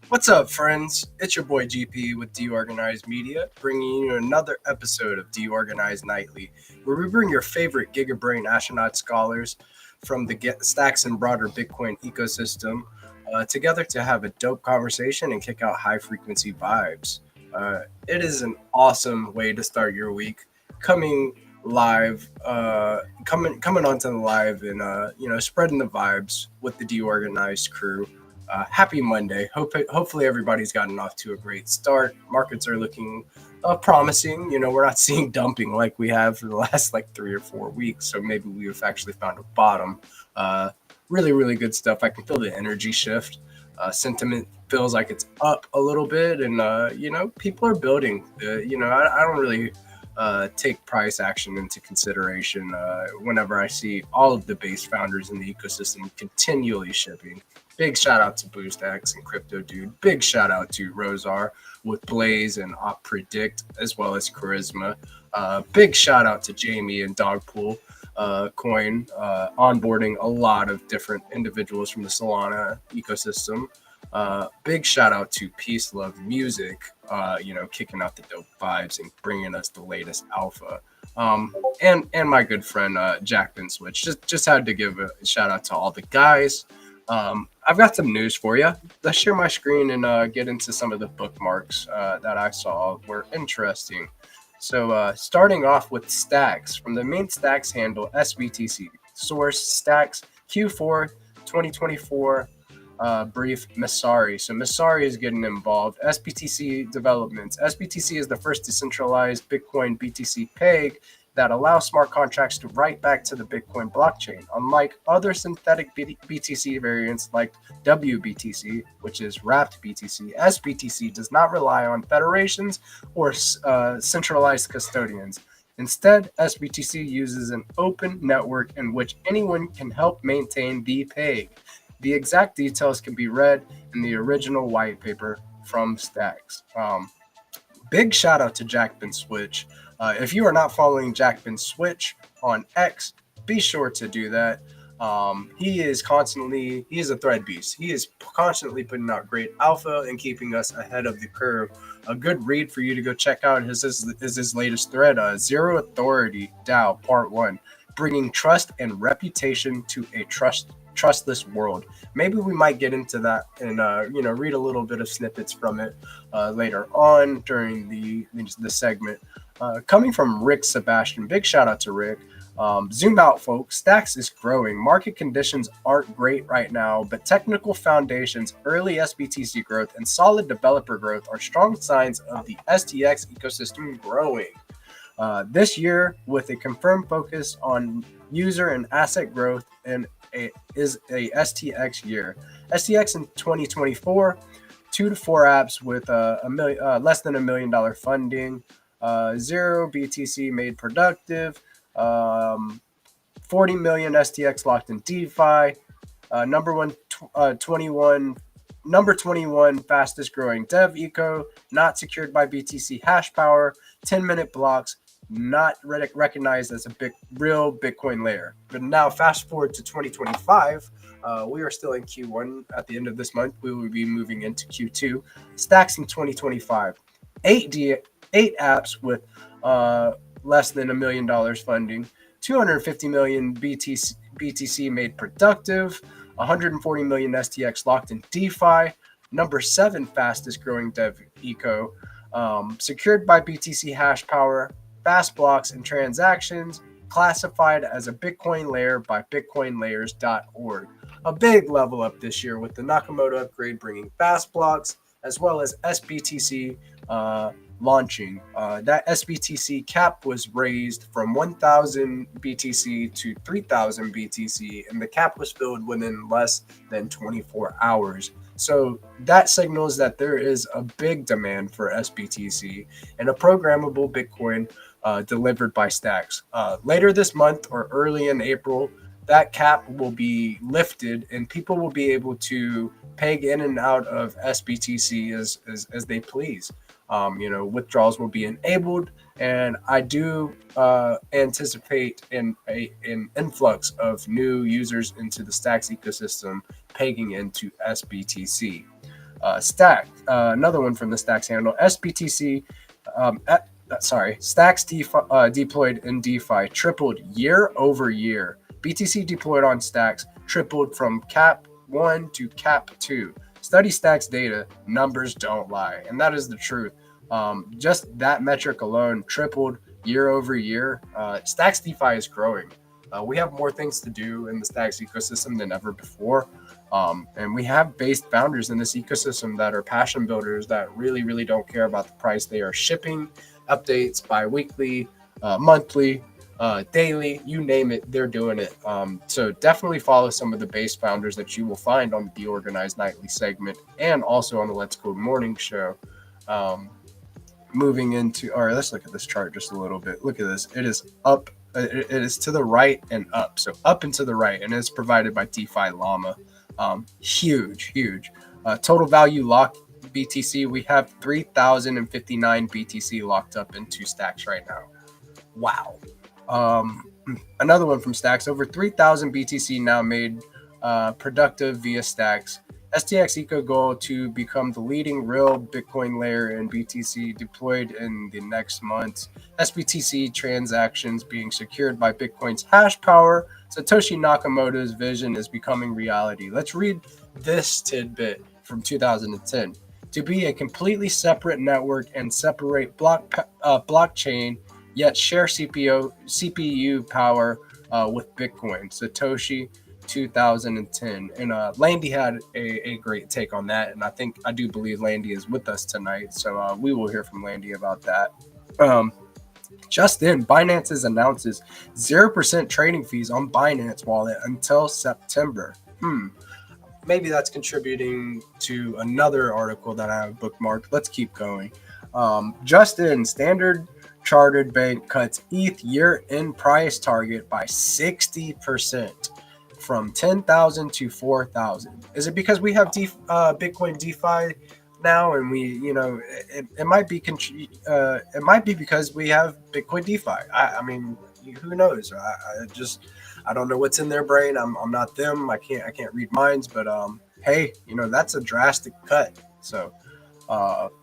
What's up, friends? It's your boy GP with DeOrganized Media, bringing you another episode of DeOrganized Nightly, where we bring your favorite gigabrain astronaut scholars from the Stacks and broader Bitcoin ecosystem together to have a dope conversation and kick out high-frequency vibes. It is an awesome way to start your week, coming live, coming onto the live and spreading the vibes with the DeOrganized crew. Happy Monday. Hopefully everybody's gotten off to a great start. Markets are looking promising. We're not seeing dumping like we have for the last 3 or 4 weeks. So maybe we've actually found a bottom. Really, really good stuff. I can feel the energy shift. Sentiment feels like it's up a little bit, and people are building. I don't really take price action into consideration whenever I see all of the base founders in the ecosystem continually shipping. Big shout out to BoostX and Crypto Dude. Big shout out to Rosar with Blaze and OpPredict, as well as Charisma. Big shout out to Jamie and Dogpool Coin, onboarding a lot of different individuals from the Solana ecosystem. Big shout out to Peace Love Music, kicking out the dope vibes and bringing us the latest alpha. And my good friend Jack Bin Switch. Just had to give a shout out to all the guys. I've got some news for you. Let's share my screen and get into some of the bookmarks that I saw were interesting. So starting off with Stacks, from the main Stacks handle SBTC, source Stacks Q4 2024 brief Masari. So Masari is getting involved. SBTC developments. SBTC is the first decentralized Bitcoin BTC peg that allows smart contracts to write back to the Bitcoin blockchain. Unlike other synthetic BTC variants like WBTC, which is wrapped BTC, SBTC does not rely on federations or centralized custodians. Instead, SBTC uses an open network in which anyone can help maintain the peg. The exact details can be read in the original white paper from Stacks. Big shout out to Jackman Switch. If you are not following Jackman Switch on X, be sure to do that. He is a thread beast. He is constantly putting out great alpha and keeping us ahead of the curve. A good read for you to go check out is his latest thread, Zero Authority DAO Part 1, bringing trust and reputation to a trustless world. Maybe we might get into that and read a little bit of snippets from it later on during the segment. Coming from Rick Sebastian, big shout out to Rick. Zoom out, folks. Stacks is growing. Market conditions aren't great right now, but technical foundations, early SBTC growth, and solid developer growth are strong signs of the STX ecosystem growing. This year, with a confirmed focus on user and asset growth, is a STX year. STX in 2024, 2 to 4 apps with less than $1 million funding, 0 BTC made productive, 40 million STX locked in DeFi, number 21 fastest growing dev eco, not secured by BTC hash power, 10-minute blocks, not recognized as a real Bitcoin layer. But now fast forward to 2025, we are still in Q1. At the end of this month, we will be moving into Q2. Stacks in 2025, 8 apps with less than $1 million funding, 250 million BTC made productive, 140 million STX locked in DeFi, number 7 fastest growing dev eco, secured by BTC hash power, fast blocks and transactions, classified as a Bitcoin layer by bitcoinlayers.org. A big level up this year with the Nakamoto upgrade bringing fast blocks as well as SBTC launching. That SBTC cap was raised from 1,000 BTC to 3,000 BTC, and the cap was filled within less than 24 hours. So that signals that there is a big demand for SBTC and a programmable Bitcoin delivered by Stacks. Later this month or early in April, that cap will be lifted and people will be able to peg in and out of SBTC as they please. Withdrawals will be enabled, and I do anticipate an influx of new users into the Stacks ecosystem pegging into SBTC. Another one from the Stacks handle, SBTC, Stacks deployed in DeFi tripled year over year. BTC deployed on Stacks tripled from Cap 1 to Cap 2. Study Stacks data, numbers don't lie, and that is the truth. Just that metric alone tripled year over year. Stacks DeFi is growing. We have more things to do in the Stacks ecosystem than ever before. And we have based founders in this ecosystem that are passion builders that really, really don't care about the price. They are shipping updates bi-weekly, monthly, daily, you name it, they're doing it. So definitely follow some of the base founders that you will find on the DeOrganized Nightly segment and also on the Let's Code Morning Show. Moving into, all right, let's look at this chart just a little bit. Look at this. It is up. It is to the right and up. So up and to the right, and it's provided by DeFi Llama. Huge. Total value locked BTC. We have 3,059 BTC locked up into Stacks right now. Wow. Another one from Stacks. Over 3,000 BTC now made productive via Stacks. STX Eco goal to become the leading real Bitcoin layer in BTC deployed in the next month. SBTC transactions being secured by Bitcoin's hash power. Satoshi Nakamoto's vision is becoming reality. Let's read this tidbit from 2010. To be a completely separate network and separate blockchain, yet share CPU power with Bitcoin. Satoshi 2010. And Landy had a great take on that, and I do believe Landy is with us tonight, so we will hear from Landy about that. Just in, Binance announces 0% trading fees on Binance Wallet until September. Maybe that's contributing to another article that I have bookmarked. Let's keep going. Just in, Standard Chartered Bank cuts ETH year-end price target by 60%. from 10,000 to 4,000. Is it because we have Bitcoin DeFi now, and it might be it might be because we have Bitcoin DeFi. I mean, who knows? I don't know what's in their brain. I'm not them. I can't read minds, but hey, that's a drastic cut. So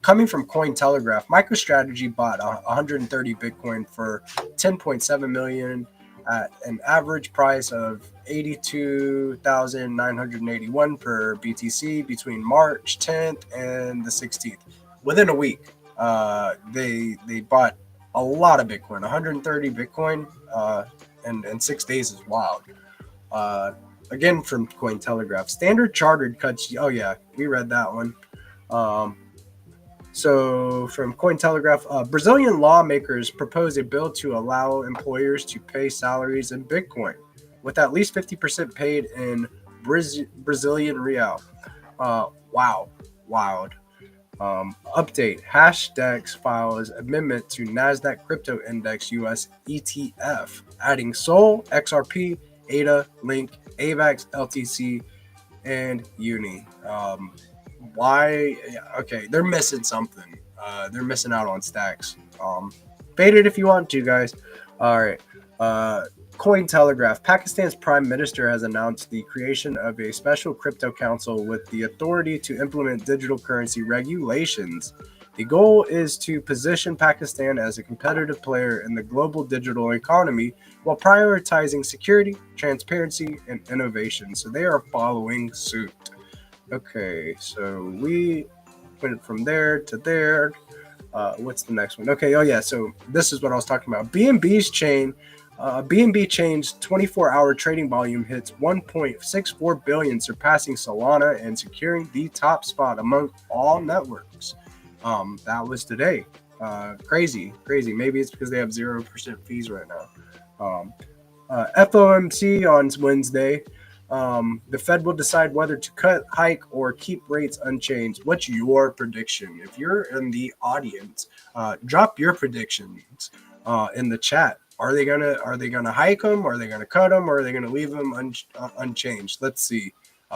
coming from Cointelegraph, MicroStrategy bought 130 Bitcoin for 10.7 million at an average price of 82,981 per BTC between March 10th and the 16th. Within a week, they bought a lot of Bitcoin, 130 Bitcoin, in 6 days is wild. Again, from Cointelegraph, Standard Chartered cuts. Oh yeah, we read that one. So, from Cointelegraph, Brazilian lawmakers propose a bill to allow employers to pay salaries in Bitcoin, with at least 50% paid in Brazilian real. Wow, wild. Update: Hashdex files amendment to Nasdaq Crypto Index US ETF, adding Sol, XRP, ADA, Link, AVAX, LTC, and Uni. Why? Okay, they're missing something. They're missing out on stacks. Fade it if you want to, guys. All right. Cointelegraph. Pakistan's prime minister has announced the creation of a special crypto council with the authority to implement digital currency regulations. The goal is to position Pakistan as a competitive player in the global digital economy while prioritizing security, transparency, and innovation. So they are following suit. Okay, so we went from there to there. What's the next one? Okay, oh yeah, so this is what I was talking about. BNB's chain, BNB chain's 24-hour trading volume hits 1.64 billion, surpassing Solana and securing the top spot among all networks. That was today. Crazy. Maybe it's because they have 0% fees right now. FOMC on Wednesday. The Fed will decide whether to cut, hike, or keep rates unchanged. What's your prediction? If you're in the audience, drop your predictions in the chat. Are they gonna hike them? Are they gonna cut them? Or are they gonna leave them unchanged? Let's see.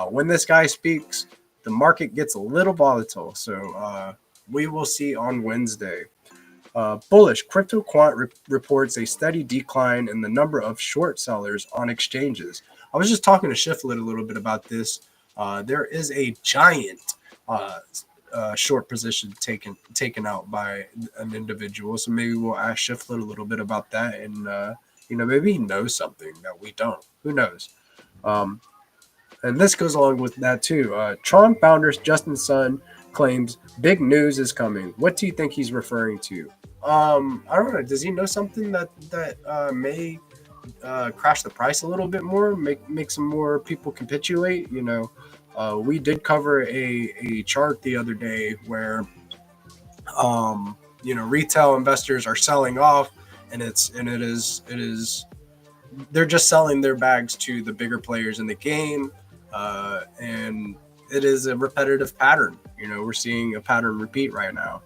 When this guy speaks, the market gets a little volatile. So we will see on Wednesday. Bullish. CryptoQuant reports a steady decline in the number of short sellers on exchanges. I was just talking to Shiflet a little bit about this. There is a giant short position taken out by an individual. So maybe we'll ask Shiflet a little bit about that, and maybe he knows something that we don't. Who knows? And this goes along with that too. Tron founder Justin Sun claims big news is coming. What do you think he's referring to? I don't know. Does he know something that may crash the price a little bit more, make some more people capitulate? We did cover a chart the other day where retail investors are selling off, and it is they're just selling their bags to the bigger players in the game, and it is a repetitive pattern. We're seeing a pattern repeat right now.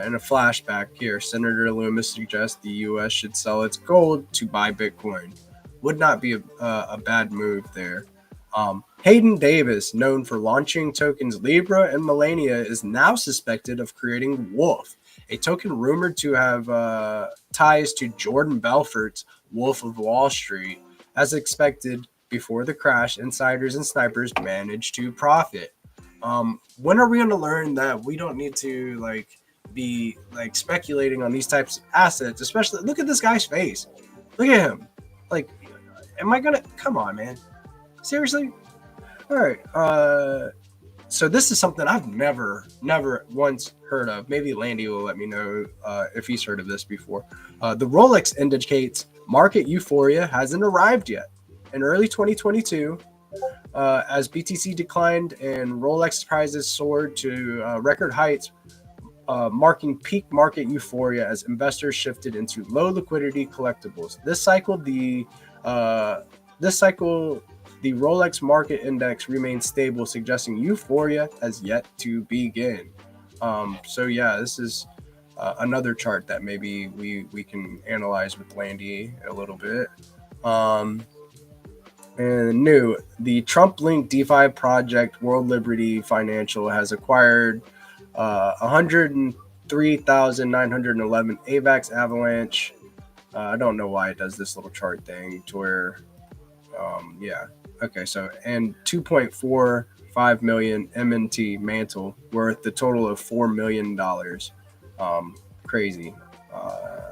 In a flashback here, Senator Loomis suggests the U.S. should sell its gold to buy Bitcoin. Would not be a bad move there. Hayden Davis, known for launching tokens Libra and Melania, is now suspected of creating Wolf, a token rumored to have ties to Jordan Belfort's Wolf of Wall Street. As expected, before the crash, insiders and snipers managed to profit. When are we going to learn that we don't need to be speculating on these types of assets? Especially, look at this guy's face. Look at him. Am I gonna? Come on, man. Seriously? All right. So this is something I've never once heard of. Maybe Landy will let me know if he's heard of this before. The Rolex indicates market euphoria hasn't arrived yet. In early 2022, as BTC declined and Rolex prices soared to record heights, marking peak market euphoria as investors shifted into low liquidity collectibles. This cycle, the Rolex market index remains stable, suggesting euphoria has yet to begin. So yeah, this is another chart that maybe we can analyze with Landy a little bit. And new, the Trump-linked DeFi project World Liberty Financial has acquired 103,911 AVAX Avalanche. I don't know why it does this little chart thing to where, yeah. Okay, so, and 2.45 million MNT Mantle worth the total of $4 million. Crazy.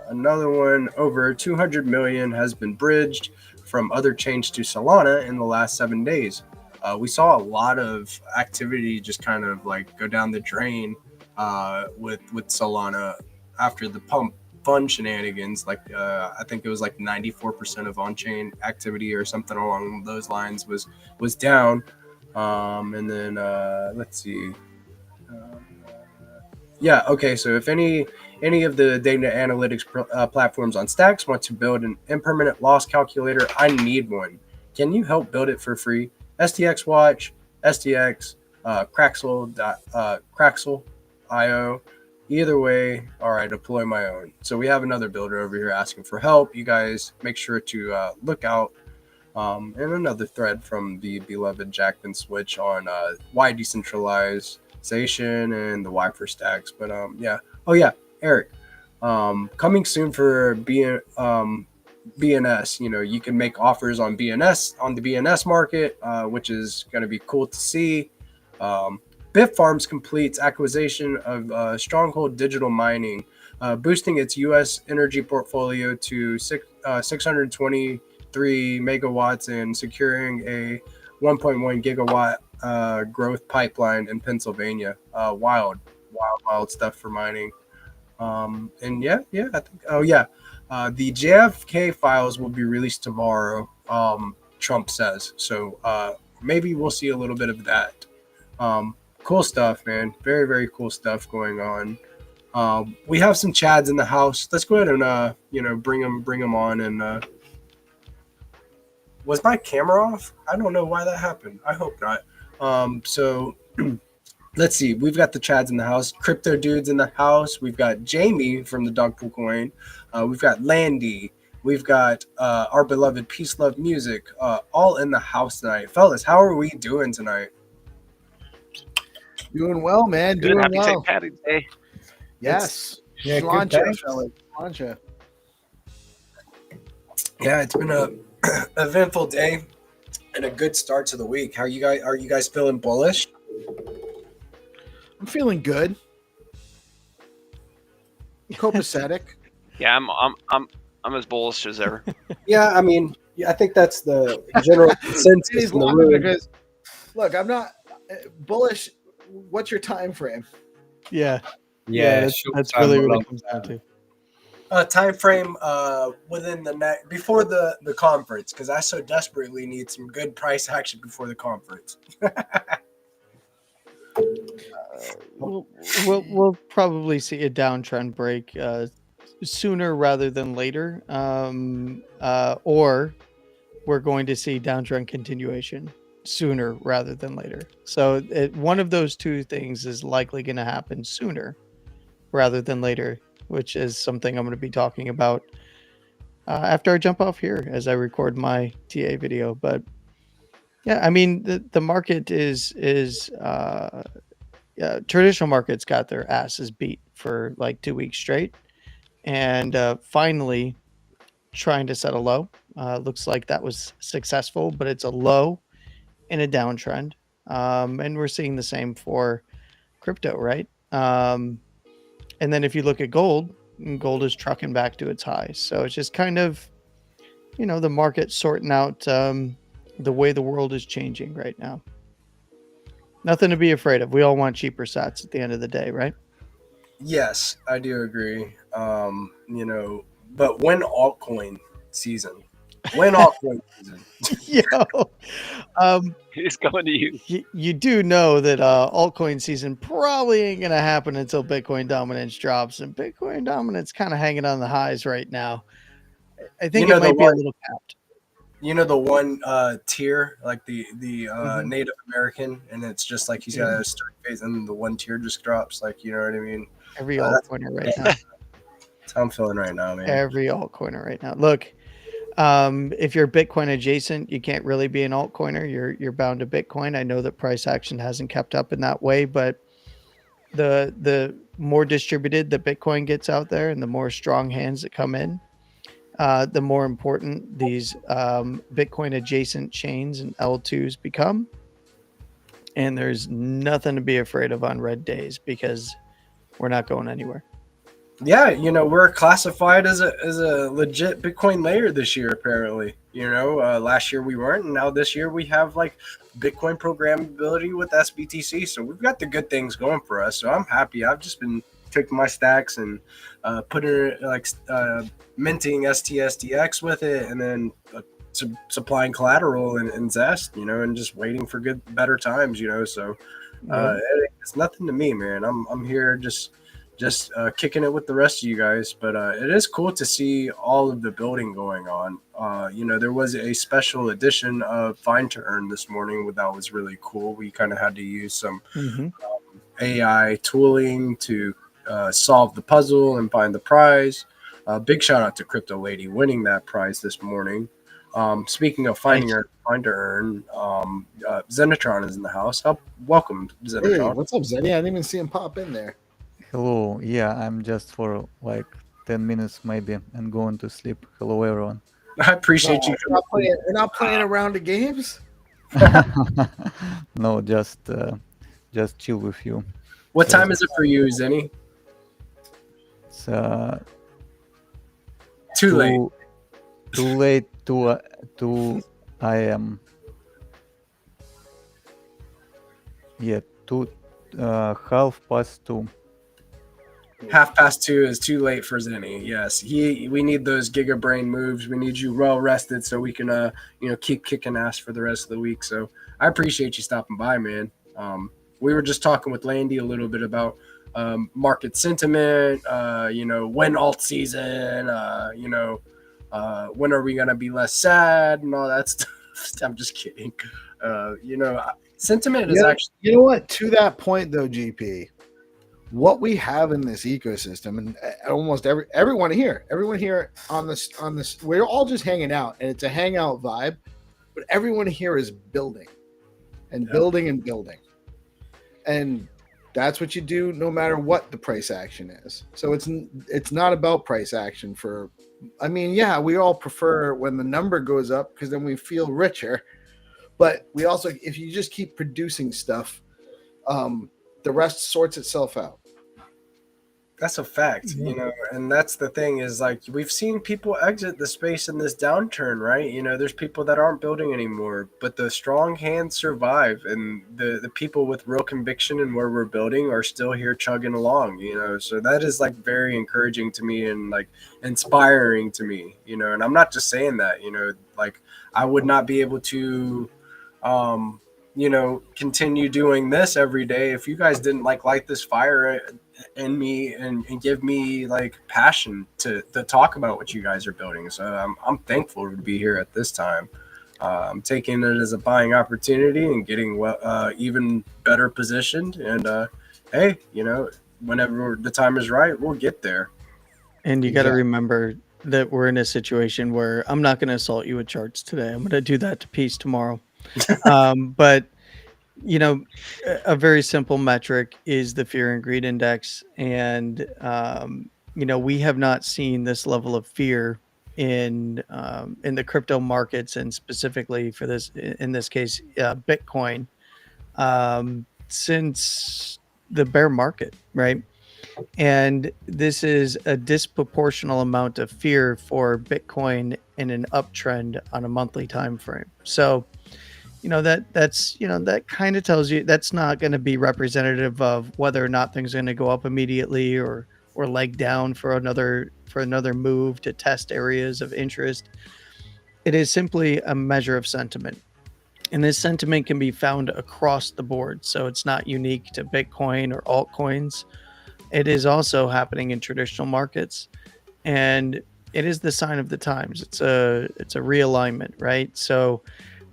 Another one, over 200 million has been bridged from other chains to Solana in the last 7 days. We saw a lot of activity just kind of like go down the drain with Solana after the pump fun shenanigans. Like I think it was like 94% of on-chain activity or something along those lines was down. And then let's see. Yeah. Okay. So if any of the data analytics platforms on Stacks want to build an impermanent loss calculator, I need one. Can you help build it for free? STX Watch, STX, Craxel.io. Either way, all right, deploy my own. So we have another builder over here asking for help. You guys make sure to look out. And another thread from the beloved Jackman Switch on why decentralization and the why for Stacks. But yeah. Oh yeah, Eric. Coming soon for BNS. You know, you can make offers on BNS on the BNS market, which is going to be cool to see. Bitfarms completes acquisition of Stronghold Digital Mining, boosting its U.S. energy portfolio to 623 megawatts and securing a 1.1 gigawatt growth pipeline in Pennsylvania. Wild stuff for mining. And yeah, I think. Oh yeah, the JFK files will be released tomorrow. Trump says so. Maybe we'll see a little bit of that. Cool stuff, man. Very, very cool stuff going on. We have some Chads in the house. Let's go ahead and bring them on. And was my camera off? I don't know why that happened. I hope not. So let's see. We've got the Chads in the house. Crypto Dudes in the house. We've got Jamie from the Dogpool Coin. We've got Landy. We've got our beloved Peace Love Music. All in the house tonight, fellas. How are we doing tonight? Doing well, man. Good. Doing Happy well. St. Patty's Day. Yes. Yeah, Slancha, fellas. Slancha. Yeah, it's been a eventful day and a good start to the week. Are you guys feeling bullish? I'm feeling good. Copacetic. Yeah, I'm as bullish as ever. Yeah, I mean, I think that's the general consensus in the room. Because, look, I'm not bullish. What's your time frame? Yeah, Yeah, that's really what it comes down to. Time frame within the before the conference, because I so desperately need some good price action before the conference. We'll probably see a downtrend break sooner rather than later, or we're going to see downtrend continuation sooner rather than later. So one of those two things is likely going to happen sooner rather than later, which is something I'm going to be talking about after I jump off here as I record my TA video. But yeah, I mean, the market is traditional markets got their asses beat for like 2 weeks straight, and finally trying to set a low. Looks like that was successful, but it's a low in a downtrend. And we're seeing the same for crypto, right? And then if you look at gold is trucking back to its highs. So it's just kind of, the market sorting out the way the world is changing right now. Nothing to be afraid of. We all want cheaper sats at the end of the day, right? Yes, I do agree. But when altcoin season? Yo, It's going to you. you do know that altcoin season probably ain't gonna happen until Bitcoin dominance drops, and Bitcoin dominance kind of hanging on the highs right now. I think it might be a little capped. The one tier, like the Native American, and it's just like he's got a start phase, and the one tier just drops. Like, you know what I mean? Every altcoiner right now. That's how I'm feeling right now, man. Every altcoiner right now. Look, If you're Bitcoin adjacent, you can't really be an altcoiner. You're bound to Bitcoin. I know that price action hasn't kept up in that way, but the more distributed that Bitcoin gets out there and the more strong hands that come in, the more important these Bitcoin adjacent chains and L2s become. And there's nothing to be afraid of on red days because we're not going anywhere. Yeah, we're classified as a legit Bitcoin layer this year. Apparently, last year we weren't, and now this year we have like Bitcoin programmability with SBTC. So we've got the good things going for us. So I'm happy. I've just been taking my stacks and putting it minting STSDX with it, and then supplying collateral and Zest, and just waiting for better times. So it's nothing to me, man. I'm here just kicking it with the rest of you guys, but it is cool to see all of the building going on. There was a special edition of Find to Earn this morning that was really cool. We kind of had to use some AI tooling to solve the puzzle and find the prize. Big shout out to Crypto Lady winning that prize this morning. Speaking of Find to Earn, Zenitron is in the house. Welcome, Zenitron. Hey, what's up, Zenny? I didn't even see him pop in there. Hello, yeah, I'm just for like 10 minutes maybe and going to sleep. Hello, everyone. I appreciate you. You're not playing a round of games? No, just chill with you. What time is it for you, Zenny? It's Too late. Too late. 2 a.m. Yeah, 2:30. 2:30 is too late for Zenny. Yes, we need those Giga Brain moves. We need you well rested so we can keep kicking ass for the rest of the week. So I appreciate you stopping by, man. We were just talking with Landy a little bit about market sentiment. When alt season. When are we gonna be less sad and all that stuff. I'm just kidding. Sentiment is actually. You know what? To that point, though, GP. What we have in this ecosystem, and almost everyone here on this, we're all just hanging out, and it's a hangout vibe. But everyone here is building, and building and building, and that's what you do no matter what the price action is. So it's not about price action we all prefer when the number goes up because then we feel richer. But we also, if you just keep producing stuff, the rest sorts itself out. That's a fact, and that's the thing is like we've seen people exit the space in this downturn, right? There's people that aren't building anymore, but the strong hands survive, and the people with real conviction in where we're building are still here chugging along, So that is like very encouraging to me and like inspiring to me, And I'm not just saying that, like I would not be able to continue doing this every day if you guys didn't light this fire in me and give me like passion to talk about what you guys are building. So I'm thankful to be here at this time. I'm taking it as a buying opportunity and getting even better positioned. And hey, whenever the time is right, we'll get there. And you got to remember that we're in a situation where I'm not going to assault you with charts today. I'm going to do that to peace tomorrow. But a very simple metric is the fear and greed index. And, we have not seen this level of fear in the crypto markets, and specifically for this, in this case, Bitcoin, since the bear market, right? And this is a disproportional amount of fear for Bitcoin in an uptrend on a monthly time frame. So, that kind of tells you that's not going to be representative of whether or not things are going to go up immediately or leg down for another move to test areas of interest. It is simply a measure of sentiment. And this sentiment can be found across the board. So it's not unique to Bitcoin or altcoins. It is also happening in traditional markets. And it is the sign of the times. It's a realignment, right? So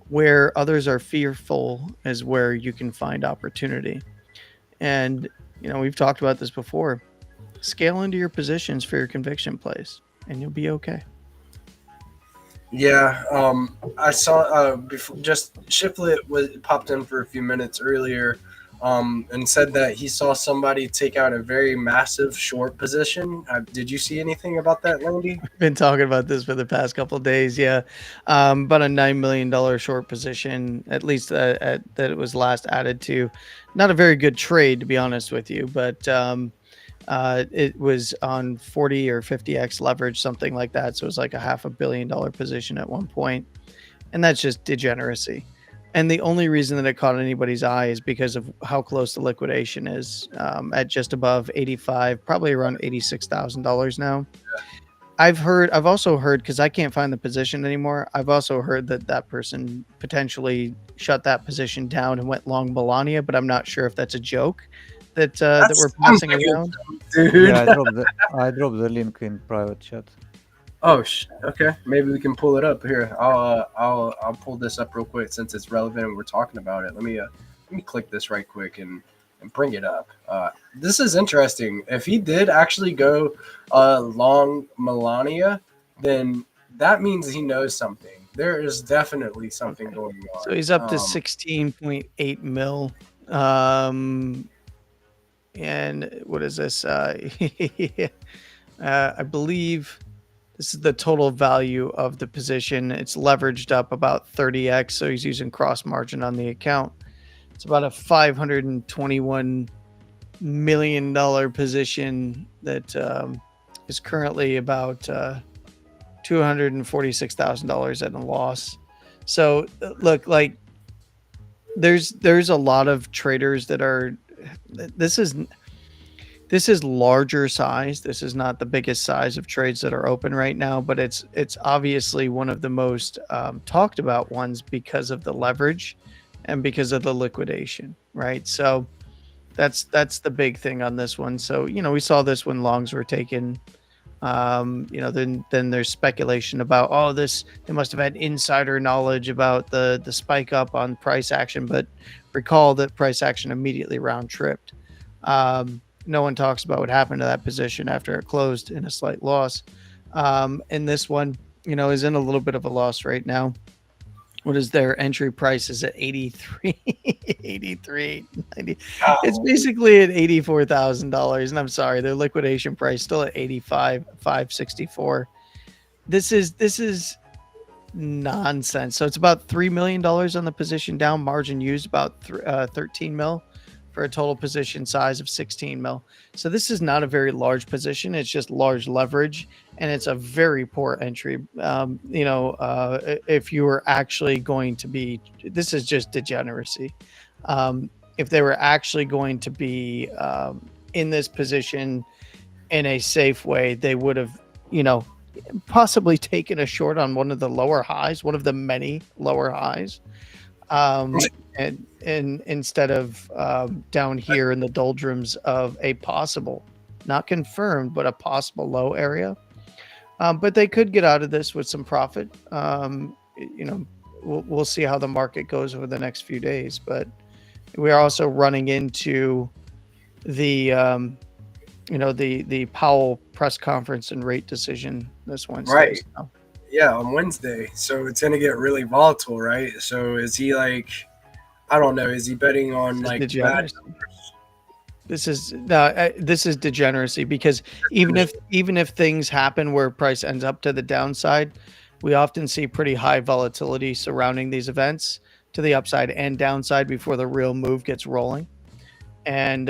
where others are fearful is where you can find opportunity. And, we've talked about this before. Scale into your positions for your conviction plays, and you'll be okay. Yeah, I saw before, just Shiflet was popped in for a few minutes earlier, and said that he saw somebody take out a very massive short position. Did you see anything about that, Landy? Been talking about this for the past couple of days. Yeah, about a $9 million short position, at least that it was last added to. Not a very good trade, to be honest with you, but it was on 40 or 50x leverage, something like that. So it was like a $500 million position at one point, and that's just degeneracy. And the only reason that it caught anybody's eye is because of how close the liquidation is, at just above 85, probably around $86,000 now. I've also heard, because I can't find the position anymore. I've also heard that that person potentially shut that position down and went long Melania, but I'm not sure if that's a joke that we're passing around. Dude. Yeah, I dropped the link in private chat. Oh, okay. Maybe we can pull it up here. I'll pull this up real quick since it's relevant and we're talking about it. Let me click this right quick and bring it up. This is interesting. If he did actually go long Melania, then that means he knows something. There is definitely something going on. So he's up to 16.8 mil. And what is this? I believe this is the total value of the position. It's leveraged up about 30x, so he's using cross margin on the account. It's about a $521 million position that is currently about $246,000 at a loss. So look, like there's a lot of traders that are. This is larger size. This is not the biggest size of trades that are open right now, but it's obviously one of the most talked about ones because of the leverage and because of the liquidation, right? So that's the big thing on this one. So we saw this when longs were taken. Then there's speculation about they must have had insider knowledge about the spike up on price action, but recall that price action immediately round tripped. No one talks about what happened to that position after it closed in a slight loss. And this one, is in a little bit of a loss right now. What is their entry price is at 83, 83, 90. It's basically at $84,000. And I'm sorry, their liquidation price still at 85, 564. This is nonsense. So it's about $3 million on the position down. Margin used about 13 mil for a total position size of 16 mil. So this is not a very large position. It's just large leverage, and it's a very poor entry. If you were actually going to be, this is just degeneracy. If they were actually going to be in this position in a safe way, they would have, possibly taken a short on one of the lower highs, one of the many lower highs. And instead of down here in the doldrums of a possible, not confirmed, but a possible low area. But they could get out of this with some profit. We'll see how the market goes over the next few days. But we are also running into the Powell press conference and rate decision this Wednesday. Right. So. Yeah, on Wednesday. So it's going to get really volatile, right? So is he like, I don't know, is he betting on like bad numbers? This is degeneracy, because even if things happen where price ends up to the downside, we often see pretty high volatility surrounding these events to the upside and downside before the real move gets rolling. And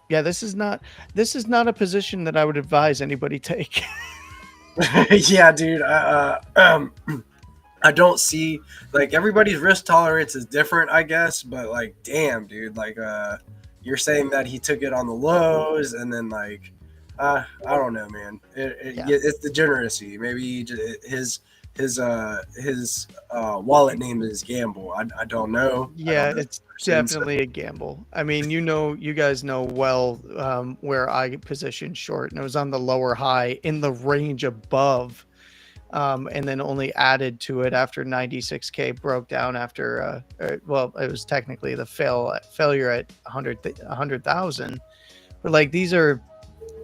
this is not a position that I would advise anybody take. Yeah, dude. I don't see, like, everybody's risk tolerance is different, I guess, but like, damn, dude, like, you're saying that he took it on the lows, and then like, I don't know, man. It's degeneracy. Maybe his wallet name is Gamble. I don't know. Yeah, it's definitely a gamble. I mean, you guys know well where I positioned short, and it was on the lower high in the range above, and then only added to it after 96K broke down after, it was technically the failure at 100,000. But like, these are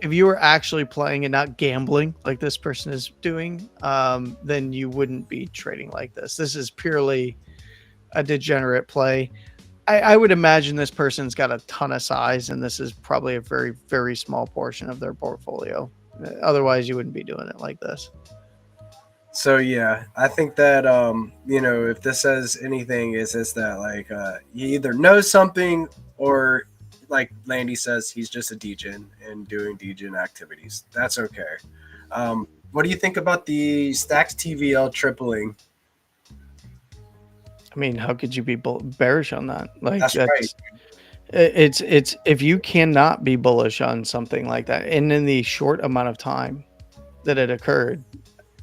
if you were actually playing and not gambling like this person is doing, then you wouldn't be trading like this. This is purely a degenerate play. I would imagine this person's got a ton of size, and this is probably a very, very small portion of their portfolio. Otherwise, you wouldn't be doing it like this. So yeah, I think that if this says anything, is this that like he either knows something or like Landy says, he's just a degen and doing degen activities. That's okay. What do you think about the Stacks TVL tripling? I mean, how could you be bearish on that? Like That's right. It's if you cannot be bullish on something like that, and in the short amount of time that it occurred,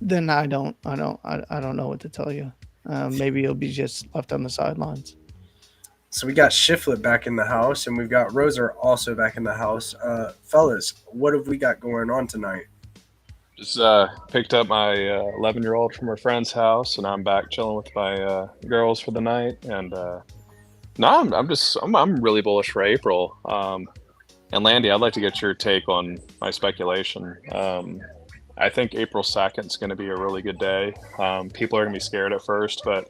then I don't know what to tell you. Maybe you'll be just left on the sidelines. So we got Shiflet back in the house, and we've got Roser also back in the house. Fellas, what have we got going on tonight? Just picked up my 11-year-old from her friend's house, and I'm back chilling with my girls for the night. And no, I'm really bullish for April. And Landy, I'd like to get your take on my speculation. I think April 2nd is going to be a really good day. People are going to be scared at first, but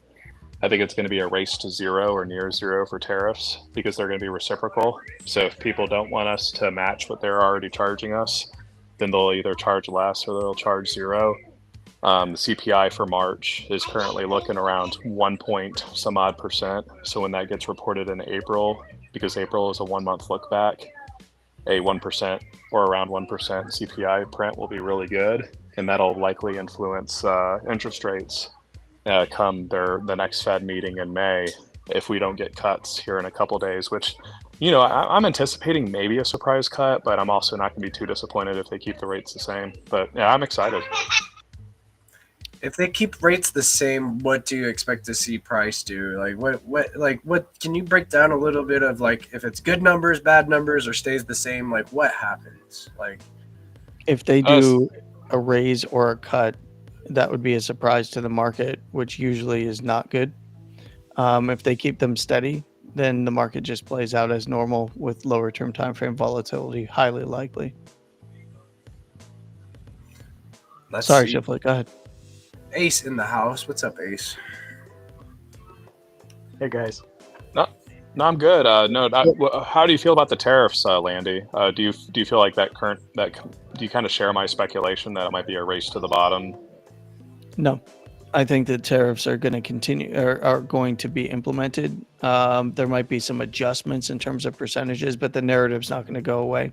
I think it's going to be a race to zero or near zero for tariffs because they're going to be reciprocal. So if people don't want us to match what they're already charging us, then they'll either charge less or they'll charge zero. The CPI for March is currently looking around 1 point some odd percent. So when that gets reported in April, because April is a 1 month look back, a 1% or around 1% CPI print will be really good. And that'll likely influence interest rates come the next Fed meeting in May if we don't get cuts here in a couple days, which, I'm anticipating maybe a surprise cut, but I'm also not going to be too disappointed if they keep the rates the same. But yeah, I'm excited. If they keep rates the same, what do you expect to see price do? What can you break down a little bit of like if it's good numbers, bad numbers, or stays the same, like what happens? Like if they do a raise or a cut, that would be a surprise to the market, which usually is not good. If they keep them steady, then the market just plays out as normal with lower term time frame volatility, highly likely. Sorry, Shifley, go ahead. Ace in the house. What's up, Ace? Hey guys. No, I'm good. How do you feel about the tariffs, Landy? Do you feel like do you kind of share my speculation that it might be a race to the bottom? No, I think that tariffs are going to continue, are going to be implemented. There might be some adjustments in terms of percentages, but the narrative's not going to go away.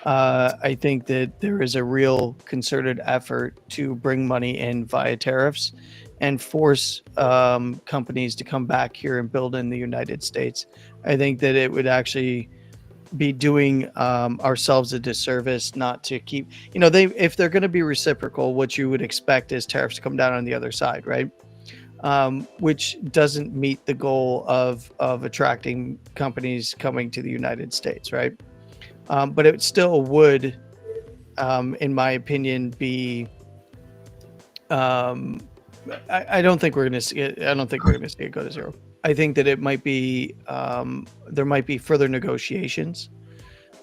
I think that there is a real concerted effort to bring money in via tariffs and force companies to come back here and build in the United States. I think that it would actually be doing ourselves a disservice not to keep, if they're going to be reciprocal, what you would expect is tariffs to come down on the other side, right? Which doesn't meet the goal of attracting companies coming to the United States, right? But it still would, in my opinion, be. I don't think we're going to see it. I don't think we're going to see it go to zero. I think that it might be. There might be further negotiations.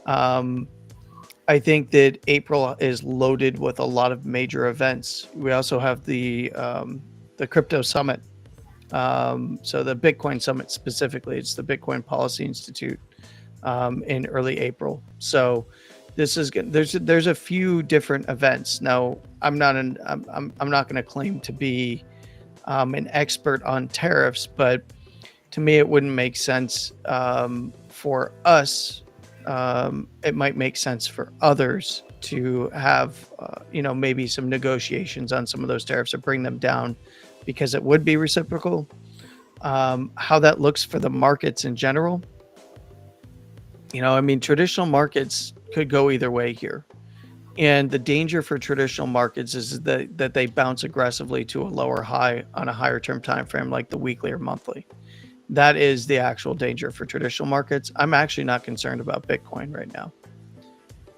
I think that April is loaded with a lot of major events. We also have the crypto summit. So the Bitcoin summit specifically, it's the Bitcoin Policy Institute. In early April. So this is good. There's a few different events. Now I'm not going to claim to be an expert on tariffs, but to me it wouldn't make sense for us. It might make sense for others to have maybe some negotiations on some of those tariffs or bring them down because it would be reciprocal. How that looks for the markets in general. Traditional markets could go either way here. And the danger for traditional markets is that they bounce aggressively to a lower high on a higher term time frame, like the weekly or monthly. That is the actual danger for traditional markets. I'm actually not concerned about Bitcoin right now.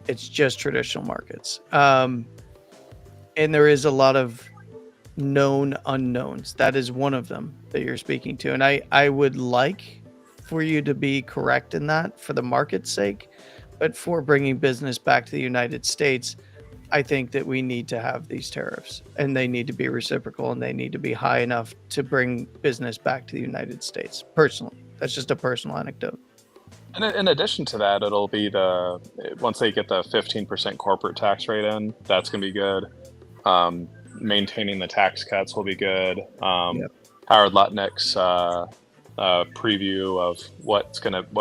It's just traditional markets. And there is a lot of known unknowns. That is one of them that you're speaking to. And I would like for you to be correct in that for the market's sake, But for bringing business back to the United States, I think that we need to have these tariffs, and they need to be reciprocal, and they need to be high enough to bring business back to the United States. Personally, that's just a personal anecdote. And in addition to that, it'll be once they get the 15% corporate tax rate in, that's going to be good. Maintaining the tax cuts will be good. Yep. Howard Lutnick's preview of what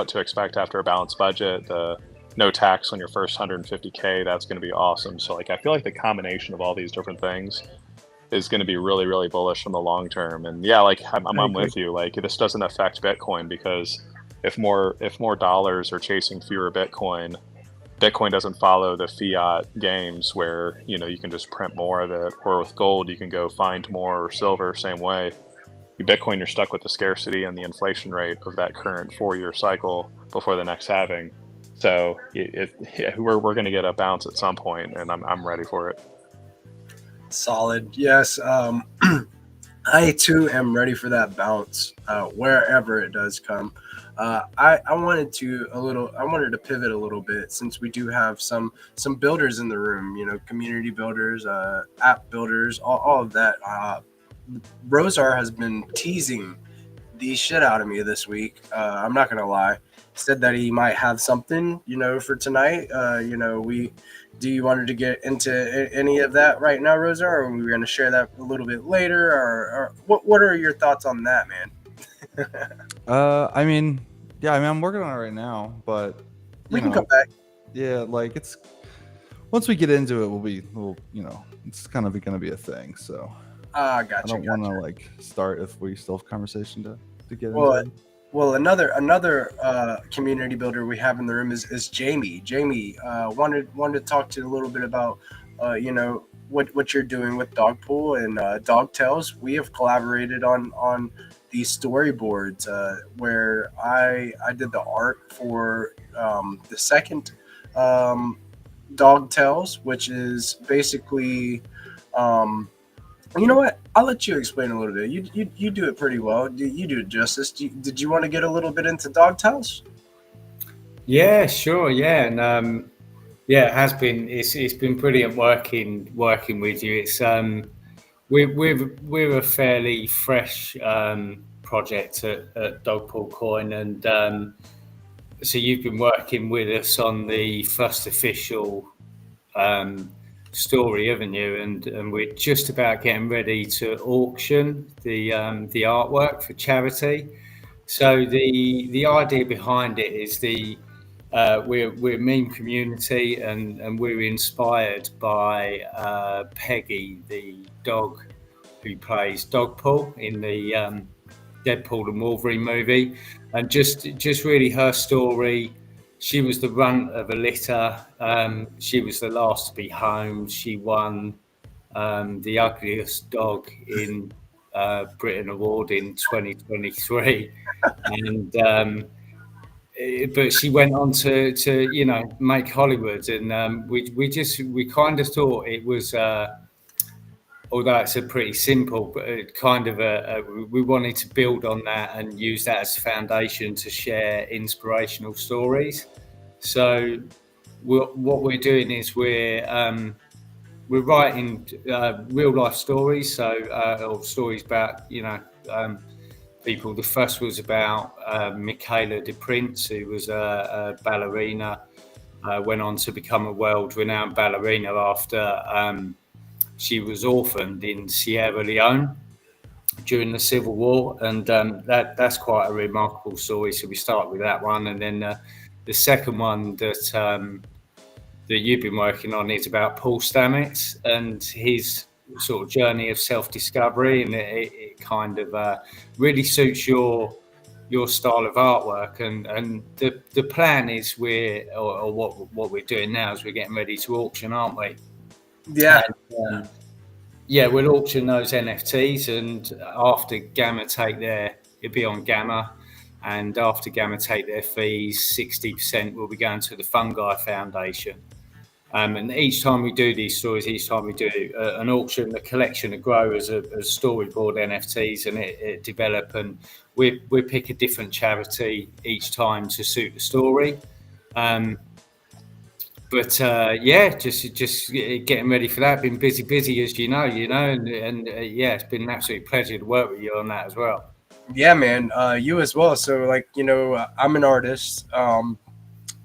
to expect after a balanced budget, the no tax on your first 150K, that's going to be awesome. So like I feel like the combination of all these different things is going to be really, really bullish in the long term. And yeah, like I'm with you. Like this doesn't affect Bitcoin because if more dollars are chasing fewer Bitcoin doesn't follow the fiat games where you can just print more of it, or with gold you can go find more, or silver same way. Bitcoin, you're stuck with the scarcity and the inflation rate of that current 4-year cycle before the next halving. So we're going to get a bounce at some point, and I'm ready for it. Solid. Yes. I too am ready for that bounce, wherever it does come. I wanted to pivot a little bit, since we do have some builders in the room, community builders, app builders, all of that. Rosar has been teasing the shit out of me this week. I'm not going to lie. Said that he might have something, for tonight. Do you want to get into any of that right now, Rosa, or are we going to share that a little bit later, or what are your thoughts on that, man? I'm working on it right now, but we can come back. Yeah, like it's once we get into it, it's kind of going to be a thing. So gotcha. I don't want to like start if we still have conversation to get into it. Well, another community builder we have in the room is Jamie. Jamie, wanted to talk to you a little bit about what you're doing with Dogpool and Dog Tales. We have collaborated on these storyboards where I did the art for the second Dog Tales, which is basically you know what? I'll let you explain a little bit. You do it pretty well. You do it justice. Did you want to get a little bit into Dog Tales? Yeah, sure. Yeah, and it has been. It's been brilliant working with you. It's we're a fairly fresh project at Dogpool Coin, and so you've been working with us on the first official story, haven't you? And we're just about getting ready to auction the artwork for charity. So the idea behind it is we're a meme community, and we're inspired by Peggy, the dog who plays Dogpool in the Deadpool and Wolverine movie, and just really her story. She was the runt of a litter. She was the last to be home. She won the ugliest dog in Britain award in 2023, and but she went on to make Hollywood, and we kind of thought it was. Although it's a pretty simple, but kind of we wanted to build on that and use that as a foundation to share inspirational stories. So what we're doing is we're writing real life stories, or stories about people. The first was about Michaela de Prince, who was a ballerina, went on to become a world-renowned ballerina after she was orphaned in Sierra Leone during the Civil War, and that's quite a remarkable story. So we start with that one, and then the second one that you've been working on is about Paul Stamets and his sort of journey of self-discovery, and it kind of really suits your style of artwork. And the plan is what we're doing now is we're getting ready to auction, aren't we? Yeah. And, we'll auction those NFTs, and after Gamma it'll be on Gamma, and after Gamma take their fees, 60% will be going to the Fungi Foundation. And each time we do these stories, each time we do an auction, the collection will grow as storyboard NFTs, and it develop, and we pick a different charity each time to suit the story. But yeah, just getting ready for that. Been busy as you know, and yeah, it's been an absolute pleasure to work with you on that as well. Yeah, man. You as well. So like, I'm an artist.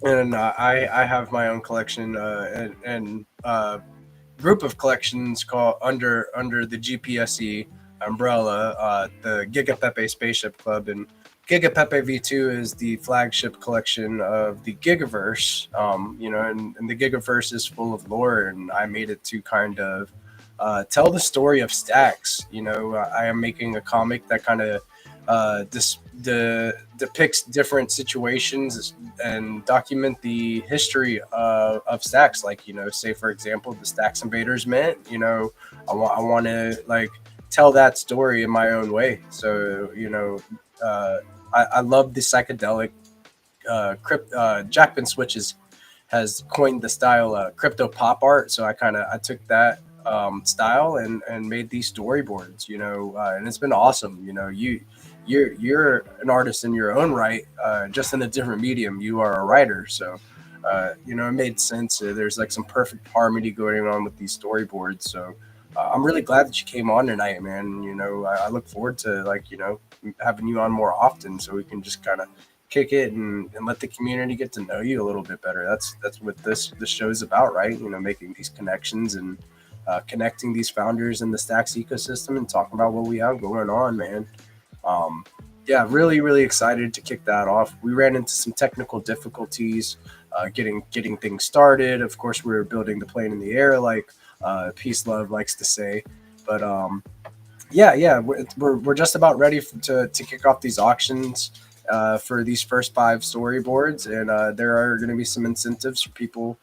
And I have my own collection and group of collections called under the GPSE umbrella, the Giga Pepe Spaceship Club, and Giga Pepe V2 is the flagship collection of the Gigaverse. And the Gigaverse is full of lore, and I made it to kind of tell the story of stacks. I am making a comic that kind of depicts different situations and document the history of stacks. Like, say for example, the Stacks Invaders Mint. I want to like tell that story in my own way. So I love the psychedelic Jackman Switches has coined the style crypto pop art. So I took that style and made these storyboards, and it's been awesome. You're an artist in your own right, just in a different medium. You are a writer, so it made sense. There's like some perfect harmony going on with these storyboards. So I'm really glad that you came on tonight, man. I look forward to having you on more often, so we can just kind of kick it and let the community get to know you a little bit better. That's what this show is about, right? Making these connections and connecting these founders in the Stacks ecosystem and talking about what we have going on, man. Yeah, really, really excited to kick that off. We ran into some technical difficulties getting things started. Of course, we were building the plane in the air, like Peace Love likes to say. But yeah, we're just about ready to kick off these auctions for these first 5 storyboards, and there are going to be some incentives for people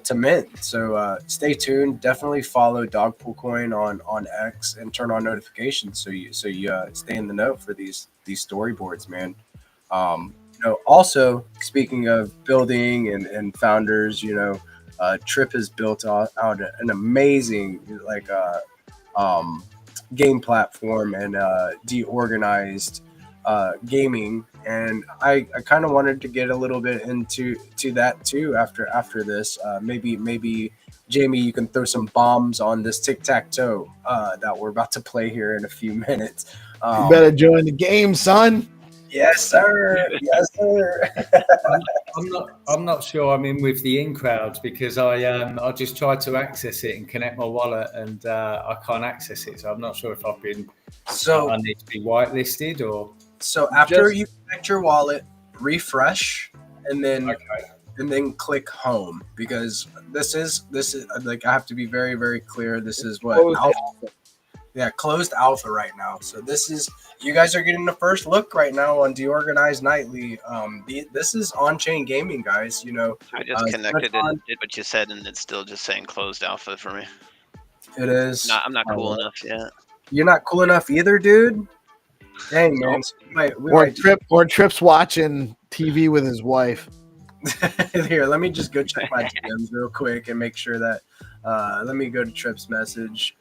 to mint. So stay tuned. Definitely follow Dogpool Coin on X and turn on notifications so you stay in the know for these storyboards, man. Also speaking of building and founders, Trip has built out an amazing game platform and DeOrganized gaming, and I kind of wanted to get a little bit into that too after this. Maybe Jamie, you can throw some bombs on this tic-tac-toe that we're about to play here in a few minutes. You better join the game, son. Yes, sir. Yes, sir. I'm not sure I'm in with the in crowd because I just tried to access it and connect my wallet and I can't access it, so I'm not sure if I've been I need to be whitelisted or. So after you connect your wallet, refresh, and then click home, because this is like, I have to be very, very clear. This is what closed alpha right now. So this is, you guys are getting the first look right now on DeOrganized Nightly. This is on-chain gaming, guys. I just connected and did what you said, and it's still just saying closed alpha for me. It is. I'm not cool enough yet. You're not cool enough either, dude. Dang, man. Trip's watching TV with his wife. Here, let me just go check my DMs real quick and make sure that. Let me go to Trip's message.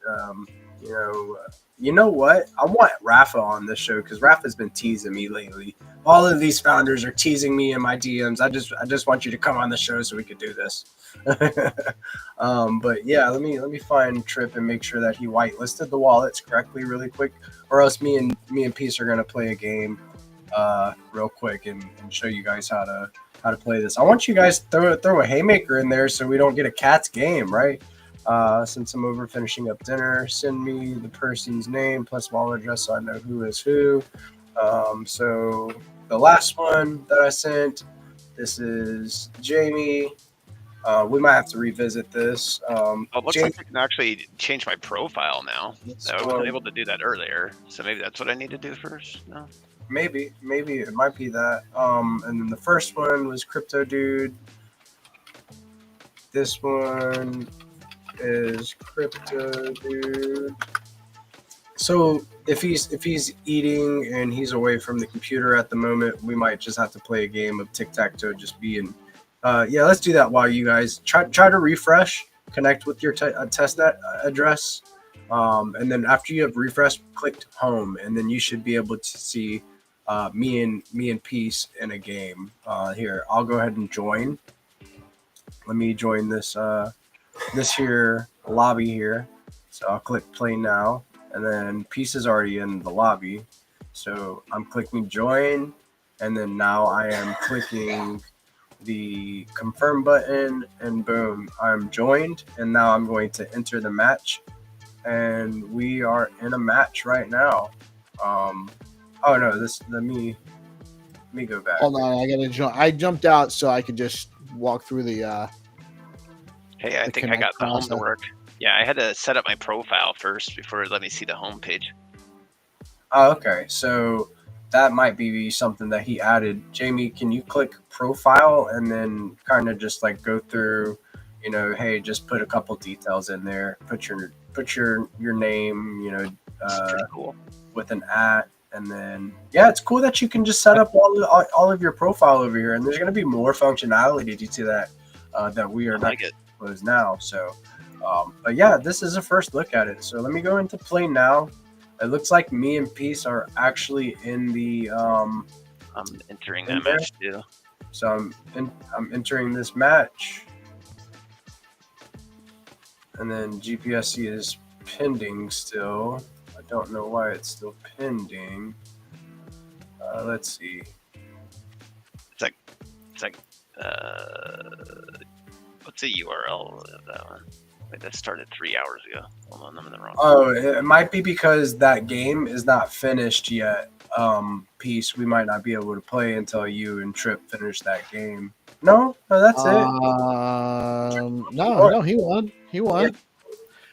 You know what? I want Rafa on this show because Rafa's been teasing me lately. All of these founders are teasing me in my DMs. I just want you to come on the show so we could do this. But yeah, let me find Trip and make sure that he whitelisted the wallets correctly really quick, or else me and Peace are gonna play a game real quick and show you guys how to play this. I want you guys to throw a haymaker in there so we don't get a cat's game, right? Since I'm over finishing up dinner, send me the person's name plus wallet address so I know who is who. So the last one that I sent, this is Jamie. We might have to revisit this. It looks like I can actually change my profile now. I wasn't able to do that earlier, so maybe that's what I need to do first. No, maybe it might be that. And then the first one was Crypto Dude. This one is Crypto Dude. So if he's eating and he's away from the computer at the moment, we might just have to play a game of tic-tac-toe, just being let's do that while you guys try to refresh, connect with your testnet address, and then after you have refreshed, clicked home, and then you should be able to see me and Peace in a game. Here, I'll go ahead and join. let me join this here lobby here. So I'll click play now, and then Peace is already in the lobby. So I'm clicking join, and then now I am clicking the confirm button, and boom, I'm joined. And now I'm going to enter the match, and we are in a match right now. Oh no, let me go back. Hold on, I gotta jump. I jumped out so I could just walk through the. Hey, I The think I got connect the home to process. work. Yeah, I had to set up my profile first before it let me see the home page. Oh, okay. So that might be something that he added. Jamie, can you click profile and then kind of just like go through, hey, just put a couple details in there. Put your name, It's pretty cool. with an @ and then yeah, it's cool that you can just set up all of your profile over here, and there's going to be more functionality to that that we are I not like it. closed now. So, but yeah, this is a first look at it. So let me go into play now. It looks like me and Peace are actually in the. I'm entering that match too. So I'm entering this match, and then GPSC is pending still. I don't know why it's still pending. Let's see. It's like what's the URL of that one? Wait, that started 3 hours ago. Hold on, I'm in the wrong. Oh, it might be because that game is not finished yet. Peace, we might not be able to play until you and Trip finish that game. No, that's it. No, he won. He won. Yeah.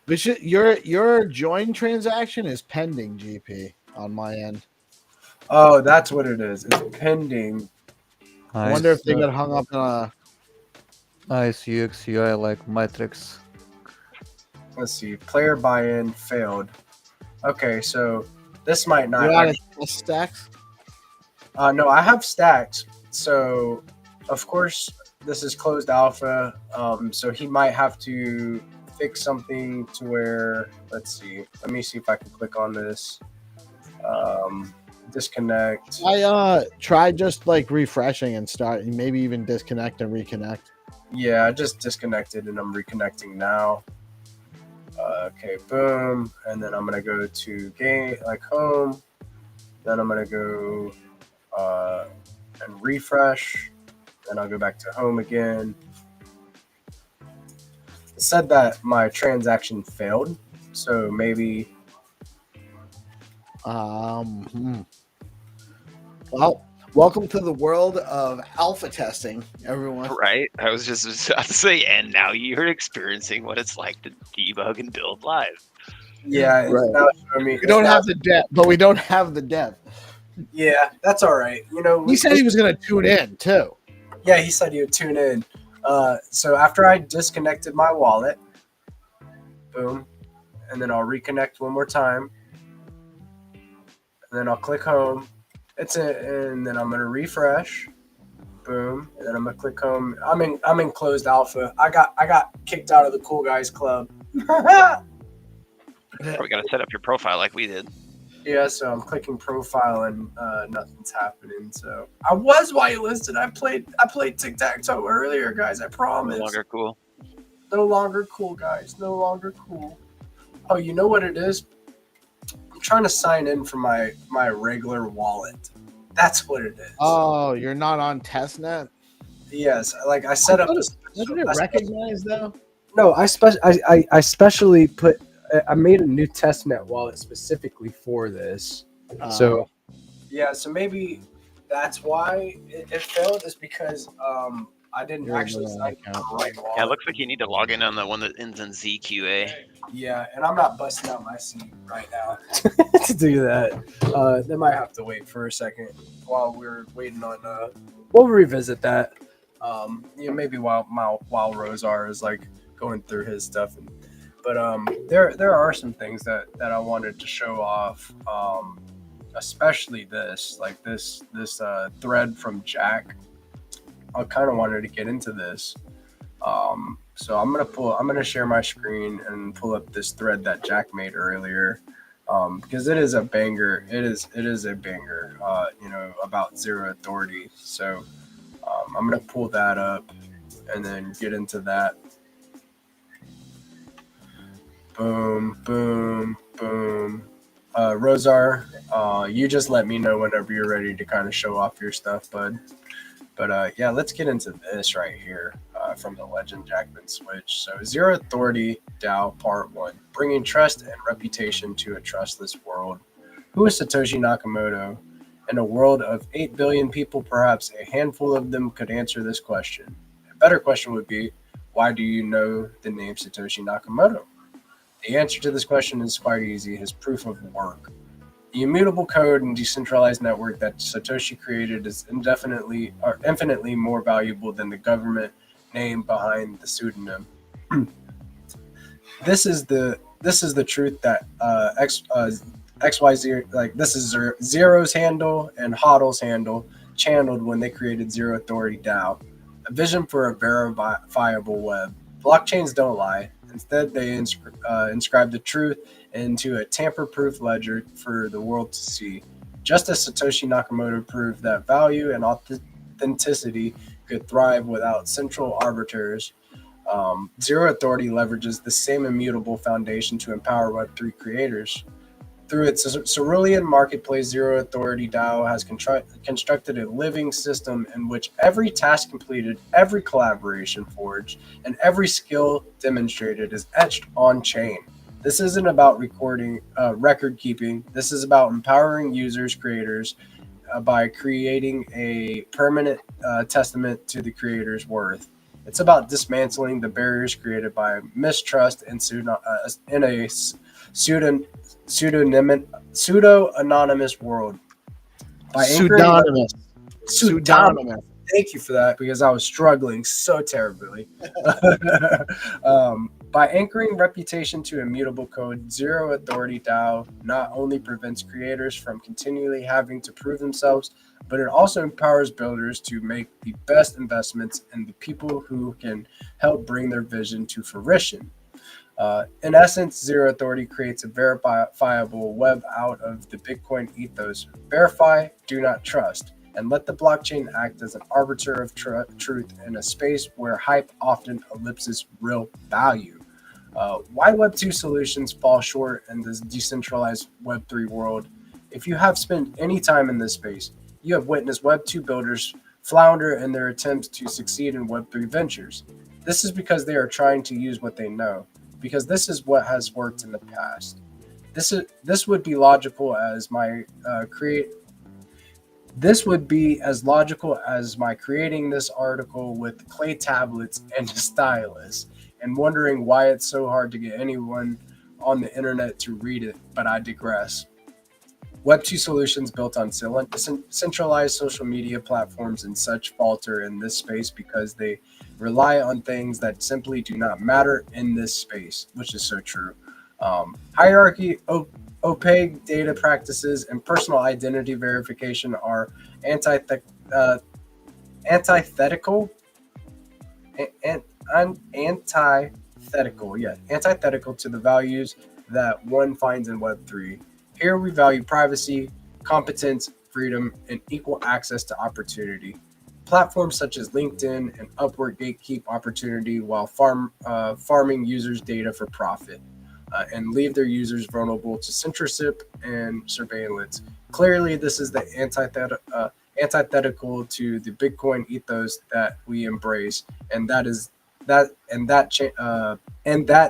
We should. Your join transaction is pending, GP, on my end. Oh, that's what it is. It's pending. I wonder if they got hung up on a. Nice UX UI like Matrix. Let's see. Player buy-in failed. Okay, so this might not. You're out of stacks? No, I have stacks. So, of course, this is closed alpha. So he might have to fix something to where. Let's see. Let me see if I can click on this. Disconnect. I tried just like refreshing and start, maybe even disconnect and reconnect. Yeah, I just disconnected and I'm reconnecting now. Okay, boom, and then I'm gonna go to game, like home. Then I'm gonna go and refresh. Then I'll go back to home again. It said that my transaction failed, so maybe. Well, welcome to the world of alpha testing, everyone. Right? I was just about to say, and now you're experiencing what it's like to debug and build live. Yeah, right. Now, we don't have the depth, but we don't have the depth. Yeah, that's all right. He said he was going to tune in too. Yeah, he said he would tune in. So after I disconnected my wallet, boom, and then I'll reconnect one more time, and then I'll click home. And then I'm gonna refresh, boom, and then I'm gonna click home. I'm in closed alpha. I got kicked out of the cool guys club. Probably got to set up your profile like we did. Yeah, so I'm clicking profile and nothing's happening. So I was whitelisted. I played tic-tac-toe earlier, guys. I promise. No longer cool. No longer cool, guys. No longer cool. Oh, you know what it is? I'm trying to sign in from my regular wallet. That's what it is. Oh, you're not on testnet? Yes, like I set up. Doesn't it recognize though? No, I specially put. I made a new testnet wallet specifically for this. So, yeah, so maybe that's why it failed. Is because I didn't actually sign in on the right wallet. Yeah, it looks like you need to log in on the one that ends in ZQA. Yeah, and I'm not busting out my seat right now to do that. They might have to wait for a second while we're waiting on. We'll revisit that. Maybe while Rosar is like going through his stuff. But there are some things that I wanted to show off, especially this thread from Jack. I kind of wanted to get into this. So I'm gonna share my screen and pull up this thread that Jack made earlier, because it is a banger. It is a banger. About zero authority. So I'm gonna pull that up. and then get into that. Boom, boom, boom. Rosar, you just let me know whenever you're ready to kind of show off your stuff, bud. But yeah, let's get into this right here from the Legend Jackman Switch. So Zero Authority DAO Part 1, bringing trust and reputation to a trustless world. Who is Satoshi Nakamoto? In a world of 8 billion people, perhaps a handful of them could answer this question. A better question would be, why do you know the name Satoshi Nakamoto? The answer to this question is quite easy, his proof of work. The immutable code and decentralized network that Satoshi created is infinitely more valuable than the government name behind the pseudonym. This is the truth that XYZ, like this is Zero's handle and HODL's handle channeled when they created Zero Authority DAO, a vision for a verifiable web. Blockchains don't lie. Instead, they inscribe the truth into a tamper-proof ledger for the world to see. Just as Satoshi Nakamoto proved that value and authenticity could thrive without central arbiters, Zero Authority leverages the same immutable foundation to empower Web3 creators. Through its cerulean marketplace, Zero Authority DAO has constructed a living system in which every task completed, every collaboration forged, and every skill demonstrated is etched on chain. This isn't about record keeping. This is about empowering users, creators, by creating a permanent testament to the creator's worth. It's about dismantling the barriers created by mistrust and in a pseudo-anonymous world. Pseudonymous. Pseudonymous. Thank you for that, because I was struggling so terribly. By anchoring reputation to immutable code, Zero Authority DAO not only prevents creators from continually having to prove themselves, but it also empowers builders to make the best investments in the people who can help bring their vision to fruition. In essence, Zero Authority creates a verifiable web out of the Bitcoin ethos. Verify, do not trust, and let the blockchain act as an arbiter of truth in a space where hype often ellipses real value. Why Web2 solutions fall short in this decentralized Web3 world? If you have spent any time in this space, you have witnessed Web2 builders flounder in their attempts to succeed in Web3 ventures. This is because they are trying to use what they know, because this is what has worked in the past. This would be logical as my This would be as logical as my creating this article with clay tablets and a stylus, and wondering why it's so hard to get anyone on the internet to read it, but I digress. Web2 solutions built on centralized social media platforms and such falter in this space because they rely on things that simply do not matter in this space, which is so true. Hierarchy, opaque data practices, and personal identity verification are antithetical to the values that one finds in Web3. Here we value privacy, competence, freedom, and equal access to opportunity. Platforms such as LinkedIn and Upwork gatekeep opportunity while farming users' data for profit, and leave their users vulnerable to censorship and surveillance. Clearly, this is the antithetical to the Bitcoin ethos that we embrace, and that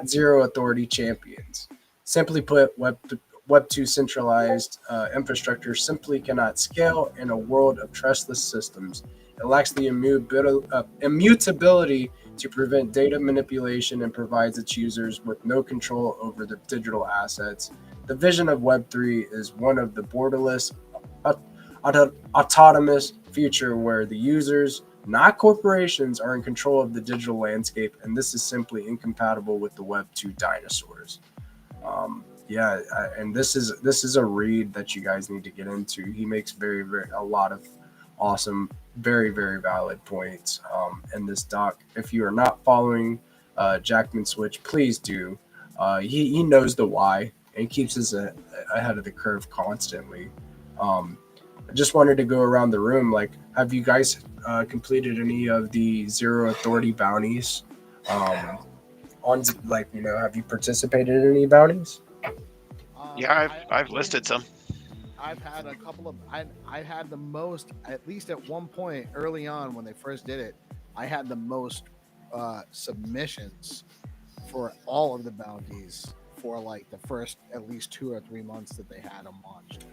Zero Authority champions. Simply put, Web2 centralized infrastructure simply cannot scale in a world of trustless systems. It lacks the immutability to prevent data manipulation and provides its users with no control over their digital assets. The vision of Web3 is one of the borderless, autonomous future where the users, not corporations, are in control of the digital landscape, and this is simply incompatible with the Web2 dinosaurs. And this is a read that you guys need to get into. He makes a lot of awesome, very, very valid points in this doc. If you are not following Jackman Switch, please do. He knows the why and keeps us ahead of the curve constantly. I just wanted to go around the room. Like, have you guys completed any of the Zero Authority bounties? On like, have you participated in any bounties? Yeah, I've listed some. I've had a couple of. I had the most, at least at one point early on when they first did it. I had the most submissions for all of the bounties for like the first at least 2 or 3 months that they had them launched.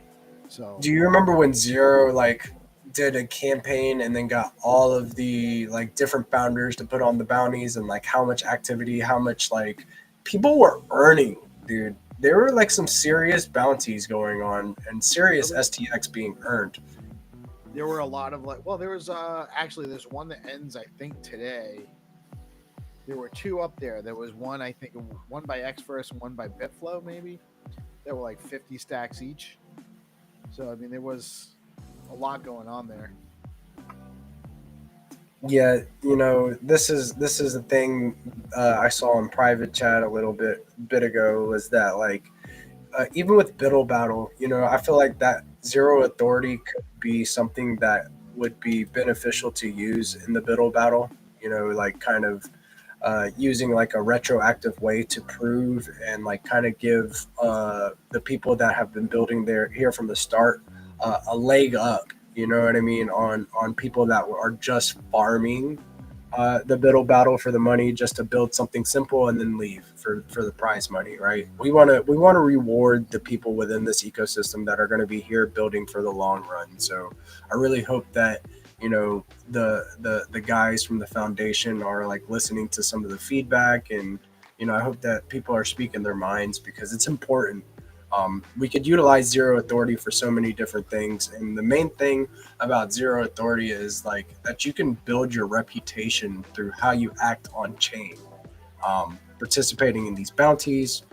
So, do you remember when Zero like did a campaign and then got all of the like different founders to put on the bounties, and like how much activity, how much like people were earning, dude? There were like some serious bounties going on and serious STX being earned. there were a lot of like, well, there was actually there's one that ends I think today. There were 2 up there. There was one, I think, one by Xverse and one by Bitflow, maybe. There were like 50 stacks each. So I mean, there was a lot going on there. Yeah, this is the thing I saw in private chat a little bit ago, was that like even with Biddle Battle, I feel like that Zero Authority could be something that would be beneficial to use in the Biddle Battle. Like kind of using like a retroactive way to prove and like kind of give the people that have been building here from the start a leg up. You know what I mean? On people that are just farming the Biddle Battle for the money, just to build something simple and then leave for the prize money, right? We want to reward the people within this ecosystem that are going to be here building for the long run. So I really hope that the guys from the foundation are like listening to some of the feedback, and I hope that people are speaking their minds, because it's important. We could utilize Zero Authority for so many different things, and the main thing about Zero Authority is like that you can build your reputation through how you act on chain, participating in these bounties,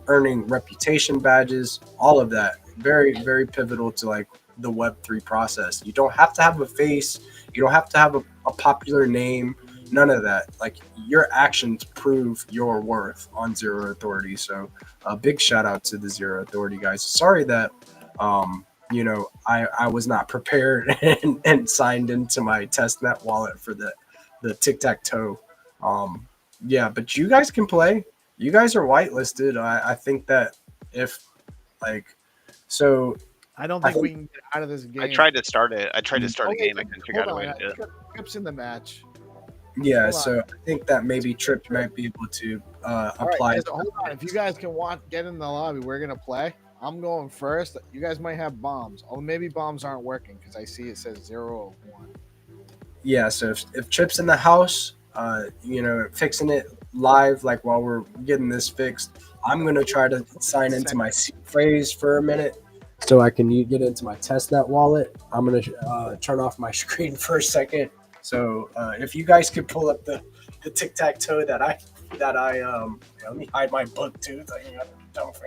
earning reputation badges, all of that. Very, very pivotal to like the Web3 process. You don't have to have a face, you don't have to have a popular name, none of that. Like, your actions prove your worth on Zero Authority. So a big shout out to the Zero Authority guys. Sorry that I was not prepared and signed into my testnet wallet for the tic-tac-toe. Yeah, but you guys can play. You guys are whitelisted. I think that if like so I don't think we can get out of this game. I tried to start it. I tried to start a game. I couldn't figure out a way to do it. Trip's in the match. Yeah, so I think that maybe Trip might be able to apply. Right, hold on. If you guys can get in the lobby, we're gonna play. I'm going first. You guys might have bombs. Oh, maybe bombs aren't working because I see it says 0 of 1. Yeah, so if Trip's in the house, fixing it live, like while we're getting this fixed, I'm gonna try to sign into my phrase for a minute, so I can get into my testnet wallet. I'm gonna turn off my screen for a second. So if you guys could pull up the tic-tac-toe that I let me hide my book too. So don't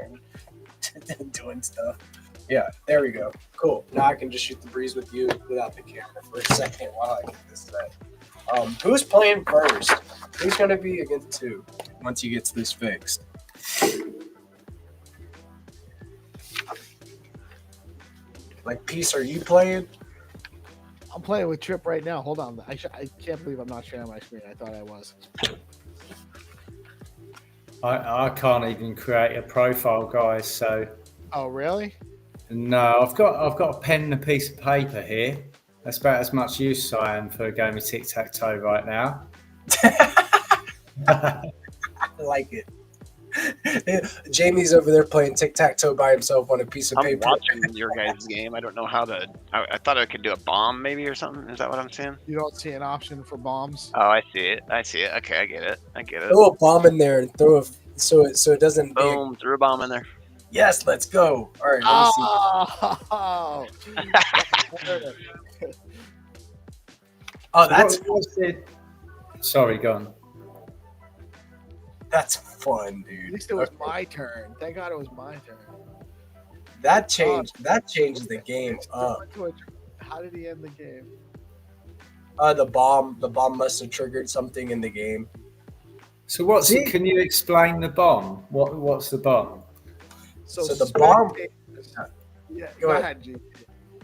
doing stuff. Yeah, there we go. Cool. Now I can just shoot the breeze with you without the camera for a second while I get this set. Who's playing first? Who's gonna be against 2 once he gets this fixed? Like, Peace, are you playing? I'm playing with Trip right now. Hold on. I can't believe I'm not sharing my screen. I thought I was. I can't even create a profile, guys. So. Oh, really? No, I've got a pen and a piece of paper here. That's about as much use I am for a game of tic-tac-toe right now. I like it. Jamie's over there playing tic-tac-toe by himself on a piece of paper. I'm watching your guys' game. I don't know how to. I thought I could do a bomb maybe or something. Is that what I'm seeing? You don't see an option for bombs? Oh, I see it. Okay, I get it. Throw a bomb in there and throw so it doesn't. Boom! Threw a bomb in there. Yes, let's go. All right. Oh, oh, that's. Sorry, gone. That's fun, dude. At least it was my turn. Thank God it was my turn. That changed the game up. How did he end the game? The bomb must have triggered something in the game. So can you explain the bomb? What's the bomb? So the bomb. Yeah, go ahead, G.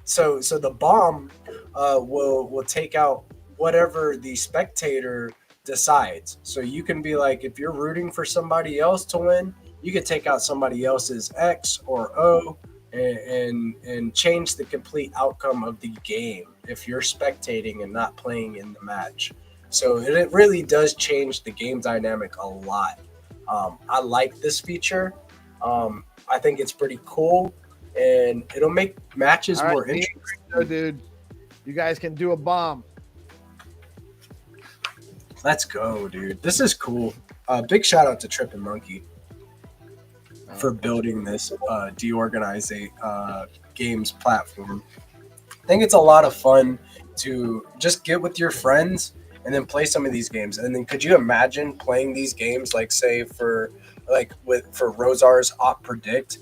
So the bomb will take out whatever the spectator decides. So you can be like, if you're rooting for somebody else to win, you could take out somebody else's X or O and change the complete outcome of the game if you're spectating and not playing in the match. So it really does change the game dynamic a lot. I like this feature. I think it's pretty cool, and it'll make matches All right, more me, interesting. so, dude, you guys can do a bomb. Let's go, dude. This is cool. Big shout out to Trip and Monkey for building this DeOrganized games platform. I think it's a lot of fun to just get with your friends and then play some of these games. And then could you imagine playing these games, like say for Rosar's Op Predict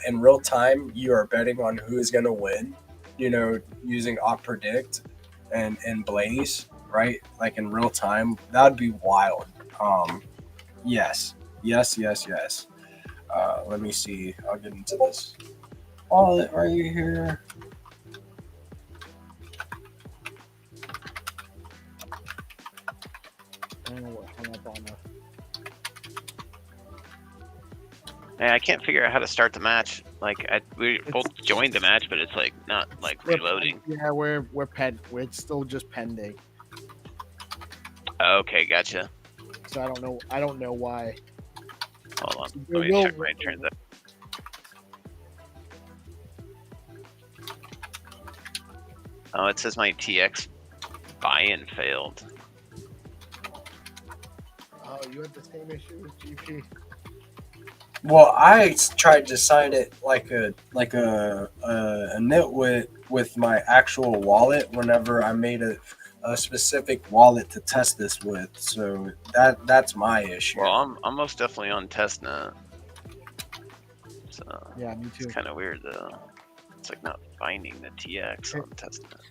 in real time? You are betting on who is going to win, using Op Predict and Blaze, right? Like in real time, that would be wild. Yes. Let me see. I'll get into this. Wallet right here. I can't figure out how to start the match. Like we both joined the match, but it's like not like reloading. Yeah, we're it's still just pending. Okay, gotcha. So I don't know why. Hold on. Let me check my transaction. Oh, it says my TX buy-in failed. Oh, you had the same issue with GP. Well, I tried to sign it like a nitwit with my actual wallet whenever I made a specific wallet to test this with. So that's my issue. Well, I'm most definitely on testnet. So yeah, me too. It's kind of weird though. It's like not finding the TX on testnet.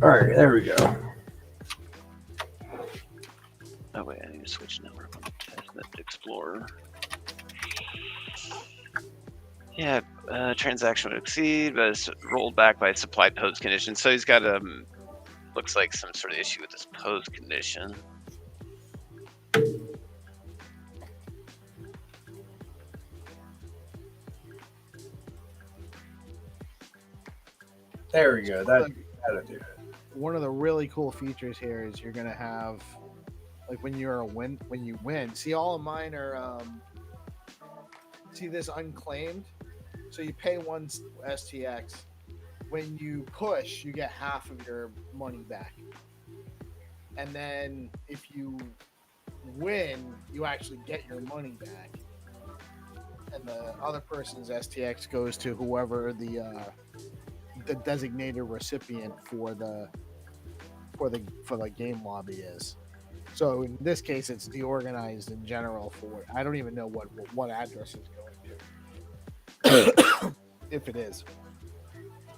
All right, there we go. Oh wait, I need to switch network on testnet Explorer. Yeah, transaction would exceed, but it's rolled back by supplied pose condition. So he's got looks like some sort of issue with this pose condition. There we go. That'll do it. One of the really cool features here is you're gonna have, like, when you win. See, all of mine are see this unclaimed. So you pay one STX. When you push, you get half of your money back. And then if you win, you actually get your money back. And the other person's STX goes to whoever the designated recipient for the game lobby is. So in this case, it's DeOrganized in general for. I don't even know what address it's going to, if it is.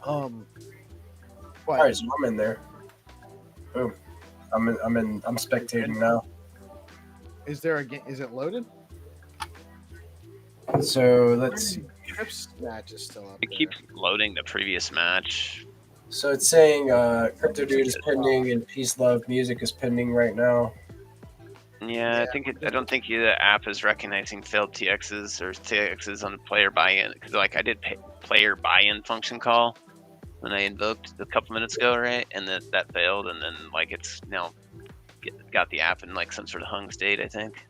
But, all right, so I'm in there. Boom. I'm spectating now. Is there a game? Is it loaded? So let's see. Trips match is still up. It keeps loading the previous match. So it's saying Crypto Dude is pending and Peace Love Music is pending right now. Yeah, I don't think the app is recognizing failed TXs or TXs on player buy-in, because like I did player buy-in function call when I invoked a couple minutes ago, right? And that failed, and then like it's now got the app in like some sort of hung state, I think.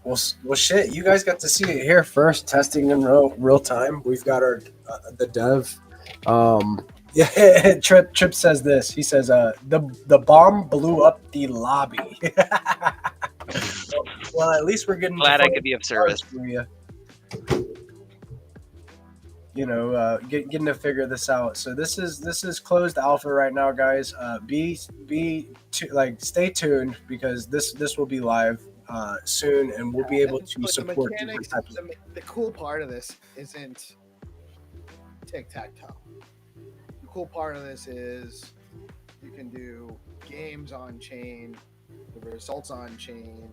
Well, shit! You guys got to see it here first, testing in real time. We've got our the dev. Yeah, Trip says this. He says, the bomb blew up the lobby. Well, at least we're getting. Glad I could be of service. Getting to figure this out. So this is closed alpha right now, guys. Stay tuned because this will be live soon, and we'll be able to support different types. The cool part of this isn't tic-tac-toe. The cool part of this is you can do games on chain, the results on chain.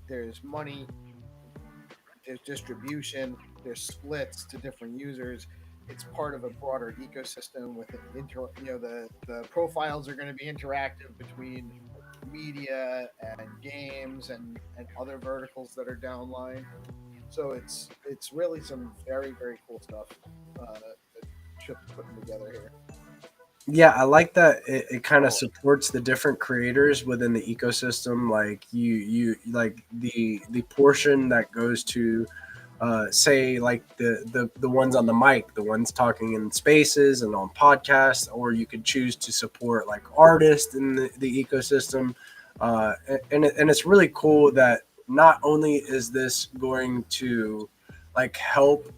There's money, there's distribution, there's splits to different users. it's part of a broader ecosystem with the profiles are going to be interactive between media and games and other verticals that are downline. So it's really some very, very cool stuff that Chip's putting together here. Yeah, I like that it kind of supports the different creators within the ecosystem. Like you like the portion that goes to say like the ones on the mic, the ones talking in spaces and on podcasts, or you could choose to support like artists in the ecosystem. And it's really cool that not only is this going to like help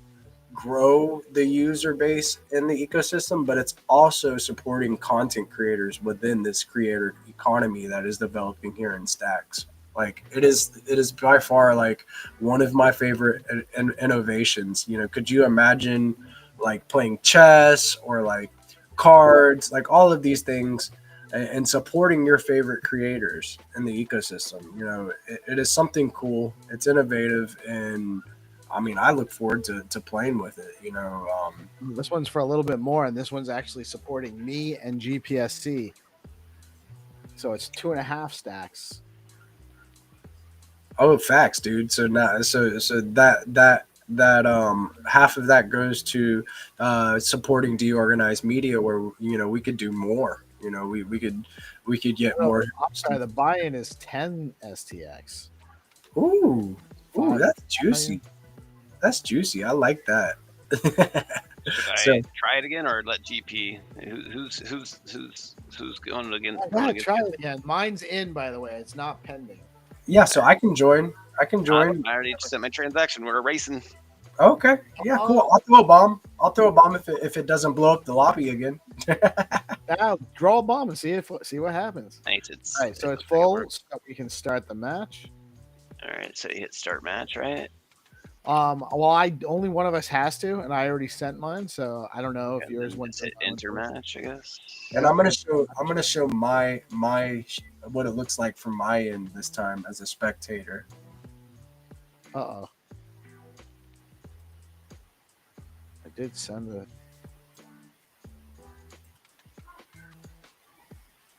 grow the user base in the ecosystem, but it's also supporting content creators within this creator economy that is developing here in Stacks. Like it is by far like one of my favorite innovations. You know, could you imagine like playing chess or like cards, like all of these things, and supporting your favorite creators in the ecosystem? You know, it is something cool. It's innovative, and I mean, I look forward to playing with it. You know, This one's for a little bit more, and this one's actually supporting me and GPSC. So it's 2.5 stacks. oh, facts, dude. So now, so that half of that goes to supporting DeOrganized Media, where you know we could do more. You know, we could get more. I'm sorry, the buy-in is 10 STX. Ooh, Five- that's juicy. That's juicy. I like that. Should I So- try it again or let GP? Who's going again? Go going ahead, against try you? it again. Mine's in, by the way. It's not pending. Yeah, so I can join. I can join. I already sent my transaction. We're racing. Okay. Yeah, cool. I'll throw a bomb. I'll throw a bomb if it doesn't blow up the lobby again. Now draw a bomb and see what happens. Nice. It's All right, so it's looks like it full, works. so we can start the match. All right, so you hit start match, right? Well, only one of us has to, and I already sent mine, so I don't know if And yours then went it's to hit enter match, I guess. And I'm gonna show my what it looks like from my end this time as a spectator. Uh-oh. I did send it.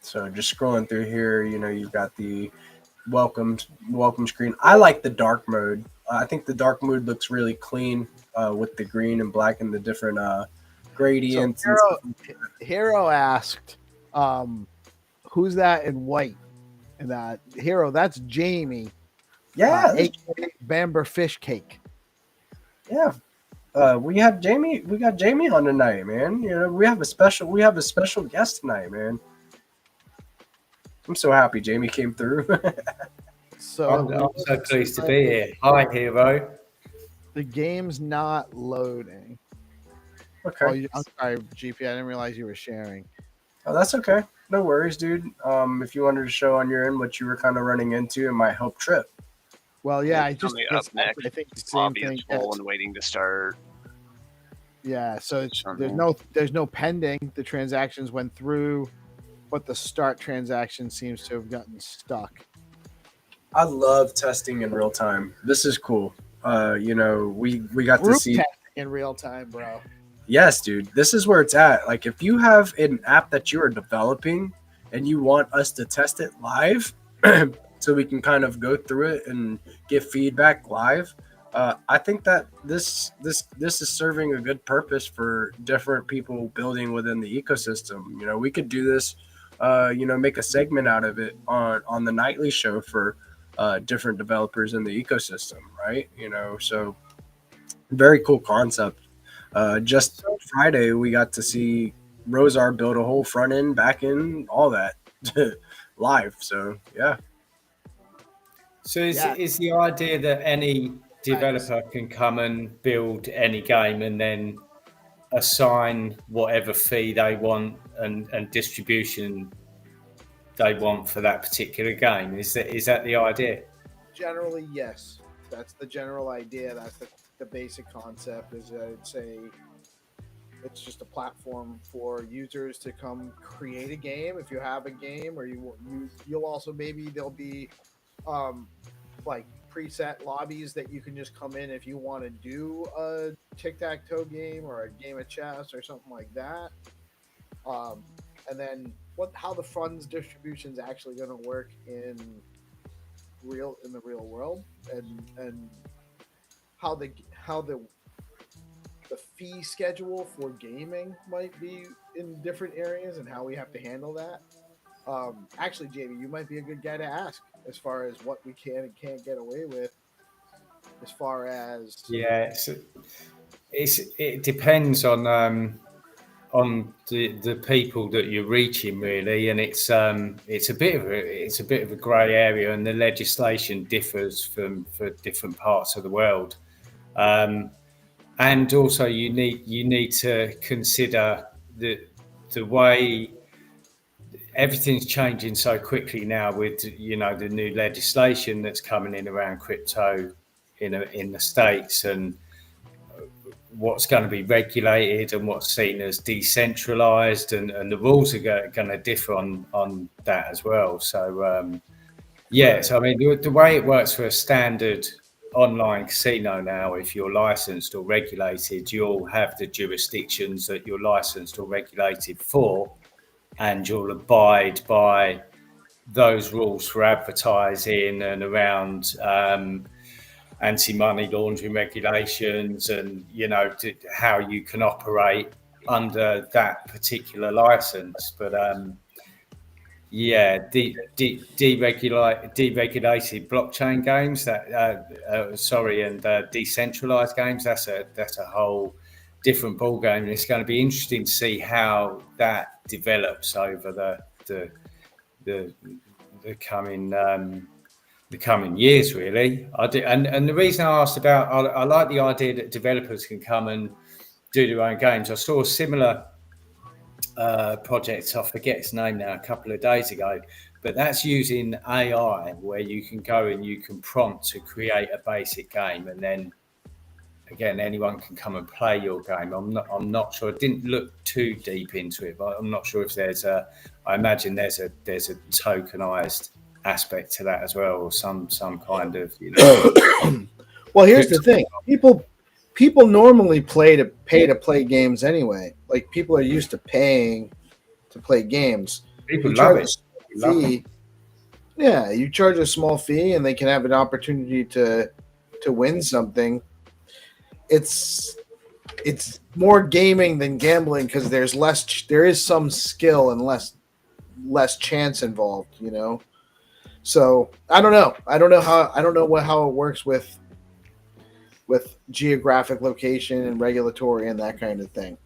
So just scrolling through here, you know, you've got the welcome screen. I like the dark mode. I think the dark mode looks really clean with the green and black and the different gradients. So Hero asked, who's that in white? And that Hero, that's Jamie. Yeah, aka Bamber Fish Cake. yeah. We have Jamie. We got Jamie on tonight, man. You know, we have a special guest tonight, man. I'm so happy Jamie came through. So I'm so pleased to be here. Hi, Hero. the game's not loading. Okay. I'm sorry, GP. I didn't realize you were sharing. Oh, that's okay. No worries, dude. If you wanted to show on your end what you were kind of running into, it might help Trip. Well, yeah, I It's just coming up next. I think the same Lobby thing. is full and waiting to start. Yeah, so Something. there's no pending. The transactions went through, but the start transaction seems to have gotten stuck. I love testing in real time. This is cool. You know, we got to Group see. testing in real time, bro. Yes, dude. This is where it's at. Like, if you have an app that you are developing and you want us to test it live, so we can kind of go through it and give feedback live, I think that this is serving a good purpose for different people building within the ecosystem. You know, we could do this. You know, make a segment out of it on the nightly show for different developers in the ecosystem, right? You know, so very cool concept. Just Friday, we got to see Rosar build a whole front end, back end, all that live. So yeah, So is the idea that any developer can come and build any game and then assign whatever fee they want and distribution they want for that particular game? Is that the idea? Generally, yes. That's the general idea. That's the basic concept. Is that it's just a platform for users to come create a game. If you have a game, or you'll also there'll be like preset lobbies that you can just come in if you want to do tic-tac-toe game or a game of chess or something like that. And then how the funds distribution is actually going to work in the real world, and how the fee schedule for gaming might be in different areas and how we have to handle that. Actually, Jamie, you might be a good guy to ask as far as what we can and can't get away with. As far as it depends on the people that you're reaching, really, and it's a bit of a grey area, and the legislation differs for different parts of the world. And also, you need to consider the way everything's changing so quickly now with the new legislation that's coming in around crypto in the States, and what's going to be regulated and what's seen as decentralized, and the rules are going to differ on that as well. So so I mean, the way it works for a standard online casino now, if you're licensed or regulated, you'll have the jurisdictions that you're licensed or regulated for, and you'll abide by those rules for advertising and around anti-money laundering regulations, and how you can operate under that particular license. But deregulated blockchain games and decentralized games, that's a whole different ballgame, and it's going to be interesting to see how that develops over the coming years, really. And the reason I asked about, I like the idea that developers can come and do their own games. I saw a similar project, I forget its name now, a couple of days ago, but that's using AI, where you can go and you can prompt to create a basic game, and then again anyone can come and play your game. I'm not sure. I didn't look too deep into it, but I'm not sure if I imagine there's a tokenized aspect to that as well, or some kind of Well, here's the thing. People normally pay to play games anyway. Like, people are used to paying to play games. People love it. Fee. Yeah, you charge a small fee and they can have an opportunity to win something. It's more gaming than gambling, because there is some skill and less chance involved, So I don't know how it works with geographic location and regulatory and that kind of thing.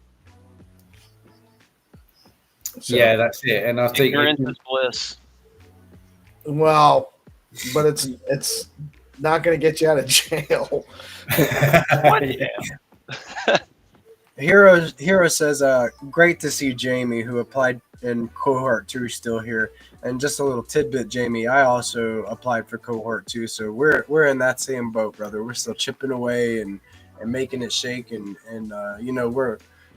So, yeah, that's it. And I think ignorance is bliss. Well, but it's not going to get you out of jail. Hero says, great to see Jamie, who applied in cohort 2, still here. And just a little tidbit, Jamie, I also applied for cohort 2, so we're in that same boat, brother. We're still chipping away and making it shake, and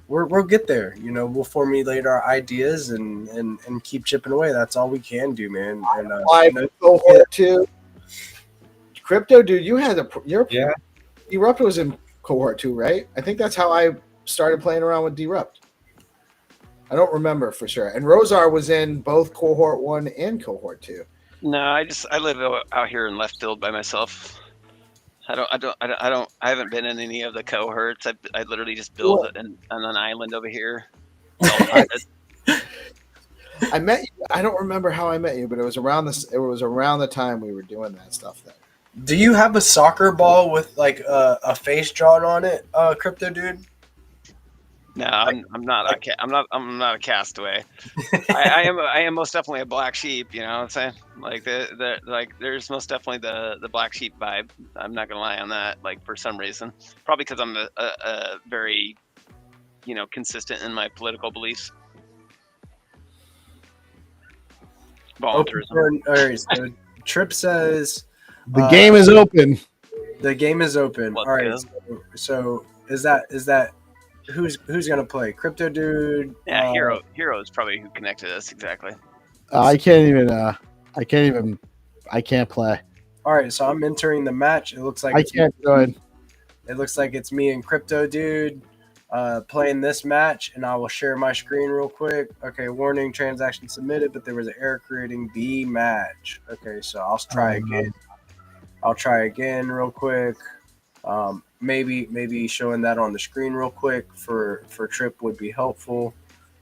we'll get there. We'll formulate our ideas and keep chipping away. That's all we can do, man. And cohort 2. Crypto, dude, you had Derupt was in cohort 2, right? I think that's how I started playing around with Derupt. I don't remember for sure. And Rosar was in both cohort 1 and cohort 2. No, I live out here in left field by myself. I haven't been in any of the cohorts. I literally just built on an island over here. I met you. I don't remember how I met you, but it was around the time we were doing that stuff then. Do you have a soccer ball with like a face drawn on it, Crypto Dude? No, I'm not a castaway. I am most definitely a black sheep. You know what I'm saying? Like there's most definitely the black sheep vibe. I'm not gonna lie on that. Like, for some reason, probably because I'm a very consistent in my political beliefs. Volunteerism. All right, so Trip says the game is open. The game is open. Let's all right. go. So is that who's gonna play? Crypto Dude? Yeah, Hero is probably who connected us exactly. I can't play. All right, so I'm entering the match. It looks like I can't join. It looks like it's me and Crypto Dude playing this match, and I will share my screen real quick. Okay, warning, transaction submitted, but there was an error creating the match. Okay, so I'll try again. I'll try again real quick. Maybe showing that on the screen real quick for Trip would be helpful,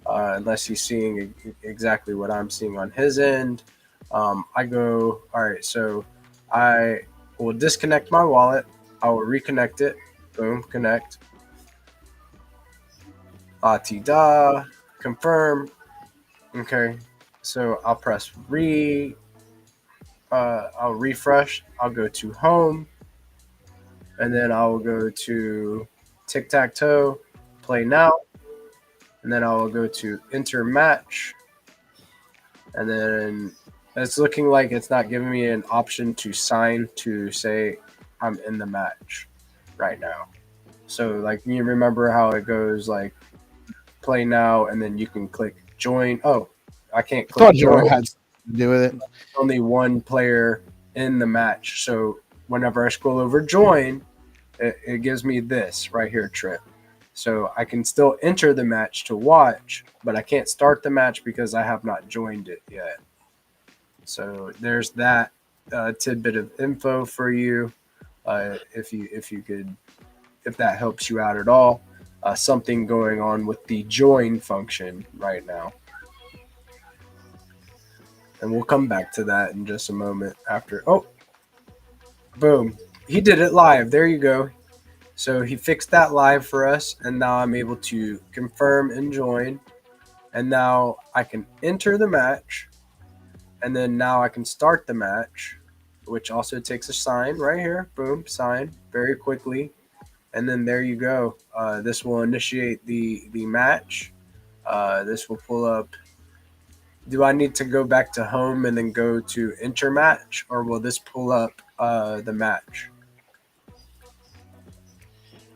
unless he's seeing exactly what I'm seeing on his end. I go, all right, so I will disconnect my wallet. I will reconnect it. Boom, connect. Da, confirm. Okay, so I'll press I'll refresh. I'll go to home, and then I will go to tic tac toe, play now, and then I will go to enter match, and then it's looking like it's not giving me an option to sign to say I'm in the match right now. So like you remember how it goes like play now, and then you can click join. Oh, I can't I thought click join join. had something to do with it. Only one player in the match. So whenever I scroll over join, it gives me this right here, Trip. So I can still enter the match to watch, but I can't start the match because I have not joined it yet. So there's that tidbit of info for you. If that helps you out at all. Something going on with the join function right now. And we'll come back to that in just a moment after. Oh, boom. He did it live. There you go. So he fixed that live for us. And now I'm able to confirm and join. And now I can enter the match. And then now I can start the match, which also takes a sign right here. Boom, sign very quickly. And then there you go. This will initiate the match. This will pull up. Do I need to go back to home and then go to enter match, or will this pull up the match?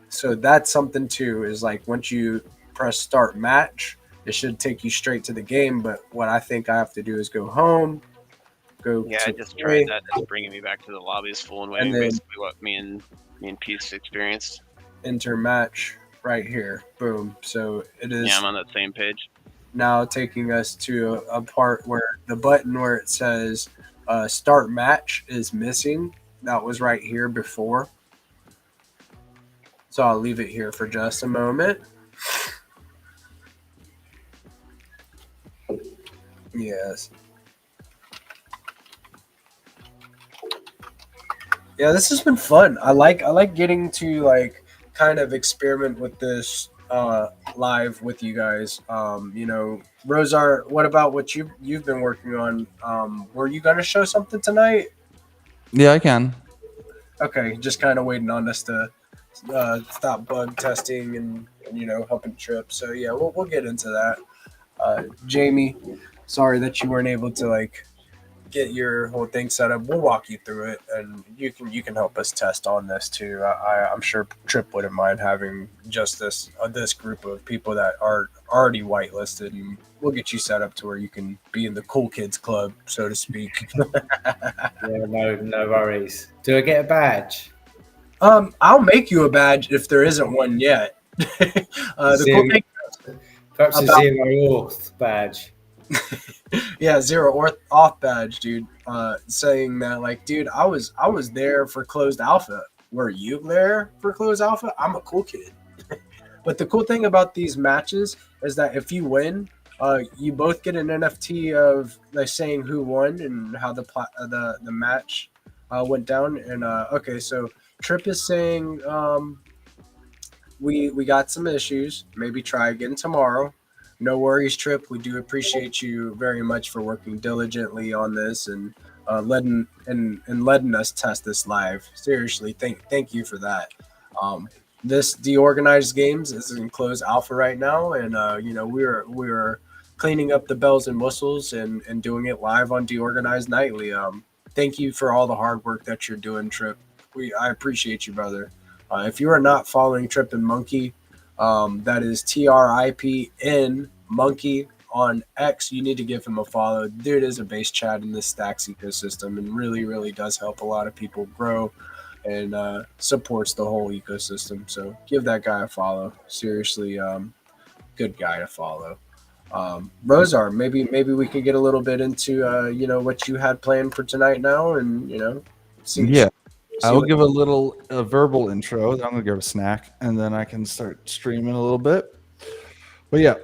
So that's something too, is like once you press start match, it should take you straight to the game. But what I think I have to do is go home, go Yeah, to I just tried that. It's bringing me back to the lobby's full and And waiting. then- Basically, what me and Peace experienced. enter match right here. Boom. So it is. Yeah, I'm on that same page. Now taking us to a part where the button where it says start match is missing. That was right here before. So I'll leave it here for just a moment. Yes. Yeah, this has been fun. I like getting to like kind of experiment with this live with you guys. Rosar, what about what you've been working on? Were you gonna show something tonight? Yeah, I can. Okay, just kind of waiting on us to stop bug testing and helping Trip. So yeah, we'll get into that. Jamie, sorry that you weren't able to like get your whole thing set up. We'll walk you through it, and you can help us test on this too. I'm sure Trip wouldn't mind having just this group of people that are already whitelisted, and we'll get you set up to where you can be in the cool kids club, so to speak. Yeah, no worries. Do I get a badge? I'll make you a badge if there isn't one yet. The cool thing, Perhaps a about- zero auth badge. yeah, zero or off badge, dude. Saying that, like, dude, I was there for closed alpha. Were you there for closed alpha? I'm a cool kid. But the cool thing about these matches is that if you win, you both get an NFT of like saying who won and how the match went down. And okay, so Trip is saying we got some issues. Maybe try again tomorrow. No worries, Trip. We do appreciate you very much for working diligently on this and letting us test this live. Seriously, thank you for that. This DeOrganized Games is in closed alpha right now, and we're cleaning up the bells and whistles and doing it live on DeOrganized Nightly. Thank you for all the hard work that you're doing, Trip. I appreciate you, brother. If you are not following Trip and Monkey, that is TRIPN Monkey on X. You need to give him a follow. Dude is a base chat in this Stacks ecosystem and really, really does help a lot of people grow and supports the whole ecosystem. So give that guy a follow. Seriously, good guy to follow. Rosar, maybe we could get a little bit into what you had planned for tonight now, and see Yeah, I see will what. give a verbal intro. Then I'm gonna give a snack, and then I can start streaming a little bit. But yeah,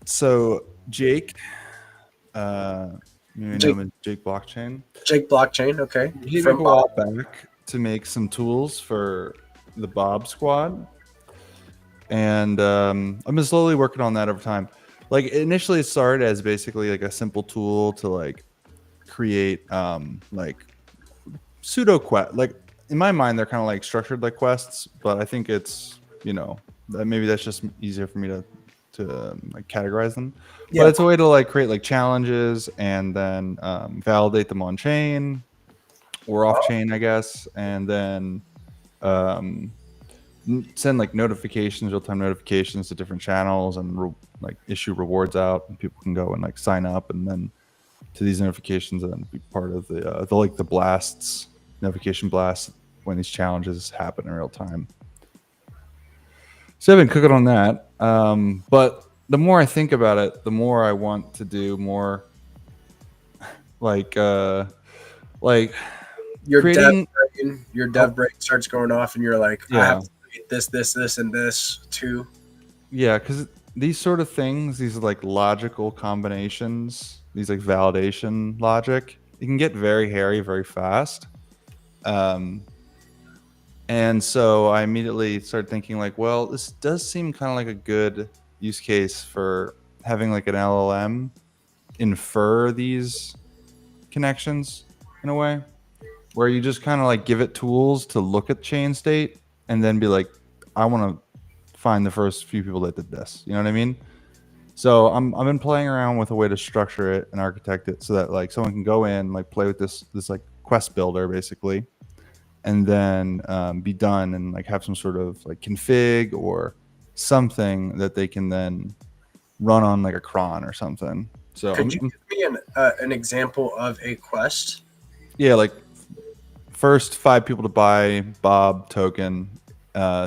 so Jake, uh, you may know Jake him as Jake Blockchain. Jake Blockchain, okay, He came up from a while back to make some tools for the Bob Squad, and I've been slowly working on that over time. Like initially, it started as basically like a simple tool to like create like pseudo quest. Like in my mind, they're kind of like structured like quests, but I think it's that maybe that's just easier for me to like categorize them. Yeah. But it's a way to like create like challenges and then validate them on chain or off chain, I guess, and then send like notifications, real time notifications to different channels, and like issue rewards out, and people can go and like sign up, and then to these notifications, and then be part of the blasts, notification blasts when these challenges happen in real time. So I've been cooking on that, but the more I think about it, the more I want to do more, like your creating. dev brain starts going off, and you're like, I Yeah. have to create this, and this too. Yeah, because these sort of things, these like logical combinations, these like validation logic, it can get very hairy very fast. And so I immediately started thinking like, well, this does seem kind of like a good use case for having like an LLM infer these connections in a way where you just kind of like give it tools to look at chain state and then be like, I want to find the first few people that did this. You know what I mean? So I've been playing around with a way to structure it and architect it so that like someone can go in, like play with this like quest builder basically, and then be done and like have some sort of like config or something that they can then run on like a cron or something. So Could you give me an example of a quest? yeah, like first 5 people to buy Bob token,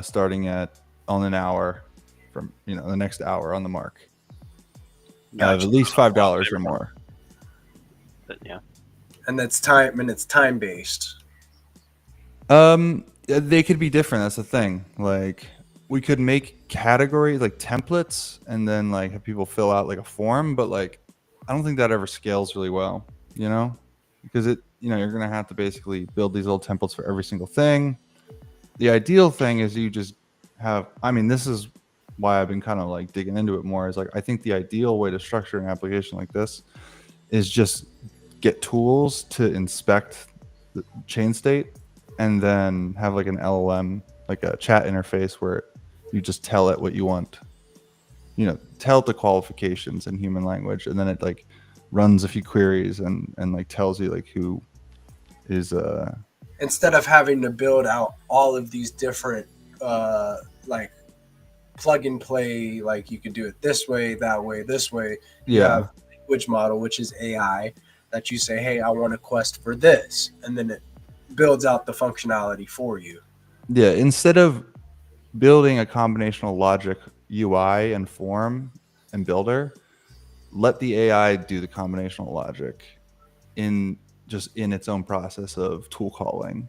starting on an hour from the next hour on the mark. Gotcha. At least $5 or more. But yeah, And it's time based. They could be different. That's the thing. Like we could make categories like templates and then like have people fill out like a form, but like I don't think that ever scales really well, because you're going to have to basically build these little templates for every single thing. The ideal thing is you just this is why I've been kind of like digging into it more, is like I think the ideal way to structure an application like this is just get tools to inspect the chain state and then have like an LLM, like a chat interface where you just tell it what you want, tell it the qualifications in human language, and then it like runs a few queries and like tells you like who is instead of having to build out all of these different like plug and play, like you could do it this way, that way, this way. You have language model, which is AI, that you say, hey, I want a quest for this, and then it builds out the functionality for you. Yeah, instead of building a combinational logic UI and form and builder, let the AI do the combinational logic in its own process of tool calling.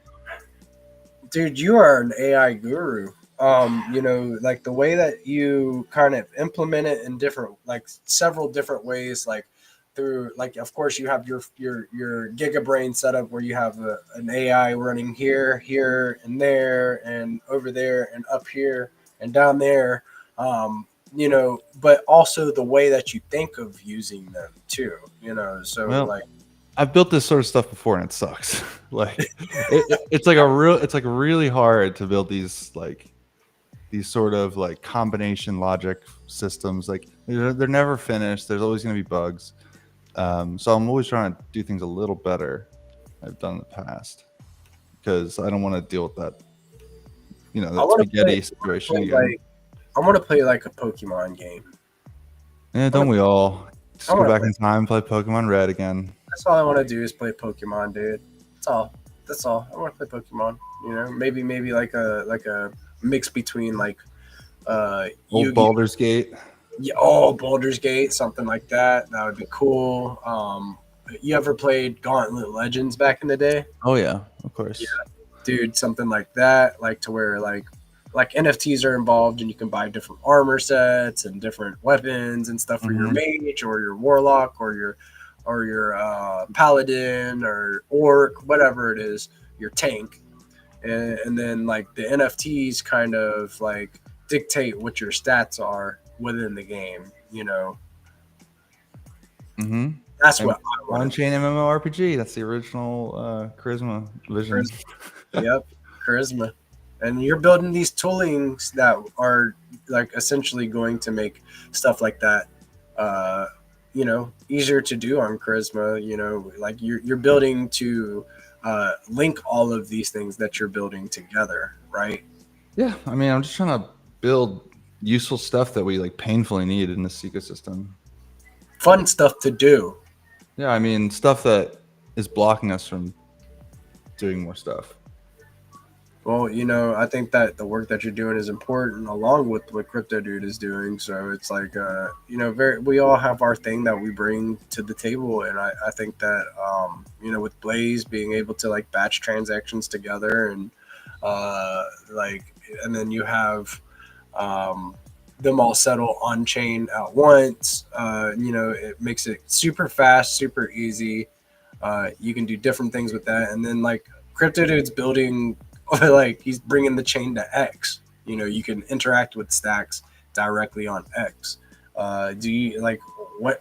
Dude, you are an AI guru. Like the way that you kind of implement it in several different ways, like through, like, of course you have your GigaBrain setup where you have an AI running here and there and over there and up here and down there, but also the way that you think of using them too, so I've built this sort of stuff before and it sucks. Like it's like really hard to build these sort of like combination logic systems. Like they're never finished. There's always going to be bugs. So I'm always trying to do things a little better I've done in the past, because I don't want to deal with that, that spaghetti situation again. I want to play like a Pokemon game. Yeah, don't we all? Just go back in time and play Pokemon Red again. That's all I want to do is play Pokemon, dude. That's all. That's all. I want to play Pokemon. You know, maybe like a mix between like Old Yu-Gi-Oh! Baldur's Gate. Yeah, oh, Baldur's Gate, something like that. That would be cool. You ever played Gauntlet Legends back in the day? Oh yeah, of course. Yeah, dude, something like that, like to where like NFTs are involved, and you can buy different armor sets and different weapons and stuff for your mage or your warlock or your paladin or orc, whatever it is, your tank, and then like the NFTs kind of like dictate what your stats are within the game. You know, that's what I want. On-chain MMORPG. That's the original Charisma vision. Yep, Charisma. And you're building these toolings that are like essentially going to make stuff like that, you know, easier to do on Charisma. You know, like you're building to link all of these things that you're building together, right? Yeah, I mean, I'm just trying to build useful stuff that we like painfully need in this ecosystem. Fun stuff to do. Yeah, I mean, stuff that is blocking us from doing more stuff. Well, you know, I think that the work that you're doing is important along with what Crypto Dude is doing. So it's like, you know, we all have our thing that we bring to the table. And I think that, you know, with Blaze being able to like batch transactions together and and then you have them all settle on chain at once, you know, it makes it super fast, super easy. You can do different things with that. And then like Crypto Dude's building, like he's bringing the chain to X. You know, you can interact with stacks directly on X. Do you like what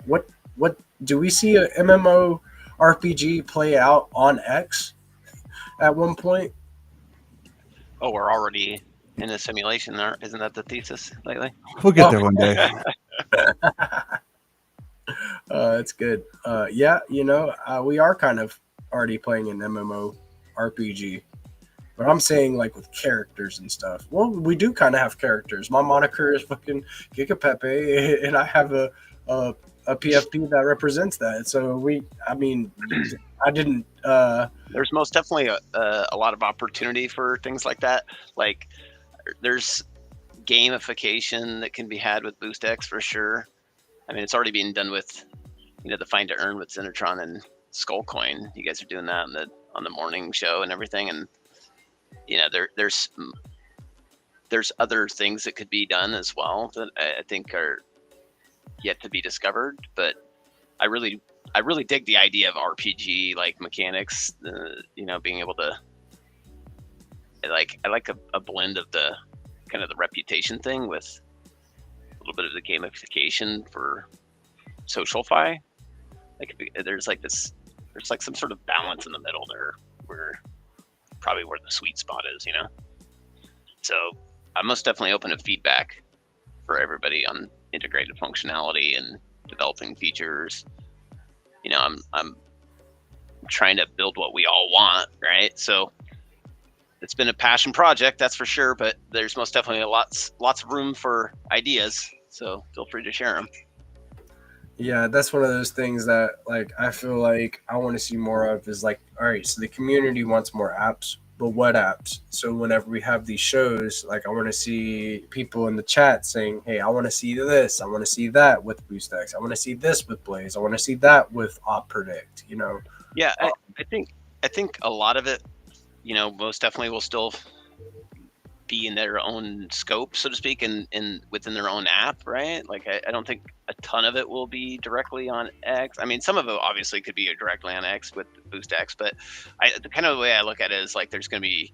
do we see a MMO RPG play out on X at one point? Oh, we're already in a simulation there. Isn't that the thesis lately? We'll get there one day. That's good. Yeah, you know, we are kind of already playing an MMO RPG. But I'm saying like with characters and stuff. Well, we do kind of have characters. My moniker is fucking Giga Pepe, and I have a PFP that represents that. So I mean, I didn't. There's most definitely a lot of opportunity for things like that. Like there's gamification that can be had with BoostX for sure. I mean, it's already being done with, you know, the Find to Earn with Zenitron and Skullcoin. You guys are doing that on the morning show and everything, and you know, there's other things that could be done as well that I think are yet to be discovered. But I really dig the idea of RPG like mechanics. You know, being able to I like a blend of the kind of the reputation thing with a little bit of the gamification for social-fi. Like there's like some sort of balance in the middle there where probably where the sweet spot is, you know. So I'm most definitely open to feedback for everybody on integrated functionality and developing features. You know, I'm trying to build what we all want, right? So it's been a passion project, that's for sure, but there's most definitely lots of room for ideas. So feel free to share them. Yeah, that's one of those things that like I feel like I want to see more of is like, all right, so the community wants more apps, but what apps? So whenever we have these shows, like I want to see people in the chat saying, hey, I want to see this, I want to see that with BoostX, I want to see this with Blaze, I want to see that with OpPredict, you know. Yeah, I think a lot of it, you know, most definitely will still be in their own scope, so to speak, and within their own app, right? Like I don't think a ton of it will be directly on X. I mean, some of it obviously could be directly on X with BoostX, but the kind of the way I look at it is like there's going to be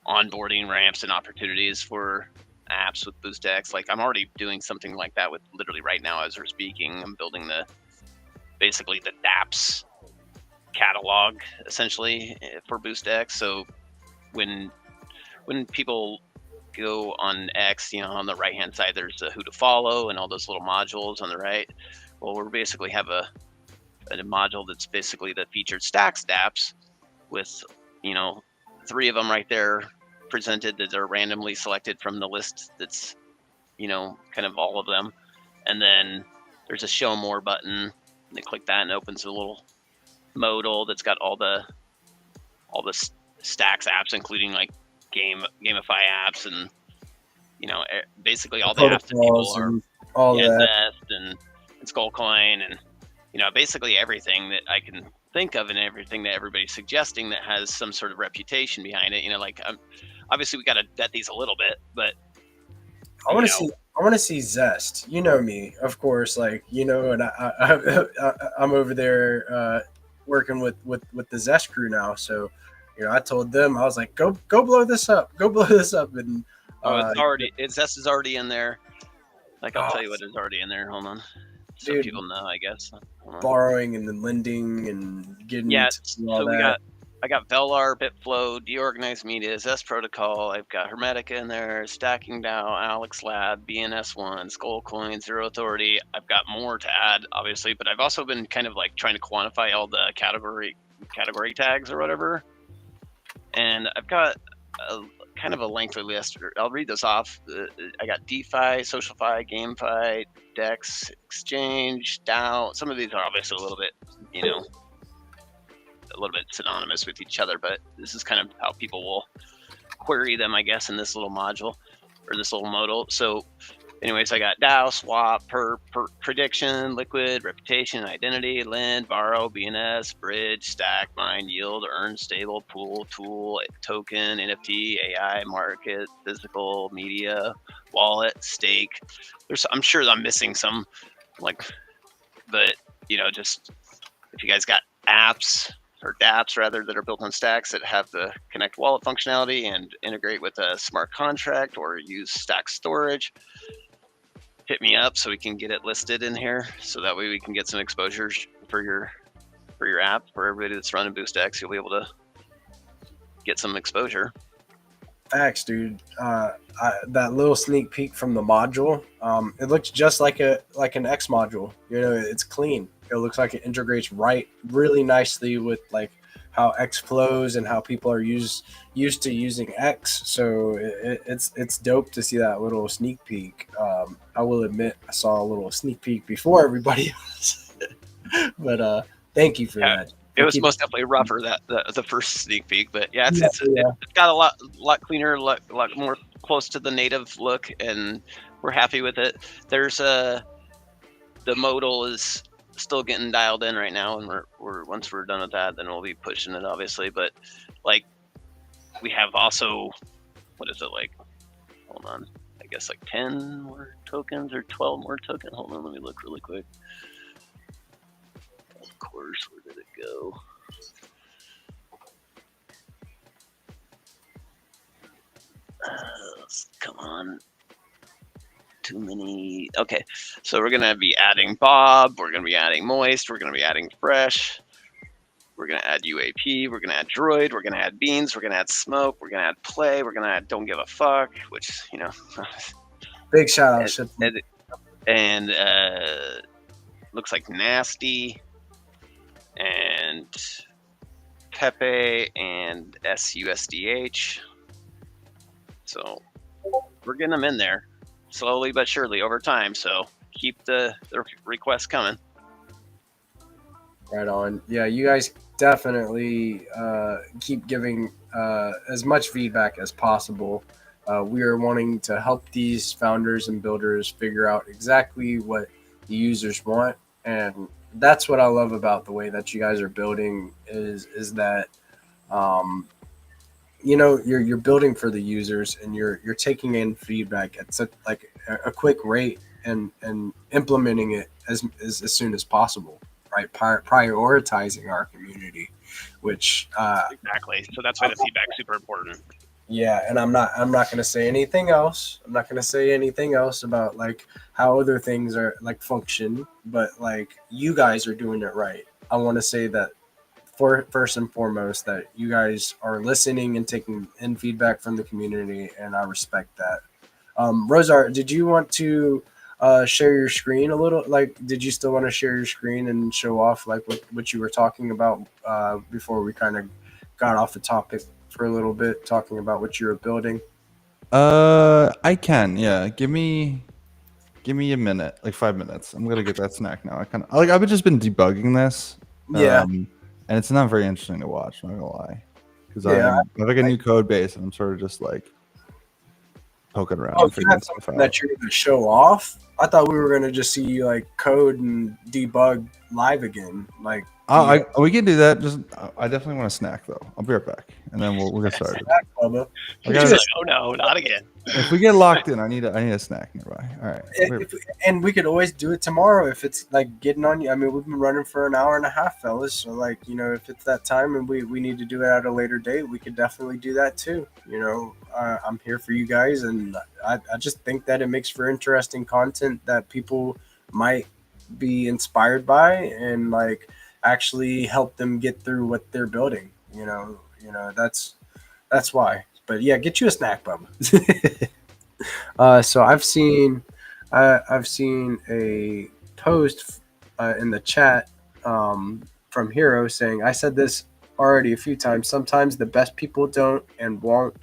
onboarding ramps and opportunities for apps with BoostX. Like I'm already doing something like that with literally right now as we're speaking. I'm building basically the dApps catalog essentially for BoostX. So when people go on X, you know, on the right hand side, there's a who to follow and all those little modules on the right. Well, we basically have a module that's basically the featured stacks dApps with, you know, 3 of them right there presented that are randomly selected from the list that's, you know, kind of all of them. And then there's a show more button. They click that and it opens a little modal that's got all the all the Stacks apps, including like Gamify apps, and basically all the apps that people are, all that. Zest and Skullcoin, and basically everything that I can think of and everything that everybody's suggesting that has some sort of reputation behind it. Obviously we got to vet these a little bit, but I want to see Zest. You know me, of course. And I'm over there working with the Zest crew now. So, I told them, I was like, go blow this up, and Zest is already in there. Like, I'll tell you what is already in there. Hold on. So people know, I guess. Borrowing and then lending and getting all that. I got Velar, Bitflow, DeOrganized Media, Zest Protocol. I've got Hermetica in there, Stacking DAO, Alex Lab, BNS1, Skullcoin, Zero Authority. I've got more to add, obviously, but I've also been kind of like trying to quantify all the category tags or whatever. And I've got kind of a lengthy list. I'll read this off. I got DeFi, SocialFi, GameFi, DEX, Exchange, DAO. Some of these are obviously a little bit synonymous with each other, but this is kind of how people will query them, I guess, in this little module or this little modal. So anyways, I got DAO, swap, prediction, liquid, reputation, identity, lend, borrow, BNS, bridge, stack, mine, yield, earn, stable, pool, tool, token, NFT, AI, market, physical, media, wallet, stake. I'm sure I'm missing some, but just if you guys got apps or dApps rather that are built on Stacks that have the connect wallet functionality and integrate with a smart contract or use Stack storage, hit me up so we can get it listed in here, so that way we can get some exposures for your app. For everybody that's running BoostX, you'll be able to get some exposure. Facts, dude. That little sneak peek from the module, it looks just like an X module. It's clean. It looks like it integrates really nicely with like how X flows and how people are used to using X. So it's dope to see that little sneak peek. I will admit I saw a little sneak peek before everybody else, but thank you for that. It was most definitely rougher the first sneak peek, but it's got a lot cleaner, a lot more close to the native look, and we're happy with it. There's the modal is still getting dialed in right now, and we're once we're done with that, then we'll be pushing it, obviously. But we have also, what is it like? Hold on, I guess 10 more tokens or 12 more tokens. Hold on, let me look really quick. Of course, where did it go? Come on. Too many. Okay, so we're gonna be adding Bob, we're gonna be adding Moist, we're gonna be adding Fresh, we're gonna add UAP, we're gonna add Droid, we're gonna add Beans, we're gonna add Smoke, we're gonna add Play, we're gonna add Don't Give a Fuck, which big shout out. And looks like Nasty and Pepe and SUSDH. So we're getting them in there slowly but surely over time. So keep the requests coming. Right on. Yeah, you guys definitely keep giving as much feedback as possible. We are wanting to help these founders and builders figure out exactly what the users want, and that's what I love about the way that you guys are building is that you're building for the users, and you're taking in feedback at such a quick rate and implementing it as soon as possible, right? Prioritizing our community, which exactly. So that's why the feedback is super important. Yeah, and I'm not going to say anything else. I'm not going to say anything else about how other things are function, but you guys are doing it right. I want to say that first and foremost that you guys are listening and taking in feedback from the community, and I respect that. Rosar, did you want to share your screen a little? Did you still want to share your screen and show off what you were talking about before we kind of got off the topic for a little bit, talking about what you were building? I can, yeah. Give me a minute, 5 minutes. I'm gonna get that snack now. I've just been debugging this. Yeah. And it's not very interesting to watch, not gonna lie. because Yeah, I have like a new code base and I'm sort of just like poking around, Oh, you figuring have stuff something out. that you're going to show off? I thought we were going to just see you like code and debug live again. Like, We can do that. Just I definitely want a snack though. I'll be right back, and then we'll get started. snack, Bubba. I He's gotta- like, oh no, not again. If we get locked in, I need a snack nearby. All right. And we could always do it tomorrow if it's like getting on you. I mean, we've been running for an hour and a half, fellas. So like, you know, if it's that time and we need to do it at a later date, we could definitely do that too. You know, I'm here for you guys, and I just think that it makes for interesting content that people might be inspired by and like actually help them get through what they're building. You know, that's why. But yeah, get you a snack, Bubba. So I've seen a post in the chat from Hero saying, I said this already a few times. Sometimes the best people don't and won't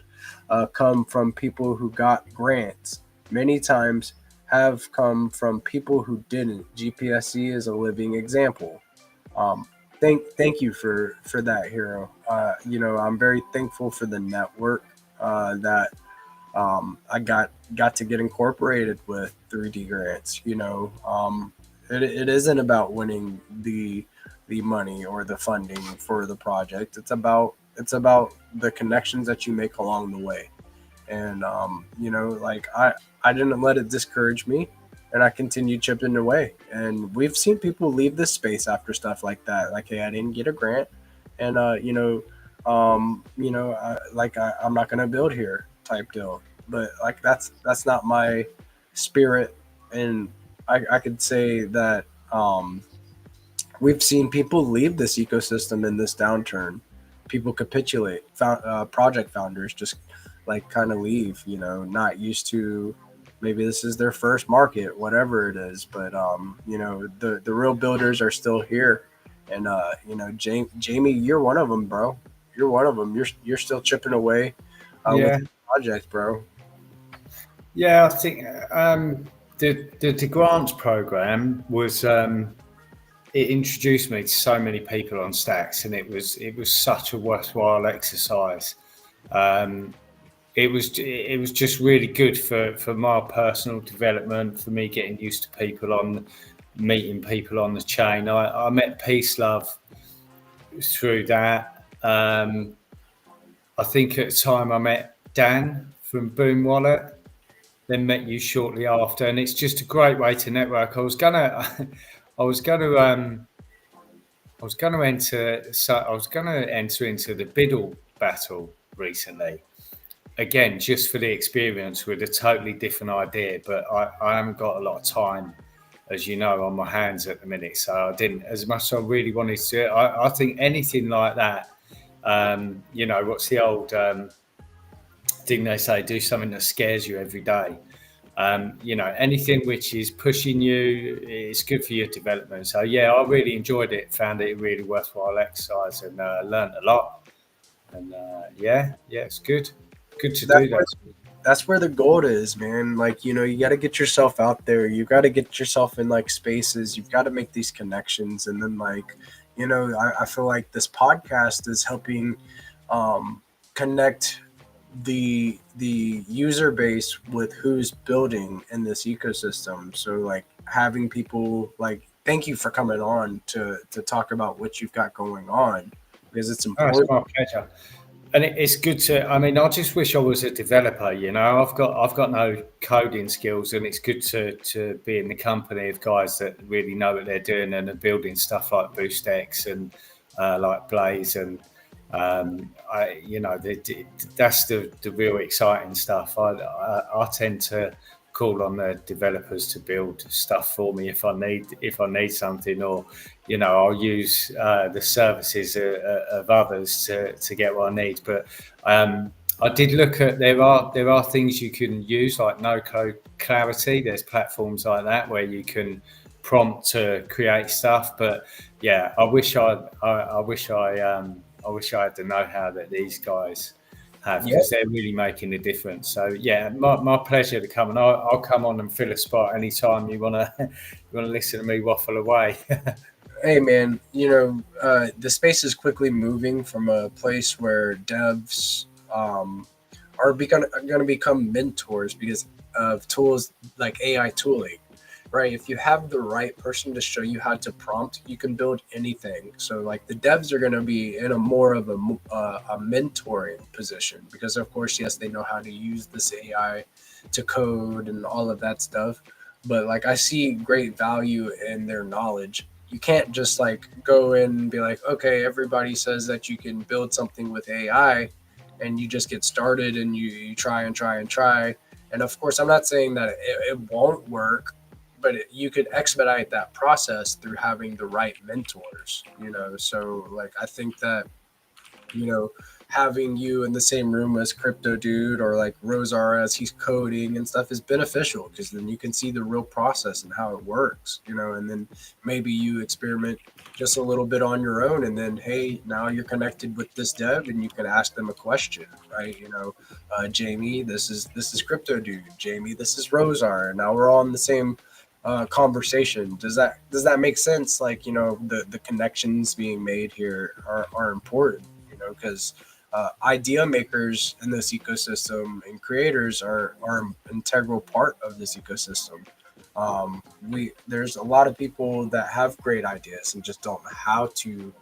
come from people who got grants. Many times have come from people who didn't. GPSC is a living example. Thank you for that, Hero. You know, I'm very thankful for the network that I got to get incorporated with 3D grants. You know, it isn't about winning the money or the funding for the project. It's about the connections that you make along the way. And you know, like I didn't let it discourage me, and I continued chipping away. And we've seen people leave this space after stuff like that. Like, hey, I didn't get a grant, and I'm not gonna build here type deal. But like that's not my spirit, and I could say that we've seen people leave this ecosystem in this downturn. People capitulate. Project founders just like kind of leave, you know, not used to, maybe this is their first market, whatever it is. But you know, the real builders are still here, and you know, Jamie, you're one of them, bro. You're one of them. You're still chipping away with the project, bro. Yeah, I think the grants program was it introduced me to so many people on Stacks, and it was such a worthwhile exercise. It was just really good for my personal development, for me getting used to people meeting people on the chain. I met Peace Love through that. I think at the time I met Dan from Boom Wallet, then met you shortly after, and it's just a great way to network. I was gonna enter into the Biddle battle recently, again just for the experience, with a totally different idea. But I haven't got a lot of time, as you know, on my hands at the minute, so I didn't, as much as I really wanted to do it. I think anything like that, you know, what's the old thing they say, do something that scares you every day. You know, anything which is pushing you, it's good for your development. So yeah, I really enjoyed it, found it a really worthwhile exercise, and learned a lot. And yeah, it's good to do that. That's where the gold is, man. Like, you know, you got to get yourself out there. You got to get yourself in like spaces. You've got to make these connections. And then like, you know, I feel like this podcast is helping connect the user base with who's building in this ecosystem. So like having people like, thank you for coming on to talk about what you've got going on, because it's important. It's my pleasure. And it's good to, I mean, I just wish I was a developer, you know. I've got no coding skills, and it's good to be in the company of guys that really know what they're doing and are building stuff like BoostX and like Blaze, and you know, that's the real exciting stuff. I tend to call on the developers to build stuff for me if I need something, or you know, I'll use the services of others to get what I need. But I did look at, there are things you can use like no code clarity. There's platforms like that where you can prompt to create stuff. But yeah, I wish I had the know-how that these guys have, because they're really making a difference. So yeah, my pleasure to come, and I'll come on and fill a spot anytime you wanna listen to me waffle away. Hey man, the space is quickly moving from a place where devs are going to become mentors because of tools like AI tooling, right? If you have the right person to show you how to prompt, you can build anything. So like the devs are going to be in a more of a mentoring position because of course, yes, they know how to use this AI to code and all of that stuff. But like I see great value in their knowledge. You can't just like go in and be like, okay, everybody says that you can build something with AI and you just get started and you try and try and try. And of course, I'm not saying that it won't work, but you could expedite that process through having the right mentors, So, like, I think that, you know, having you in the same room as Crypto Dude or like Rosar as he's coding and stuff is beneficial because then you can see the real process and how it works, and then maybe you experiment just a little bit on your own and then hey, now you're connected with this dev and you can ask them a question, right? Jamie, this is Crypto Dude. Jamie, this is Rosar. And now we're all in the same conversation. Does that make sense? Like, the connections being made here are important, because idea makers in this ecosystem and creators are an integral part of this ecosystem. There's a lot of people that have great ideas and just don't know how to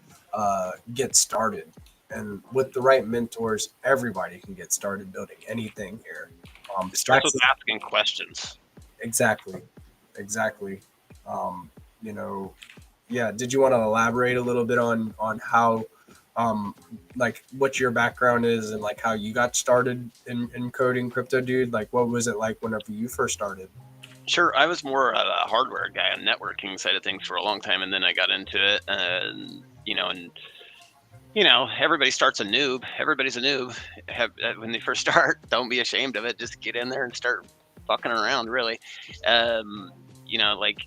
get started. And with the right mentors, everybody can get started building anything here. It starts with asking questions. Exactly. Um, you know, yeah. Did you want to elaborate a little bit on how, like, what your background is and like how you got started in coding, Crypto Dude? Like, what was it like whenever you first started? Sure, I was more a hardware guy on networking side of things for a long time, and then I got into it, and everybody starts a noob. Everybody's a noob when they first start. Don't be ashamed of it. Just get in there and start fucking around. Really, like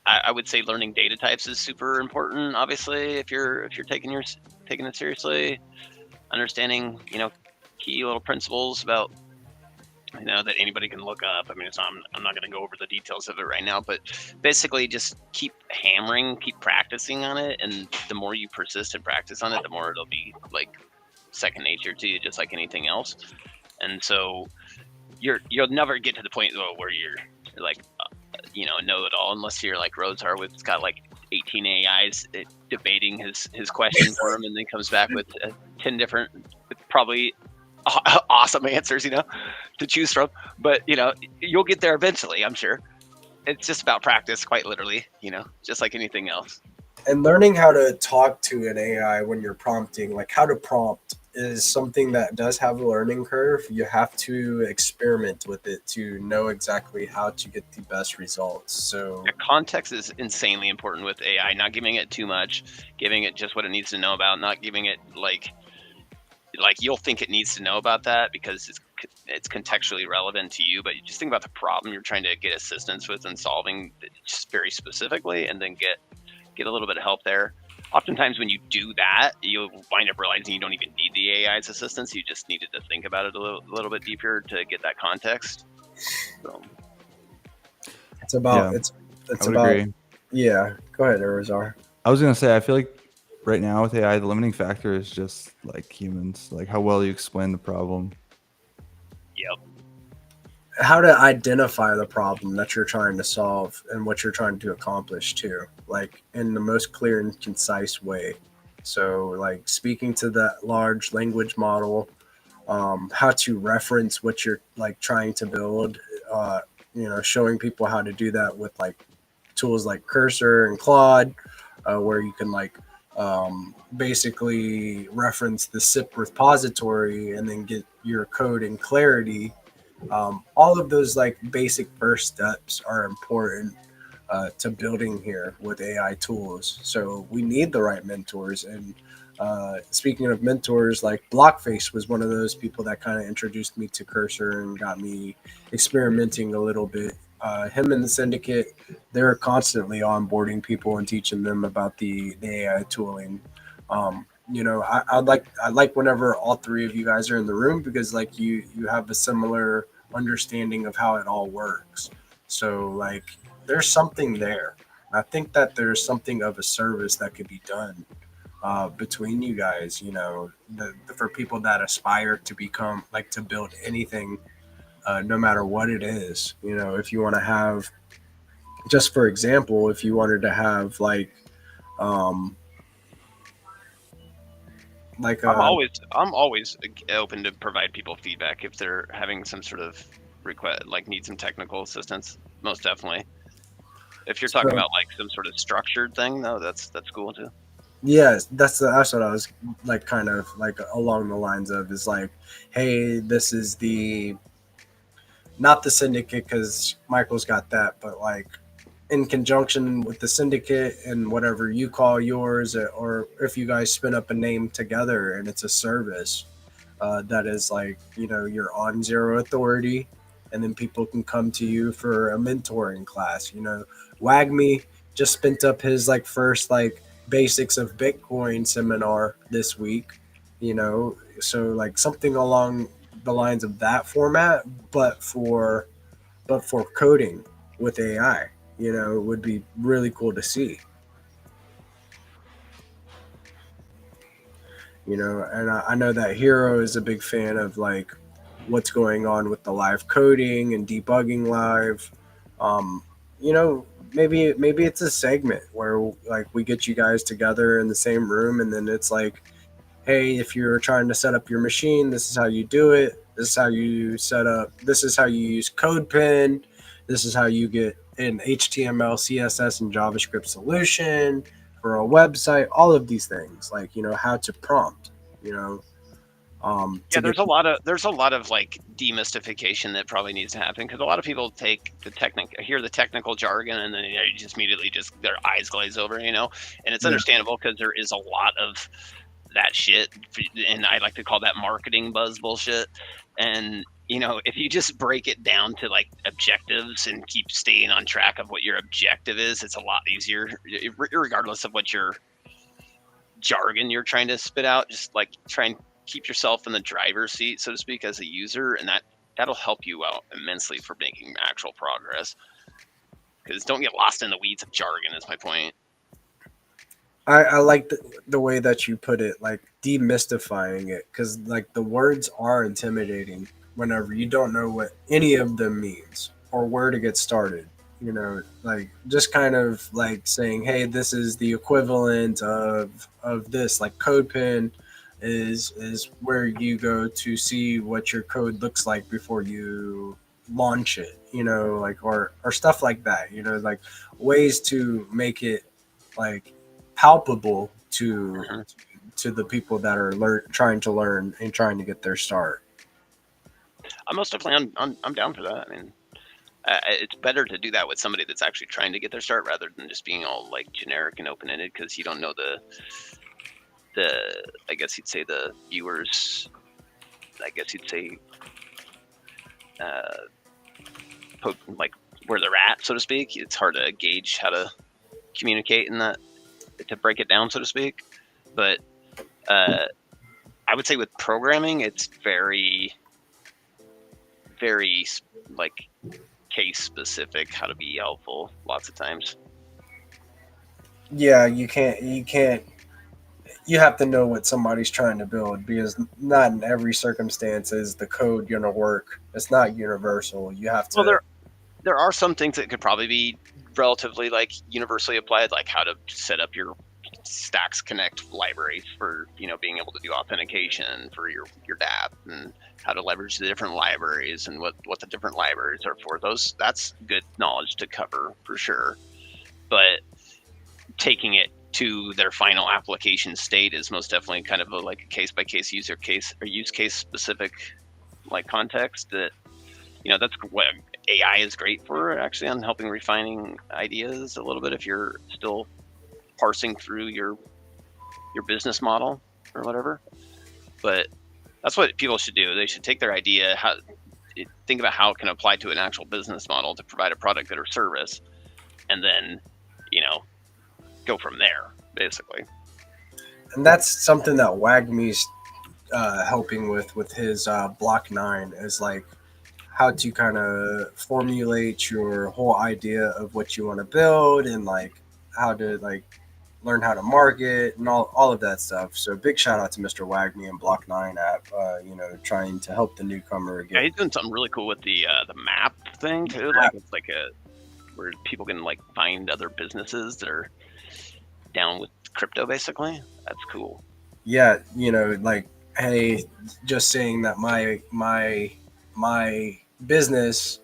I would say learning data types is super important. Obviously, if you're taking it seriously, understanding key little principles about that anybody can look up. I mean, I'm not going to go over the details of it right now, but basically just keep hammering, keep practicing on it, and the more you persist and practice on it, the more it'll be like second nature to you, just like anything else. And so you'll never get to the point though where you're like know it all unless you're like Rosar with got like 18 AIs debating his question for him, and then comes back with 10 different probably awesome answers to choose from. But you'll get there eventually, I'm sure. It's just about practice, quite literally, just like anything else. And learning how to talk to an AI when you're prompting, like how to prompt, is something that does have a learning curve. You have to experiment with it to know exactly how to get the best results. So context is insanely important with AI. Not giving it too much, giving it just what it needs to know about, not giving it like you'll think it needs to know about that because it's contextually relevant to you, but you just think about the problem you're trying to get assistance with and solving just very specifically, and then get a little bit of help there. Oftentimes when you do that, you'll wind up realizing you don't even need the AI's assistance. You just needed to think about it a little bit deeper to get that context. So it's about Yeah, it's I would about agree. yeah. Go ahead, Arizar. I was gonna say I feel like right now with AI, the limiting factor is just like humans, like how well you explain the problem. Yep. How to identify the problem that you're trying to solve and what you're trying to accomplish too, like in the most clear and concise way. So like speaking to that large language model, how to reference what you're like trying to build, showing people how to do that with like tools like Cursor and Claude, where you can like basically reference the SIP repository and then get your code in clarity. All of those like basic first steps are important to building here with AI tools. So we need the right mentors. And speaking of mentors, like Blockface was one of those people that kind of introduced me to Cursor and got me experimenting a little bit. Him and the syndicate, they're constantly onboarding people and teaching them about the AI tooling. I like whenever all three of you guys are in the room because like you have a similar understanding of how it all works. So like there's something there. I think that there's something of a service that could be done between you guys, for people that aspire to become like to build anything, no matter what it is. If you want to have, just for example, if you wanted to have um, like I'm a always open to provide people feedback if they're having some sort of request, like need some technical assistance. Most definitely. If you're talking so, about like some sort of structured thing, no, that's cool too. yes, that's what I was like, kind of like along the lines of, is like, hey, this is the not the syndicate, because Michael's got that, but like in conjunction with the syndicate and whatever you call yours, or if you guys spin up a name together and it's a service that is like, you're on zero authority, and then people can come to you for a mentoring class. WAGME just spent up his like first like basics of Bitcoin seminar this week. So like something along the lines of that format, but for coding with AI, would be really cool to see. And I know that Hero is a big fan of like what's going on with the live coding and debugging live. Um, maybe it's a segment where like we get you guys together in the same room, and then it's like, hey, if you're trying to set up your machine, this is how you do it. This is how you set up. This is how you use CodePen. This is how you get an HTML, CSS, and JavaScript solution for a website. All of these things, like how to prompt. Yeah, there's a lot of like demystification that probably needs to happen, because a lot of people take hear the technical jargon, and then you just immediately their eyes glaze over, and it's understandable, because there is a lot of that shit, and I like to call that marketing buzz bullshit. And if you just break it down to like objectives and keep staying on track of what your objective is, it's a lot easier, regardless of what your jargon you're trying to spit out. Just like try and keep yourself in the driver's seat, so to speak, as a user, and that'll help you out immensely for making actual progress. Because don't get lost in the weeds of jargon is my point. I like the way that you put it, like demystifying it, because like the words are intimidating whenever you don't know what any of them means or where to get started. Like just kind of like saying, hey, this is the equivalent of this. Like CodePen is where you go to see what your code looks like before you launch it. Like or stuff like that. Like ways to make it like palpable to the people that are trying to learn and trying to get their start. I'm most definitely I'm down for that. I mean, it's better to do that with somebody that's actually trying to get their start, rather than just being all like generic and open ended, because you don't know the I guess you'd say the viewers. I guess you'd say like where they're at, so to speak. It's hard to gauge how to communicate in that, to break it down, so to speak. But I would say with programming, it's very, very like case specific how to be helpful lots of times. Yeah, you have to know what somebody's trying to build, because not in every circumstance is the code going to work. It's not universal. You have to. Well, there are some things that could probably be relatively like universally applied, like how to set up your Stacks Connect libraries for being able to do authentication for your dApp, and how to leverage the different libraries and what the different libraries are for. That's good knowledge to cover for sure. But taking it to their final application state is most definitely kind of like a case by case, use case specific like context. That that's what AI is great for, actually, on helping refining ideas a little bit if you're still parsing through your business model or whatever. But that's what people should do. They should take their idea, think about how it can apply to an actual business model to provide a product or service, and then go from there, basically. And that's something that WAGME's helping with his Block 9, is like how to kind of formulate your whole idea of what you want to build, and like like learn how to market and all of that stuff. So big shout out to Mr. Wagme and Block9 app, trying to help the newcomer Yeah, get. he's doing something really cool with the map thing too. Like it's like where people can like find other businesses that are down with crypto. Basically, that's cool. Yeah, like, hey, just saying that my business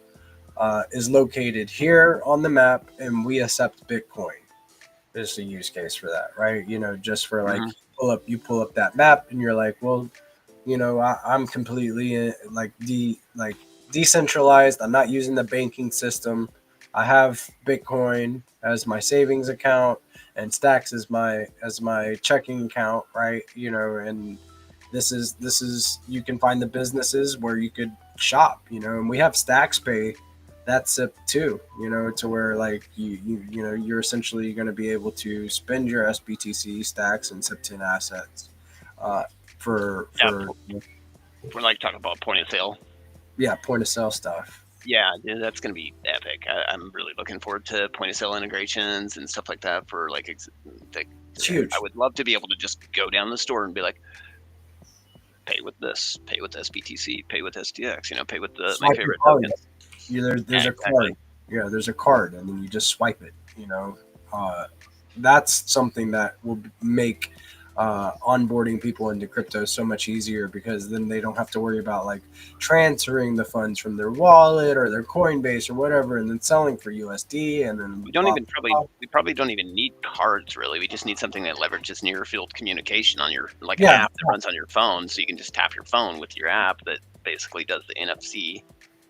is located here on the map and we accept Bitcoin. There's a use case for that, right? Just for like you pull up that map and you're like, well, I'm completely decentralized. I'm not using the banking system. I have Bitcoin as my savings account and Stacks as my checking account, right? And this is you can find the businesses where you could shop, and we have Stacks Pay. That's it too, to where like you're essentially going to be able to spend your SBTC stacks and SIP10 assets for we're like talking about point of sale. Yeah, point of sale stuff. Yeah, dude, that's gonna be epic. I'm really looking forward to point of sale integrations and stuff like that for like It's huge. I would love to be able to just go down the store and be like, pay with this, pay with SBTC, pay with STX, pay with my Swipe favorite your card. tokens. There's a card. Yeah, there's a card, and then you just swipe it. That's something that will make onboarding people into crypto so much easier, because then they don't have to worry about like transferring the funds from their wallet or their Coinbase or whatever, and then selling for USD. And then We probably don't even need cards really. We just need something that leverages near field communication on your an app that runs on your phone, so you can just tap your phone with your app that basically does the NFC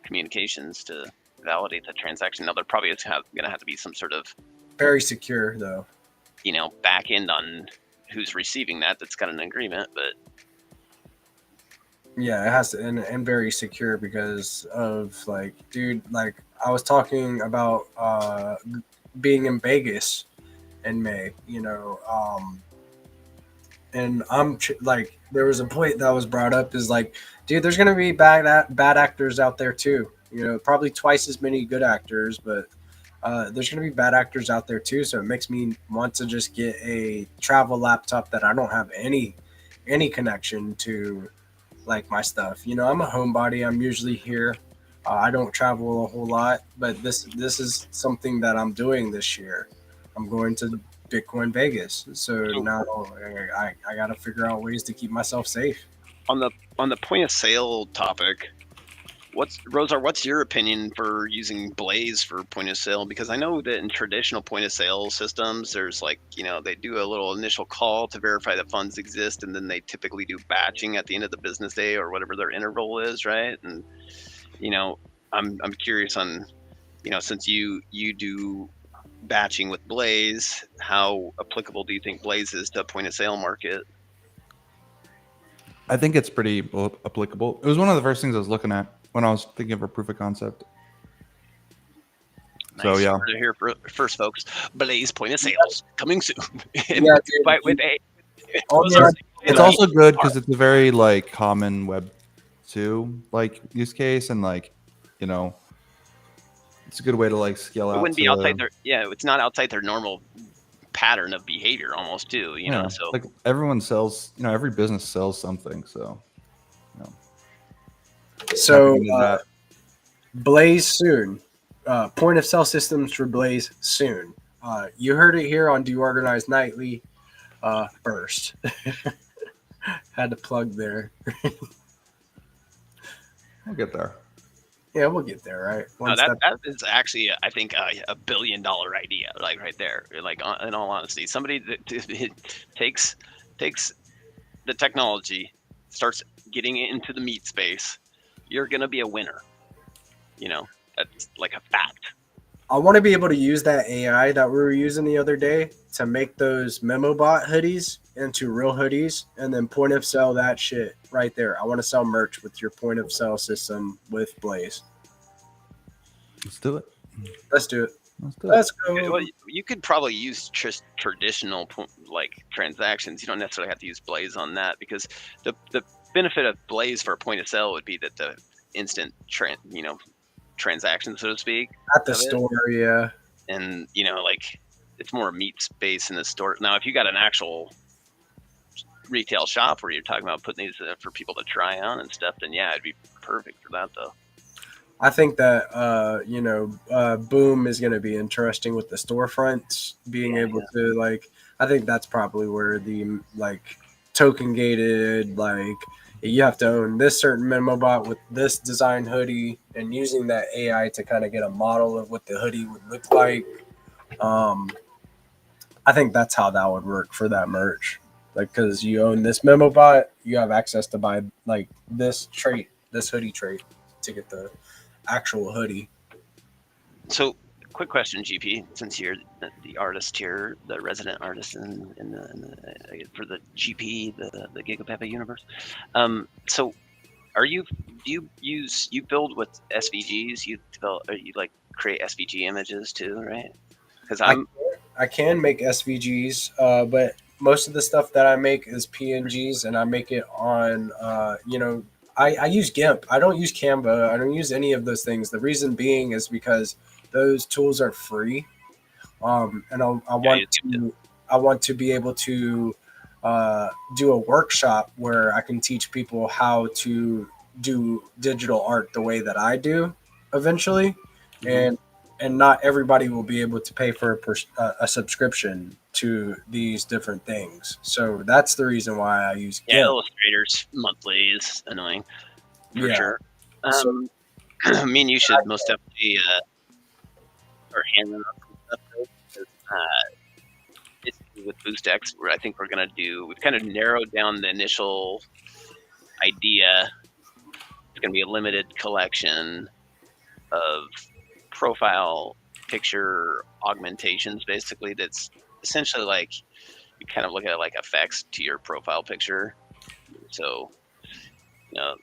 communications to validate the transaction. Now there probably is going to have to be some sort of very secure though, back end on who's receiving that's got an agreement, but yeah, it has to, and very secure, because of like, dude, like I was talking about being in Vegas in May, and I'm like, there was a point that was brought up is like, dude, there's gonna be bad actors out there too, probably twice as many good actors, but there's going to be bad actors out there too. So it makes me want to just get a travel laptop that I don't have any connection to, like my stuff. I'm a homebody. I'm usually here. I don't travel a whole lot, but this is something that I'm doing this year. I'm going to Bitcoin Vegas. So now I got to figure out ways to keep myself safe. On the point of sale topic, what's your opinion for using Blaze for point of sale? Because I know that in traditional point of sale systems, there's like, they do a little initial call to verify that funds exist, and then they typically do batching at the end of the business day or whatever their interval is, right? And I'm curious on, since you do batching with Blaze, how applicable do you think Blaze is to point of sale market? I think it's pretty applicable. It was one of the first things I was looking at when I was thinking of a proof of concept. Nice. So yeah, here first, folks. Blaze point of sales coming soon. Yeah, dude, it's also good because it's a very like common Web 2 like use case, and like it's a good way to like scale out. It wouldn't be outside their it's not outside their normal pattern of behavior almost too. So like everyone sells. Every business sells something. So. So Blaze soon. Point of sale systems for Blaze soon. You heard it here on DeOrganized Nightly first. Had to plug there. We'll get there. Yeah, we'll get there, right? No, that is actually, I think, a $1 billion idea, like right there. Like, in all honesty, somebody that takes the technology, starts getting it into the meat space, you're gonna be a winner. That's like a fact. I want to be able to use that AI that we were using the other day to make those MemoBot hoodies into real hoodies, and then point of sale that shit right there. I want to sell merch with your point of sale system with Blaze. Let's do it. Let's do it. Let's go. Well, you could probably use just traditional like transactions. You don't necessarily have to use Blaze on that, because the benefit of Blaze for a point of sale would be that the instant transaction, so to speak, at the store, yeah. And like it's more meat space in the store. Now, if you got an actual retail shop where you're talking about putting these for people to try on and stuff, then yeah, it'd be perfect for that though. I think that Boom is going to be interesting with the storefronts being able to like. I think that's probably where the like token gated like you have to own this certain memo bot with this design hoodie and using that AI to kind of get a model of what the hoodie would look like. I think that's how that would work for that merch. Like, because you own this memo bot, you have access to buy like this trait, this hoodie trait to get the actual hoodie. So, quick question, GP, since you're the artist here, the resident artist in the for the GP, the Gigapepe universe. So, do you build with SVGs? You develop, or you like create SVG images too, right? Because I can make SVGs, but most of the stuff that I make is PNGs, and I make it on I use GIMP. I don't use Canva. I don't use any of those things. The reason being is because those tools are free, and I want to be able to do a workshop where I can teach people how to do digital art the way that I do eventually, and not everybody will be able to pay for a subscription to these different things. So that's the reason why I use GIMP. Illustrator's monthly is annoying for sure. So, I mean, you should most definitely start handling up some stuff though, because basically with BoostX, I think we've kind of narrowed down the initial idea. It's going to be a limited collection of profile picture augmentations, basically. That's essentially like you kind of look at it like effects to your profile picture. So,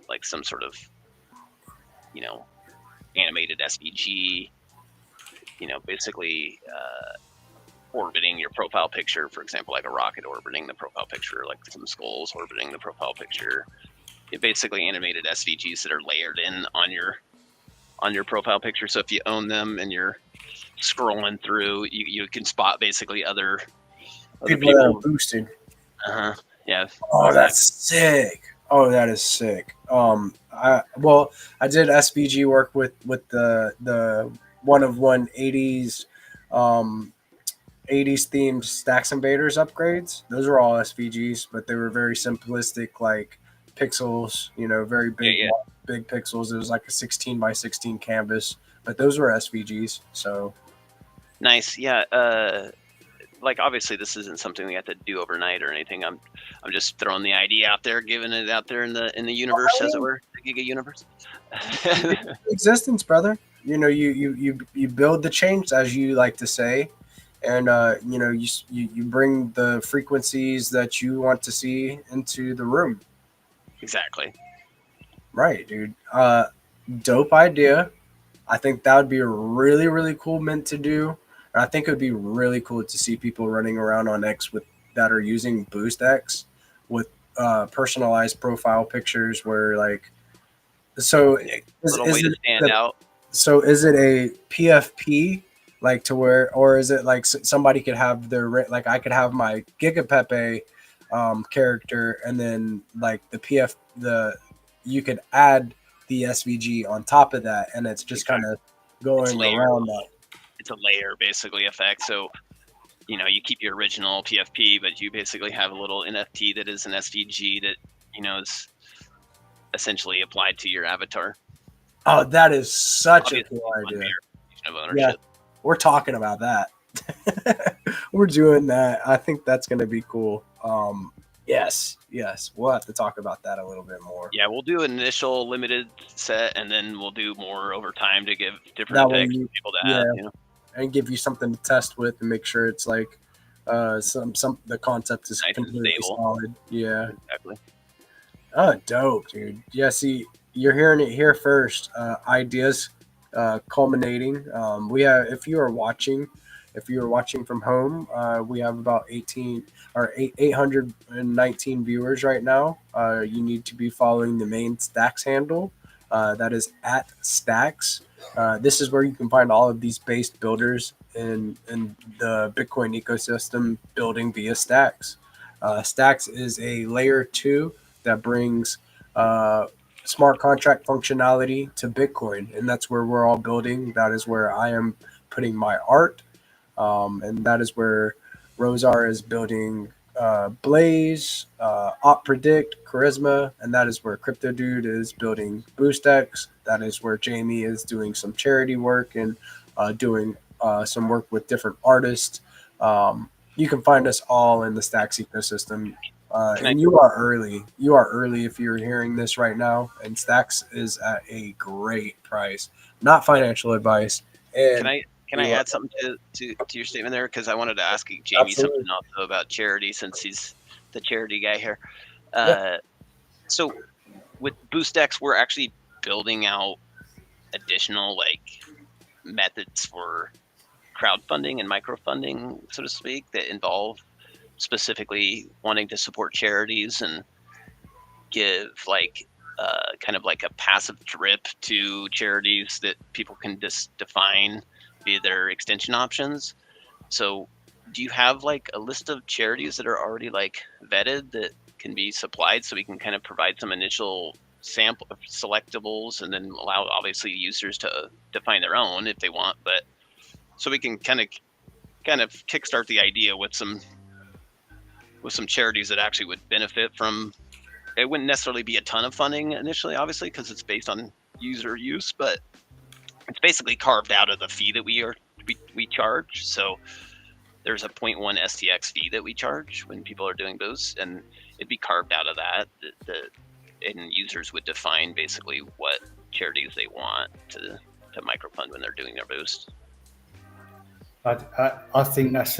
like some sort of, animated SVG, basically orbiting your profile picture, for example, like a rocket orbiting the profile picture, like some skulls orbiting the profile picture. It basically animated SVGs that are layered in on your profile picture. So if you own them and you're scrolling through, you can spot basically other people that are boosted. Yeah. Oh, that's sick. Oh, that is sick. I did SVG work with the one of one 80s 80s themed Stacks Invaders upgrades. Those were all SVGs, but they were very simplistic, like pixels, very big big pixels. It was like a 16 by 16 canvas, but those were SVGs. So nice. Yeah. Like obviously this isn't something we have to do overnight or anything. I'm just throwing the idea out there, giving it out there in the universe, as it were, the Giga universe. Existence, brother. You build the change, as you like to say, and you bring the frequencies that you want to see into the room. Exactly. Right, dude. Dope idea. I think that would be a really, really cool mint to do. And I think it would be really cool to see people running around on X that are using Boost X with personalized profile pictures where so is it a PFP like to where, or is it like somebody could have like I could have my Gigapepe character and then like you could add the SVG on top of that, and it's just kind of going around that. It's a layer basically effect. So, you keep your original PFP, but you basically have a little NFT that is an SVG that, is essentially applied to your avatar. Oh, that is such a cool idea. Yeah, we're talking about that. We're doing that. I think that's going to be cool. Yes. We'll have to talk about that a little bit more. Yeah, we'll do an initial limited set, and then we'll do more over time to give different effects for people to have. And give you something to test with and make sure it's like the concept is nice completely solid. Yeah, exactly. Oh, dope, dude. Yeah, see, you're hearing it here first. Ideas culminating. We have, if you are watching from home, we have about 819 viewers right now. You need to be following the main Stacks handle. That is @Stacks. This is where you can find all of these based builders in the Bitcoin ecosystem building via Stacks. Stacks is a layer 2 that brings smart contract functionality to Bitcoin, and that's where we're all building. That is where I am putting my art, and that is where Rosar is building Blaze, Op Predict, Charisma, and that is where Crypto Dude is building BoostX. That is where Jamie is doing some charity work and doing some work with different artists. You can find us all in the Stacks ecosystem. And you are early. You are early if you're hearing this right now. And Stacks is at a great price. Not financial advice. And Can I add something to your statement there? Because I wanted to ask Jamie something also about charity, since he's the charity guy here. So with BoostX, we're actually building out additional like methods for crowdfunding and microfunding, so to speak, that involve specifically wanting to support charities and give like kind of like a passive drip to charities that people can just define via their extension options. So do you have like a list of charities that are already like vetted that can be supplied, so we can kind of provide some initial sample of selectables and then allow obviously users to define their own if they want, but so we can kind of kickstart the idea with some charities that actually would benefit from. It wouldn't necessarily be a ton of funding initially, obviously, because it's based on user use, but it's basically carved out of the fee that we charge. So there's a 0.1 STX fee that we charge when people are doing boosts, and it'd be carved out of that. And users would define basically what charities they want to microfund when they're doing their boost. I think that's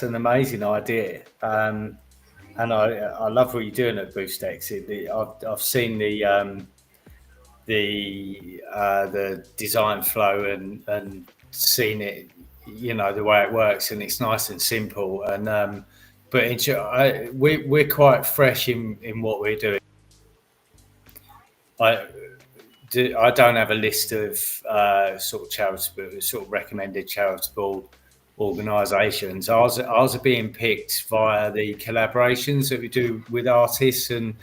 an amazing idea, and I love what you're doing at BoostX. I've seen the design flow and seen it, the way it works, and it's nice and simple. And but we're quite fresh in what we're doing. I don't have a list of sort of charitable, sort of recommended charitable organisations. Ours are being picked via the collaborations that we do with artists and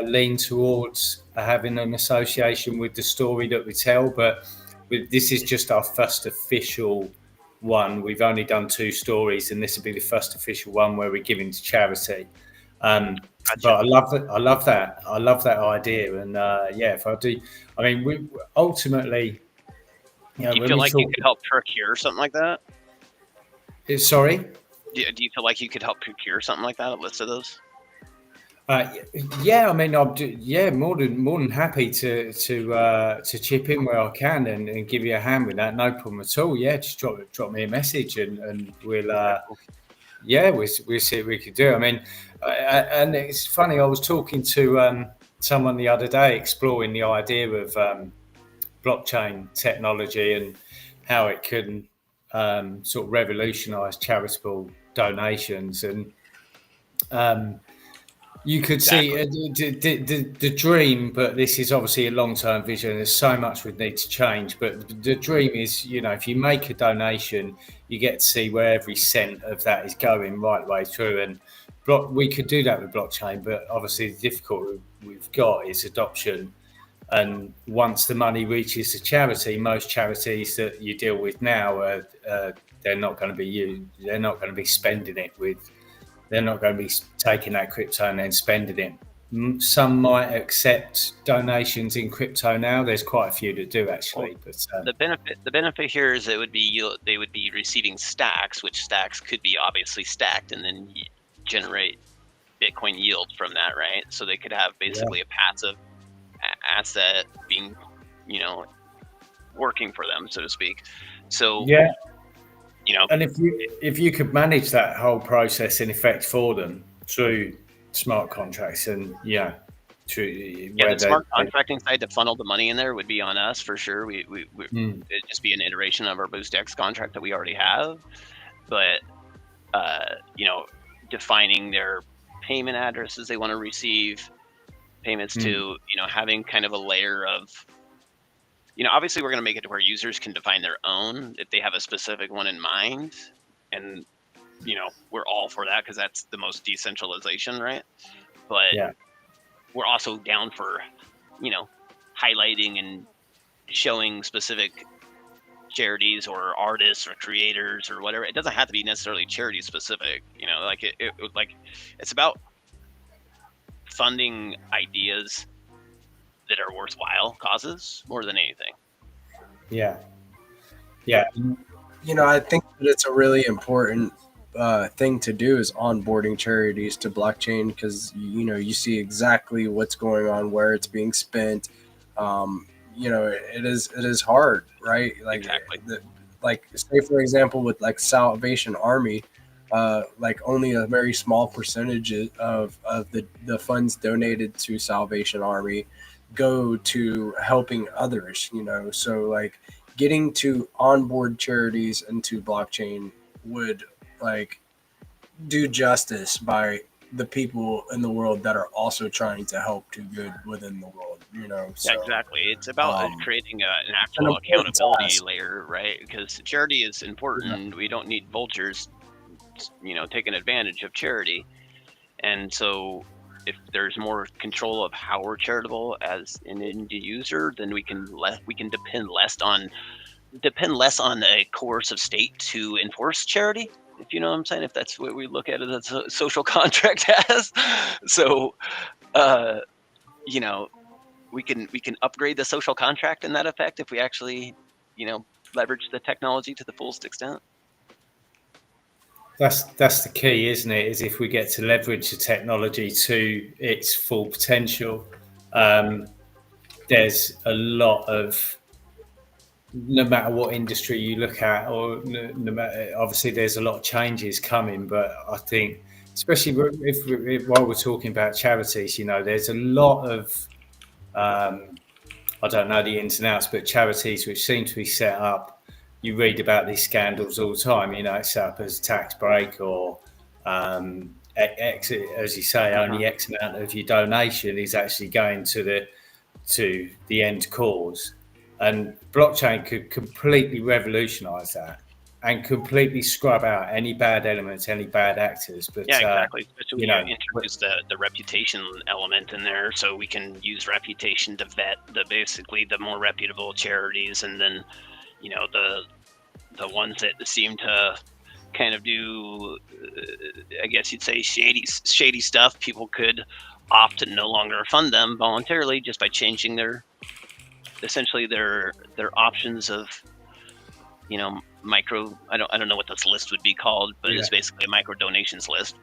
lean towards having an association with the story that we tell. But this is just our first official one. We've only done 2 stories, and this will be the first official one where we're giving to charity. But I love that idea, and if I do, I mean, we ultimately, do you feel like you could help procure something like that? Sorry, do you feel like you could help procure something like that? A list of those? Yeah, I mean, more than happy to chip in where I can and give you a hand with that. No problem at all. Yeah, just drop me a message and we'll we'll see what we could do. I mean, and it's funny. I was talking to someone the other day exploring the idea of blockchain technology and how it can sort of revolutionise charitable donations, and you could see the dream, but this is obviously a long-term vision. There's so much would need to change, but the dream is, if you make a donation, you get to see where every cent of that is going right the way through. And we could do that with blockchain, but obviously the difficulty we've got is adoption. And once the money reaches the charity, most charities that you deal with now, they're not going to be used. They're not going to be spending it with. They're not going to be taking that crypto and then spending it. Some might accept donations in crypto now. There's quite a few that do actually. But the benefit here is they would be receiving stacks, which stacks could be obviously stacked and then generate Bitcoin yield from that, right? So they could have basically a passive asset being, working for them, so to speak. So and if you could manage that whole process in effect for them through smart contracts and the smart contracting side to funnel the money in there would be on us for sure. It'd just be an iteration of our BoostX contract that we already have, but defining their payment addresses they want to receive payments to, having kind of a layer of obviously we're going to make it to where users can define their own if they have a specific one in mind, and we're all for that because that's the most decentralization, right? But Yeah. we're also down for highlighting and showing specific charities or artists or creators or whatever. It doesn't have to be necessarily charity specific, like it's about funding ideas that are worthwhile causes more than anything. Yeah. I think that it's a really important thing to do is onboarding charities to blockchain, because you see exactly what's going on, where it's being spent. It is hard, right? Like Exactly. like say for example with like Salvation Army, like only a very small percentage of the funds donated to Salvation Army go to helping others. So like getting to onboard charities into blockchain would like do justice by the people in the world that are also trying to help do good within the world. So Yeah, exactly. It's about creating an an actual important accountability task. layer, right? Because charity is important. We don't need vultures, taking advantage of charity. And so if there's more control of how we're charitable as an end user, then we can depend less on a coercive state to enforce charity. If you know what I'm saying, if that's what we look at it as a social contract as. So, we can upgrade the social contract in that effect if we actually, leverage the technology to the fullest extent. That's the key, isn't it? Is if we get to leverage the technology to its full potential, there's a lot of, no matter what industry you look at, or no matter, obviously there's a lot of changes coming, but I think especially while we're talking about charities, there's a lot of I don't know the ins and outs, but charities which seem to be set up, you read about these scandals all the time. It's set up as a tax break, or X, as you say, only X amount of your donation is actually going to the end cause. And blockchain could completely revolutionise that and completely scrub out any bad elements, any bad actors. But yeah, exactly. Especially when you introduce the reputation element in there, so we can use reputation to vet basically the more reputable charities, and then the ones that seem to kind of do, I guess you'd say, shady stuff. People could opt to no longer fund them voluntarily just by changing their options of micro. I don't know what this list would be called, but it's basically a micro donations list.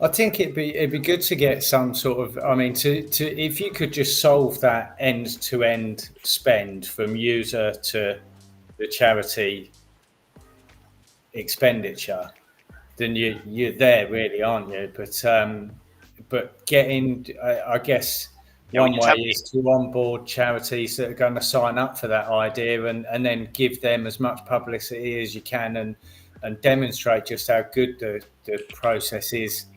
I think it'd be good to get some sort of, to if you could just solve that end to end spend from user to the charity expenditure, then you're there, really, aren't you? But getting, I guess, one way is to onboard charities that are going to sign up for that idea, and then give them as much publicity as you can, and demonstrate just how good the process is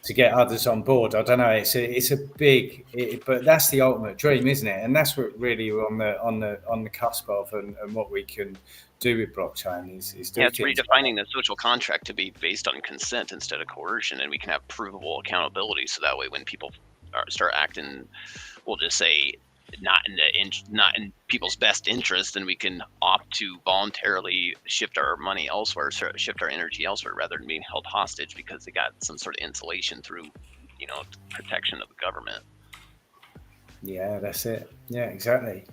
to get others on board. I don't know. It's a big, but that's the ultimate dream, isn't it? And that's what really we're on the cusp of, and what we can do with blockchain is do it's redefining the social contract to be based on consent instead of coercion, and we can have provable accountability. So that way, when people start acting, we'll just say not in people's best interest, then we can opt to voluntarily shift our money elsewhere, shift our energy elsewhere, rather than being held hostage because they got some sort of insulation through, protection of the government. Yeah, that's it. Yeah, exactly.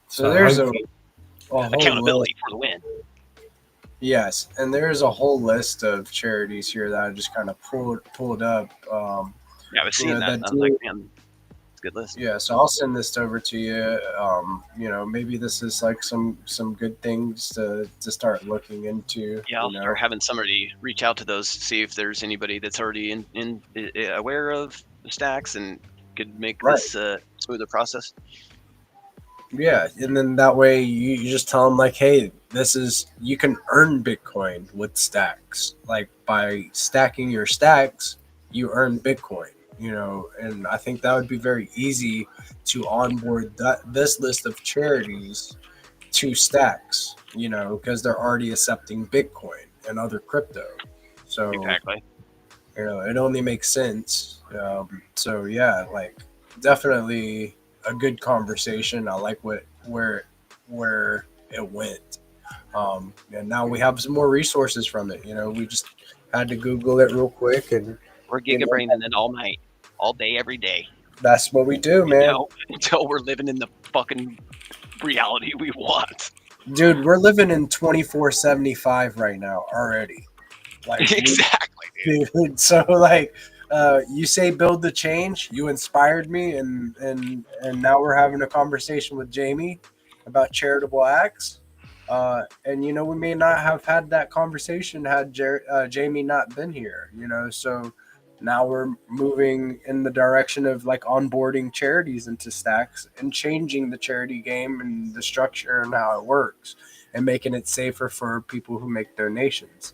So there's accountability for the win. Yes, and there's a whole list of charities here that I just kind of pulled up. Yeah, I've seen that. I was like, man, it's a good list. Yeah, so I'll send this over to you. Maybe this is like some good things to start looking into. Yeah, I'll start having somebody reach out to those, see if there's anybody that's already aware of the stacks and could make this smoother process. Yeah, and then that way you just tell them like, hey, you can earn Bitcoin with stacks. Like by stacking your stacks, you earn Bitcoin. And I think that would be very easy to onboard this list of charities to Stacks, because they're already accepting Bitcoin and other crypto. So Exactly. it only makes sense. So yeah, like definitely a good conversation. I like where it went. And now we have some more resources from it. We just had to Google it real quick, and We're gigabraining it all night, all day, every day. that's what we do, man. Until we're living in the fucking reality we want. Dude, we're living in 2475 right now already. Like Exactly, dude. So like you say build the change, you inspired me, and now we're having a conversation with Jamie about charitable acts. And we may not have had that conversation had Jamie not been here. So now we're moving in the direction of like onboarding charities into Stacks and changing the charity game and the structure and how it works, and making it safer for people who make donations.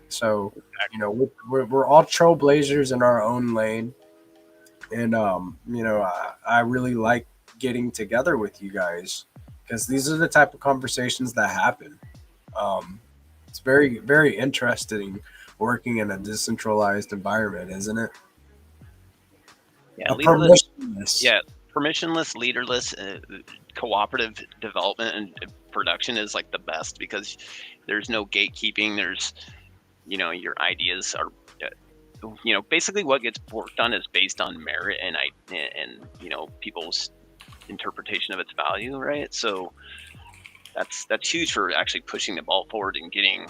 So we're all trailblazers in our own lane, and I really like getting together with you guys, because these are the type of conversations that happen. It's very, very interesting working in a decentralized environment, isn't it? Yeah, permissionless. Permissionless, leaderless, cooperative development and production is like the best, because there's no gatekeeping. There's, your ideas are, basically what gets worked on is based on merit and people's interpretation of its value, right? So that's huge for actually pushing the ball forward and getting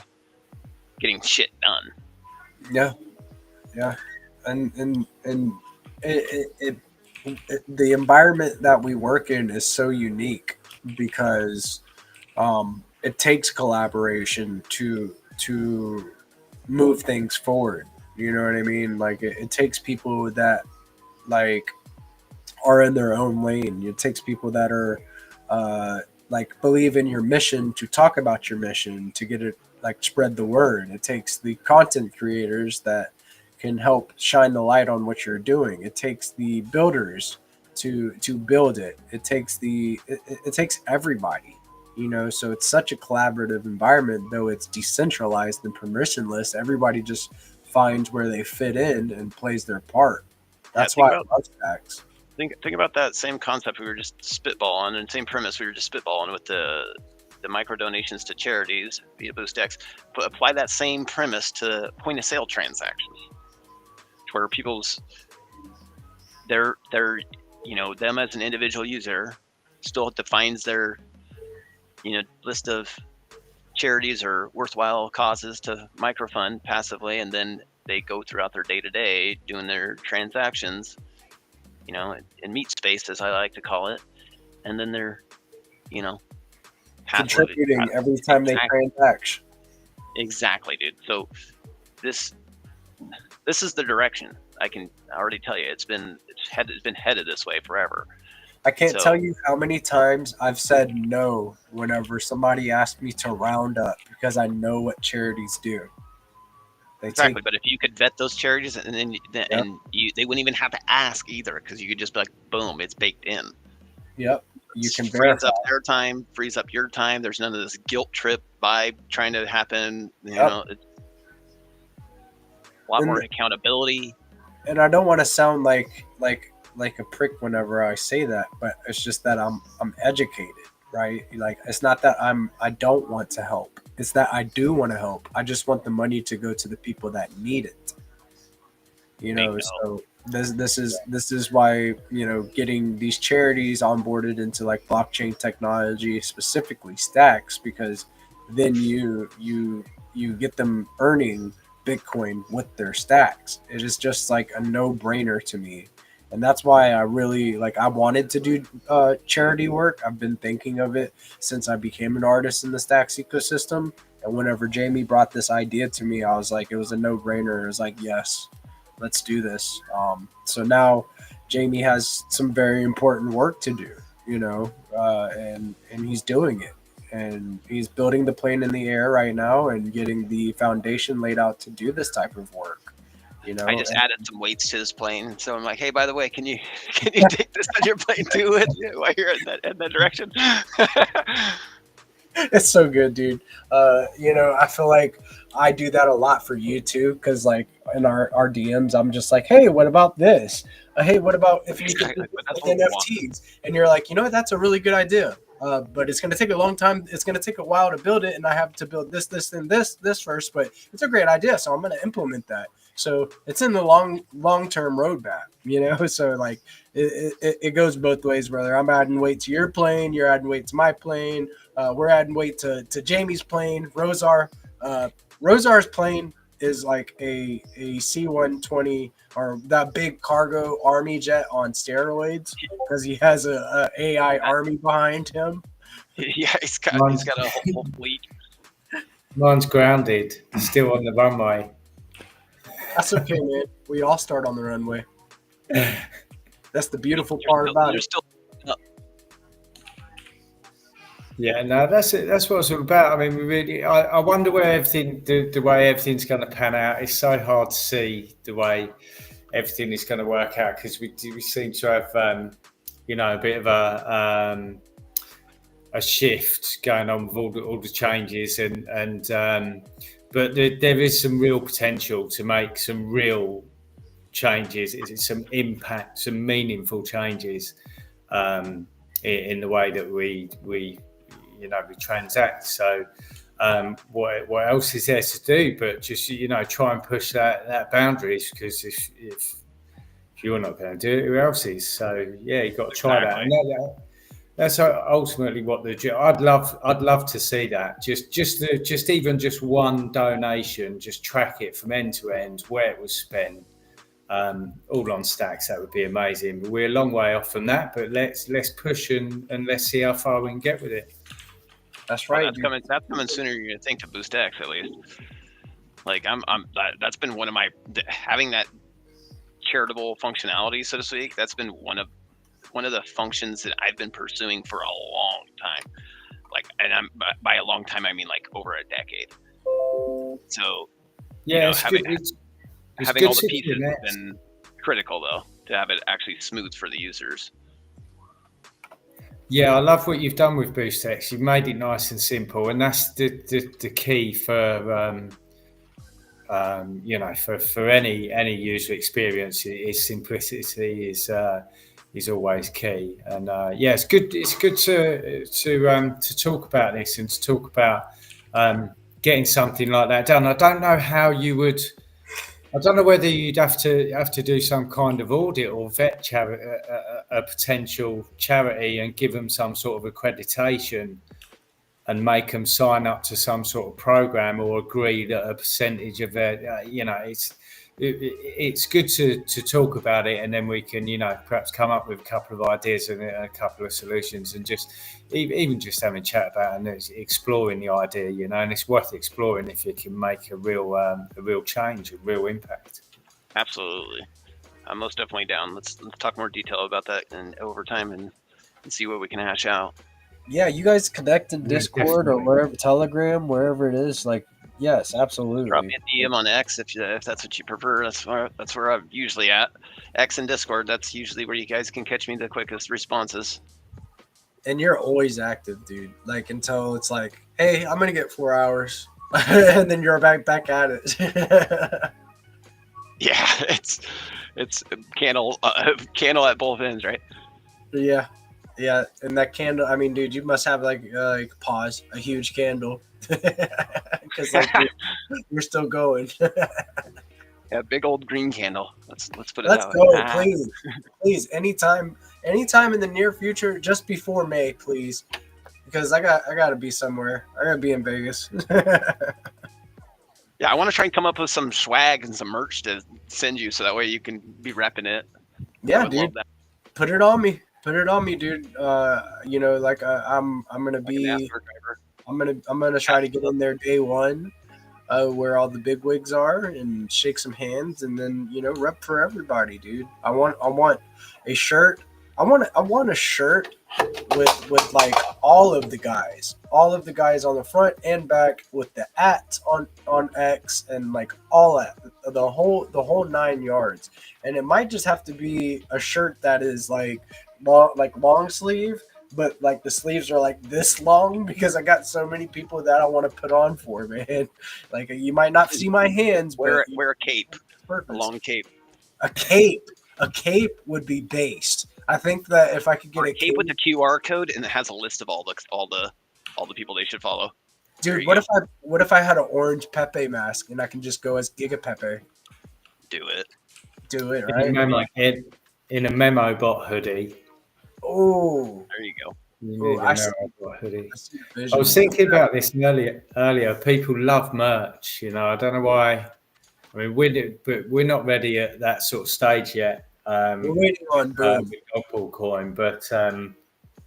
shit done. Yeah, and the environment that we work in is so unique, because it takes collaboration to move things forward. You know what I mean? Like it takes people that like are in their own lane. It takes people that are like believe in your mission to talk about your mission, to get it, like spread the word. It takes the content creators that can help shine the light on what you're doing. It takes the builders to build it. It takes it takes everybody. So it's such a collaborative environment, though it's decentralized and permissionless. Everybody just finds where they fit in and plays their part. That's why I love Stacks. Think about that same concept we were just spitballing, and same premise we were just spitballing with the micro donations to charities via BoostX. But apply that same premise to point of sale transactions, where people's them as an individual user still defines their list of charities or worthwhile causes to microfund passively, and then they go throughout their day-to-day doing their transactions, in meat space, as I like to call it, and then they're contributing every time they transact. Exactly, dude. So this is the direction. I can already tell you it's been headed this way forever. I can't tell you how many times I've said no whenever somebody asked me to round up, because I know what charities do. Exactly, but if you could vet those charities, and then they wouldn't even have to ask either, because you could just be like, boom, it's baked in. Yep, you can freeze up their time, freeze up your time. There's none of this guilt trip vibe trying to happen. It's a lot more accountability. And I don't want to sound like a prick whenever I say that, but it's just that I'm educated, right? Like, it's not that I don't want to help. It's that I do want to help. I just want the money to go to the people that need it. So this is why, getting these charities onboarded into like blockchain technology, specifically Stacks, because then you get them earning Bitcoin with their Stacks. It is just like a no-brainer to me. And that's why I really I wanted to do charity work. I've been thinking of it since I became an artist in the Stacks ecosystem. And whenever Jamie brought this idea to me, I was like, it was a no-brainer. It was like, yes, let's do this. So now Jamie has some very important work to do, and he's doing it. And he's building the plane in the air right now and getting the foundation laid out to do this type of work. I just added some weights to this plane, so I'm like, hey, by the way, can you take this on your plane too while you're in that direction? It's so good, dude. I feel like I do that a lot for you too, because like in our DMs, I'm just like, hey, what about this? Hey, what about if you could do Exactly, but that's with what we NFTs? And you're like, that's a really good idea. But it's going to take a long time. It's going to take a while to build it, and I have to build this, and this first. But it's a great idea, so I'm going to implement that. So it's in the long term roadmap, So like it goes both ways, brother. I'm adding weight to your plane. You're adding weight to my plane. We're adding weight to Jamie's plane. Rosar's plane is like a C-120 or that big cargo army jet on steroids because he has a AI army behind him. Yeah, he's got a whole fleet. Mine's grounded, still on the runway. That's okay, man. We all start on the runway. That's the beautiful part about it. Yeah, no, that's it. That's what it's all about. I mean, I wonder where the way everything's going to pan out. It's so hard to see the way everything is going to work out because we seem to have, a bit of a shift going on with all the changes, but there is some real potential to make some real changes. Some impact, some meaningful changes in the way that we transact. So what else is there to do but just try and push that boundaries, because if you're not going to do it, who else is? So yeah, you've got to try that. And that's ultimately what I'd love to see that. Just even just one donation, just track it from end to end where it was spent, all on Stacks. That would be amazing. But we're a long way off from that, but let's push and let's see how far we can get with it. That's right. Well, that's coming sooner than you think to Boost X, at least. Like that's been one of my having that charitable functionality, so to speak. That's been one of the functions that I've been pursuing for a long time. Like, and by a long time I mean like over a decade. So yeah, having all the pieces has been critical, though, to have it actually smooth for the users. Yeah, I love what you've done with BoostX. You've made it nice and simple, and that's the key for for any user experience. Is simplicity is always key, and it's good. It's good to talk about this and to talk about getting something like that done. I don't know how you would. I don't know whether you'd have to do some kind of audit or vet a potential charity and give them some sort of accreditation and make them sign up to some sort of program or agree that a percentage of their, it's good to talk about it, and then we can, perhaps come up with a couple of ideas and a couple of solutions, and just even just having a chat about it and exploring the idea, and it's worth exploring if it can make a real change, a real impact. Absolutely, I'm most definitely down. Let's talk more detail about that and over time and see what we can hash out. Yeah, you guys connect in Discord or wherever, Telegram, wherever it is. Like, yes, absolutely. Drop me a DM on X if that's what you prefer. That's where I'm usually at. X and Discord. That's usually where you guys can catch me the quickest responses. And you're always active, dude. Like until it's like, hey, I'm gonna get 4 hours, and then you're back at it. Yeah, it's candle at both ends, right? Yeah. Yeah, and that candle, I mean, dude, you must have like a huge candle. Because like, you're still going. Yeah, big old green candle. Let's put it Let's out. go, please. Anytime in the near future, just before May, please. Because I gotta be somewhere. I gotta be in Vegas. Yeah, I want to try and come up with some swag and some merch to send you, so that way you can be repping it. Yeah, dude. Put it on me. Put it on me, dude. I'm gonna be. I'm gonna try to get in there day one, where all the big wigs are, and shake some hands, and then rep for everybody, dude. I want a shirt. I want a shirt with like all of the guys all of the guys on the front and back with the @ on X and like all at the whole 9 yards. And it might just have to be a shirt that is like long sleeve, but like the sleeves are like this long because I got so many people that I want to put on for, man. Like you might not see my hands, Wear but a cape, a purpose. long cape. A cape would be based. I think that if I could get Or a a cape with a QR code and it has a list of all the people they should follow. dude, what if I had an orange Pepe mask and I can just go as Giga Pepe? Do it. Do it, In a right? memo, in a memo bot hoodie. Oh, There you go. You Ooh, need a I see- memo bot hoodie. I see the I vision. was thinking about this earlier. People love merch. You know, I don't know why. I mean, we're not ready at that sort of stage yet. We're waiting on boom. With Dogpool Coin, but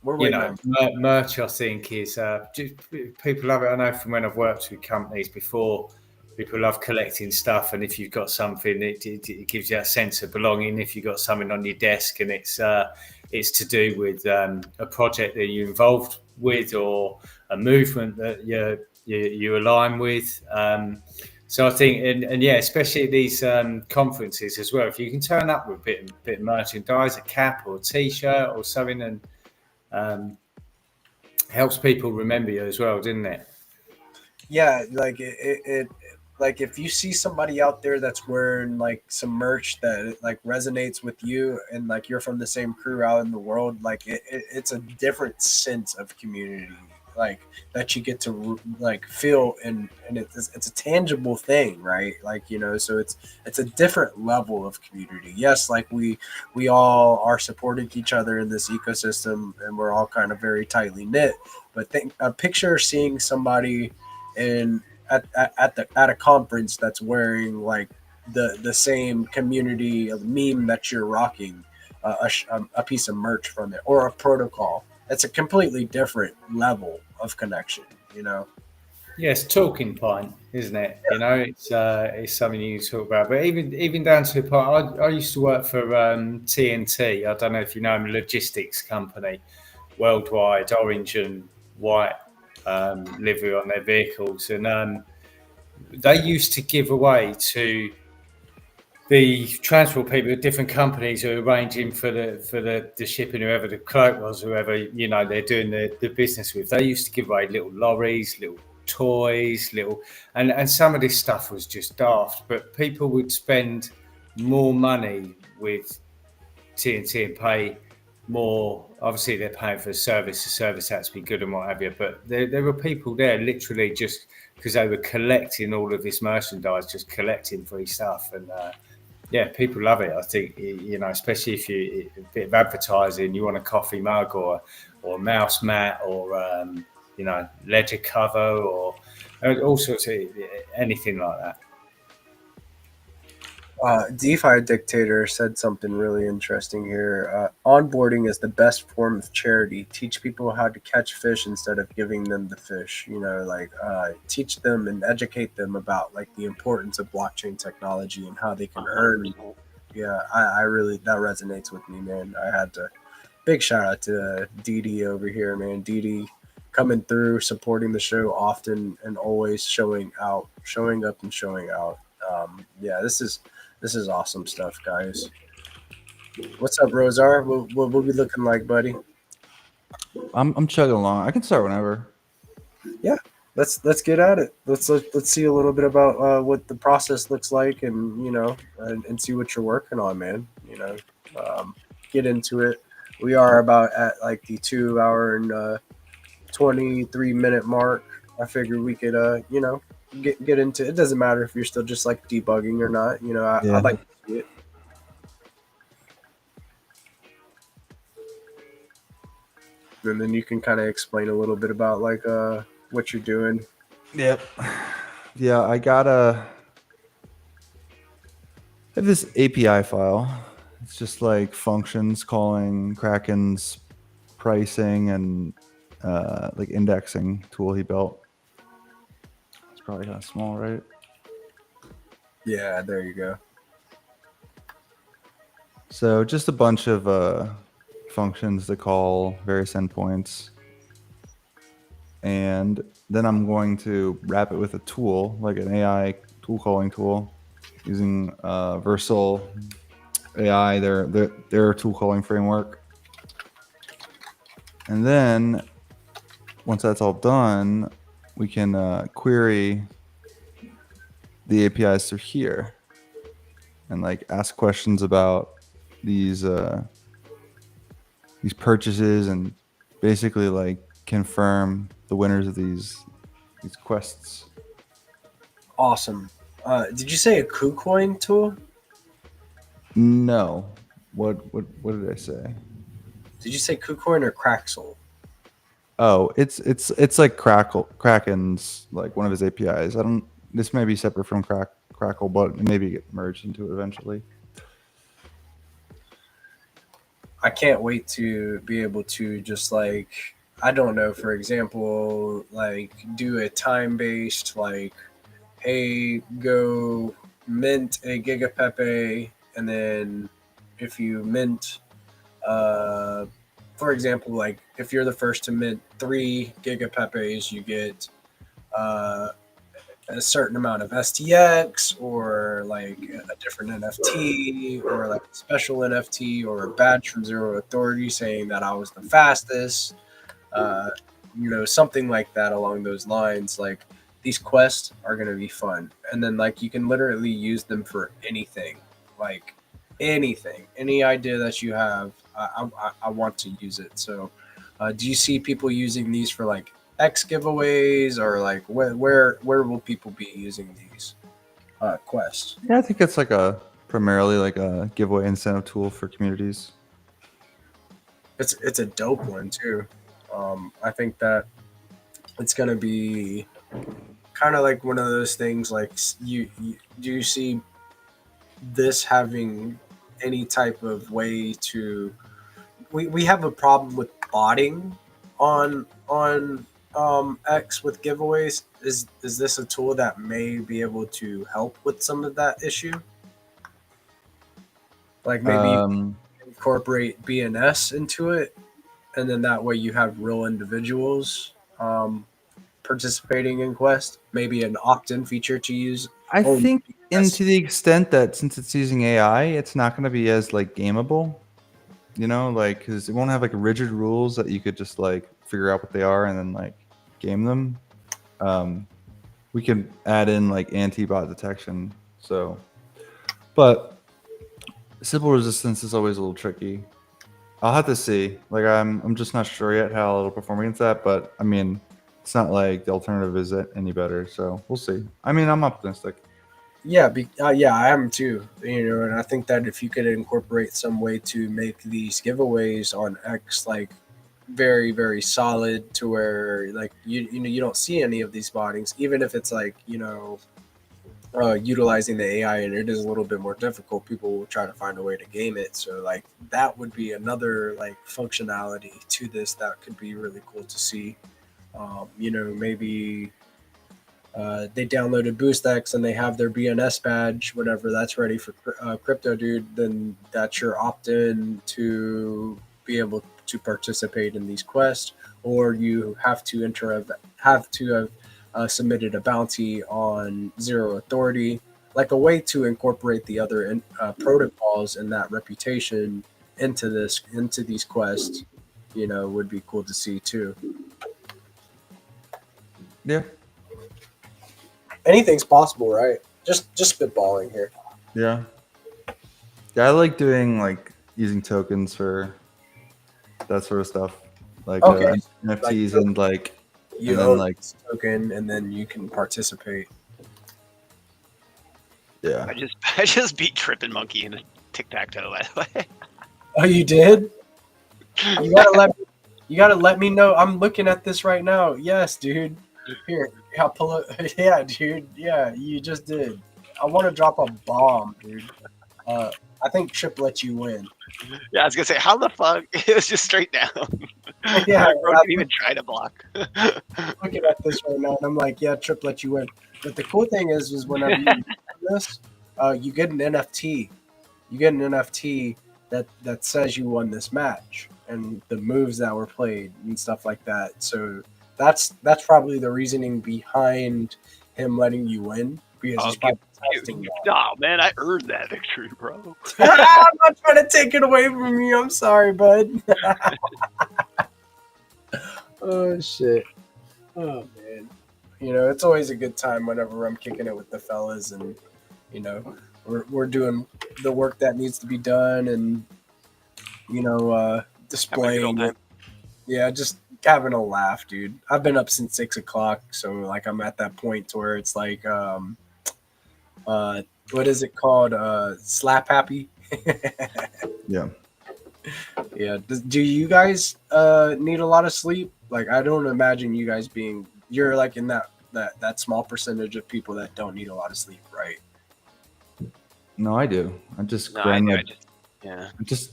We're you waiting know, on. merch I think is just, people love it. I know from when I've worked with companies before, people love collecting stuff, and if you've got something, it gives you a sense of belonging. If you've got something on your desk and it's to do with a project that you're involved with or a movement that you align with. So I think, and yeah, especially at these conferences as well, if you can turn up with a bit of merchandise, a cap or a T-shirt or something, and helps people remember you as well, didn't it? Yeah, like it like if you see somebody out there that's wearing like some merch that like resonates with you and like you're from the same crew out in the world, like it's a different sense of community, like that you get to like feel, and it's a tangible thing, right? Like, you know, so it's a different level of community. Yes, like we all are supporting each other in this ecosystem and we're all kind of very tightly knit, but picture seeing somebody in at a conference that's wearing like the same community of meme that you're rocking, a piece of merch from it or a protocol. It's a completely different level of connection, you know. Yes, talking point, isn't it? You know, it's something you talk about. But even down to the point, I used to work for TNT. I don't know if you know them, logistics company, worldwide, orange and white livery on their vehicles, and they used to give away to the transport people at different companies who are arranging for the shipping, whoever the clerk was, whoever, you know, they're doing the business with. They used to give away little lorries, little toys, and some of this stuff was just daft, but people would spend more money with TNT and pay more. Obviously they're paying for a service. The service had to be good and what have you, but there were people there literally just because they were collecting all of this merchandise, just collecting free stuff. And yeah, people love it. I think, you know, especially if you a bit of advertising, you want a coffee mug or a mouse mat or you know, ledger cover or all sorts of anything like that. DeFi Dictator said something really interesting here. Onboarding is the best form of charity. Teach people how to catch fish instead of giving them the fish. You know, like teach them and educate them about like the importance of blockchain technology and how they can earn. Yeah, I really, that resonates with me, man. I had to big shout out to Didi over here, man. Didi coming through, supporting the show often and always showing up and showing out. Yeah, this is awesome stuff, guys. What's up, Rosar? What we looking like, buddy? I'm chugging along. I can start whenever. Yeah, let's get at it. Let's see a little bit about what the process looks like, and you know, and see what you're working on, man. You know, get into it. We are about at like the 2 hour and 23-minute mark. I figured we could you know, get into it. It doesn't matter if you're still just like debugging or not. You know, I'd like to see it. And then you can kind of explain a little bit about like what you're doing. Yep. Yeah, I have this API file. It's just like functions calling Kraken's pricing and like indexing tool he built. It's probably kind of small, right? Yeah, there you go. So just a bunch of functions that call various endpoints. and then I'm going to wrap it with a tool, like an AI tool calling tool, using Versal AI, their tool calling framework. And then once that's all done, we can query the APIs through here and like ask questions about these purchases and basically like confirm the winners of these quests. Awesome. Did you say a KuCoin tool? No. What did I say? Did you say KuCoin or Craxel? Oh, it's like Kraken's like one of his APIs. I don't. This may be separate from Crackle, but maybe get merged into it eventually. I can't wait to be able to just like, I don't know, for example, like do a time based like, hey, go mint a gigapepe, and then if you mint, uh, for example, like if you're the first to mint 3 gigapepes, you get uh, a certain amount of STX or like a different NFT or like a special NFT or a badge from Zero Authority saying that I was the fastest, uh, something like that along those lines. Like these quests are going to be fun. And then like you can literally use them for anything, like anything, any idea that you have. I want to use it. So do you see people using these for like X giveaways, or like where will people be using these quests? Yeah, I think it's like primarily like a giveaway incentive tool for communities. It's a dope one too. I think that it's gonna be kind of like one of those things. Like you do you see this having any type of way to? We have a problem with botting on X with giveaways. Is this a tool that may be able to help with some of that issue? Like maybe incorporate BNS into it, and then that way you have real individuals participating in Quest. Maybe an opt-in feature to use. I think, and BNS. to the extent that since it's using AI, it's not going to be as like gameable. Like because it won't have like rigid rules that you could just like figure out what they are and then like game them. We can add in like anti-bot detection. So, but simple resistance is always a little tricky. I'll have to see. Like I'm just not sure yet how it'll perform against that. But I mean, it's not like the alternative is any better. So we'll see. I mean, I'm optimistic. Yeah, yeah, I am too. And I think that if you could incorporate some way to make these giveaways on X like very very solid, to where like you don't see any of these bottings, even if it's like utilizing the AI, and it is a little bit more difficult. People will try to find a way to game it. So like that would be another like functionality to this that could be really cool to see. Maybe they downloaded BoostX and they have their BNS badge. Whenever that's ready for Crypto Dude, then that's your opt-in to be able to participate in these quests, or you have to have submitted a bounty on Zero Authority, like a way to incorporate the other protocols and that reputation into these quests. Would be cool to see too. Yeah. Anything's possible, right? Just spitballing here. Yeah. I like doing like using tokens for that sort of stuff, like Okay. NFTs Like, and like you and then own like this token, and then you can participate. yeah. I just beat Trippin' Monkey in a tic-tac-toe, by the way. Oh, you did? You gotta let me know. I'm looking at this right now. Yes, dude. Here, I'll pull it. Yeah, dude. Yeah, you just did. I want to drop a bomb, dude. I think Chip let you win. Yeah, I was gonna say, how the fuck? It was just straight down. Yeah, Bro didn't even try to block. Looking at this right now, and I'm like, yeah, Trip let you win. But the cool thing is whenever you do this, you get an NFT. You get an NFT that says you won this match and the moves that were played and stuff like that. So that's probably the reasoning behind him letting you win, because he's probably testing that. Oh man, I earned that victory, bro. I'm not trying to take it away from you. I'm sorry, bud. Oh shit. Oh man. You know, it's always a good time whenever I'm kicking it with the fellas, and you know, we're doing the work that needs to be done, and you know, displaying it. Yeah, just having a laugh, dude. I've been up since 6 o'clock, so like I'm at that point to where it's like what is it called? Slap happy. Yeah. Yeah. Do you guys need a lot of sleep? Like, I don't imagine you guys being, you're like in that small percentage of people that don't need a lot of sleep, right? No, I do. I just No, grind yeah.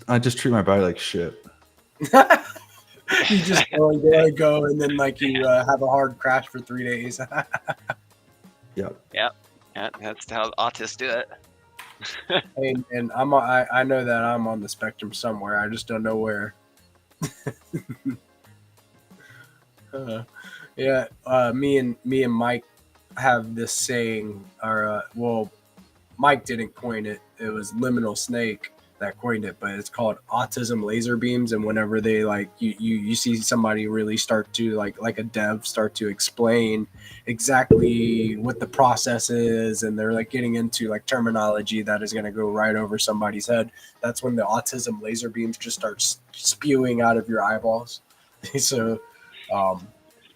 I just treat my body like shit. You just go, and then like you have a hard crash for 3 days. Yep. Yeah, that's how autists do it. And I know that I'm on the spectrum somewhere. I just don't know where. Yeah, me and Mike have this saying, or well, Mike didn't coin it. It was Liminal Snake that coined it, but it's called autism laser beams. And whenever they like you see somebody really start to like a dev start to explain exactly what the process is, and they're like getting into like terminology that is going to go right over somebody's head, that's when the autism laser beams just start spewing out of your eyeballs. So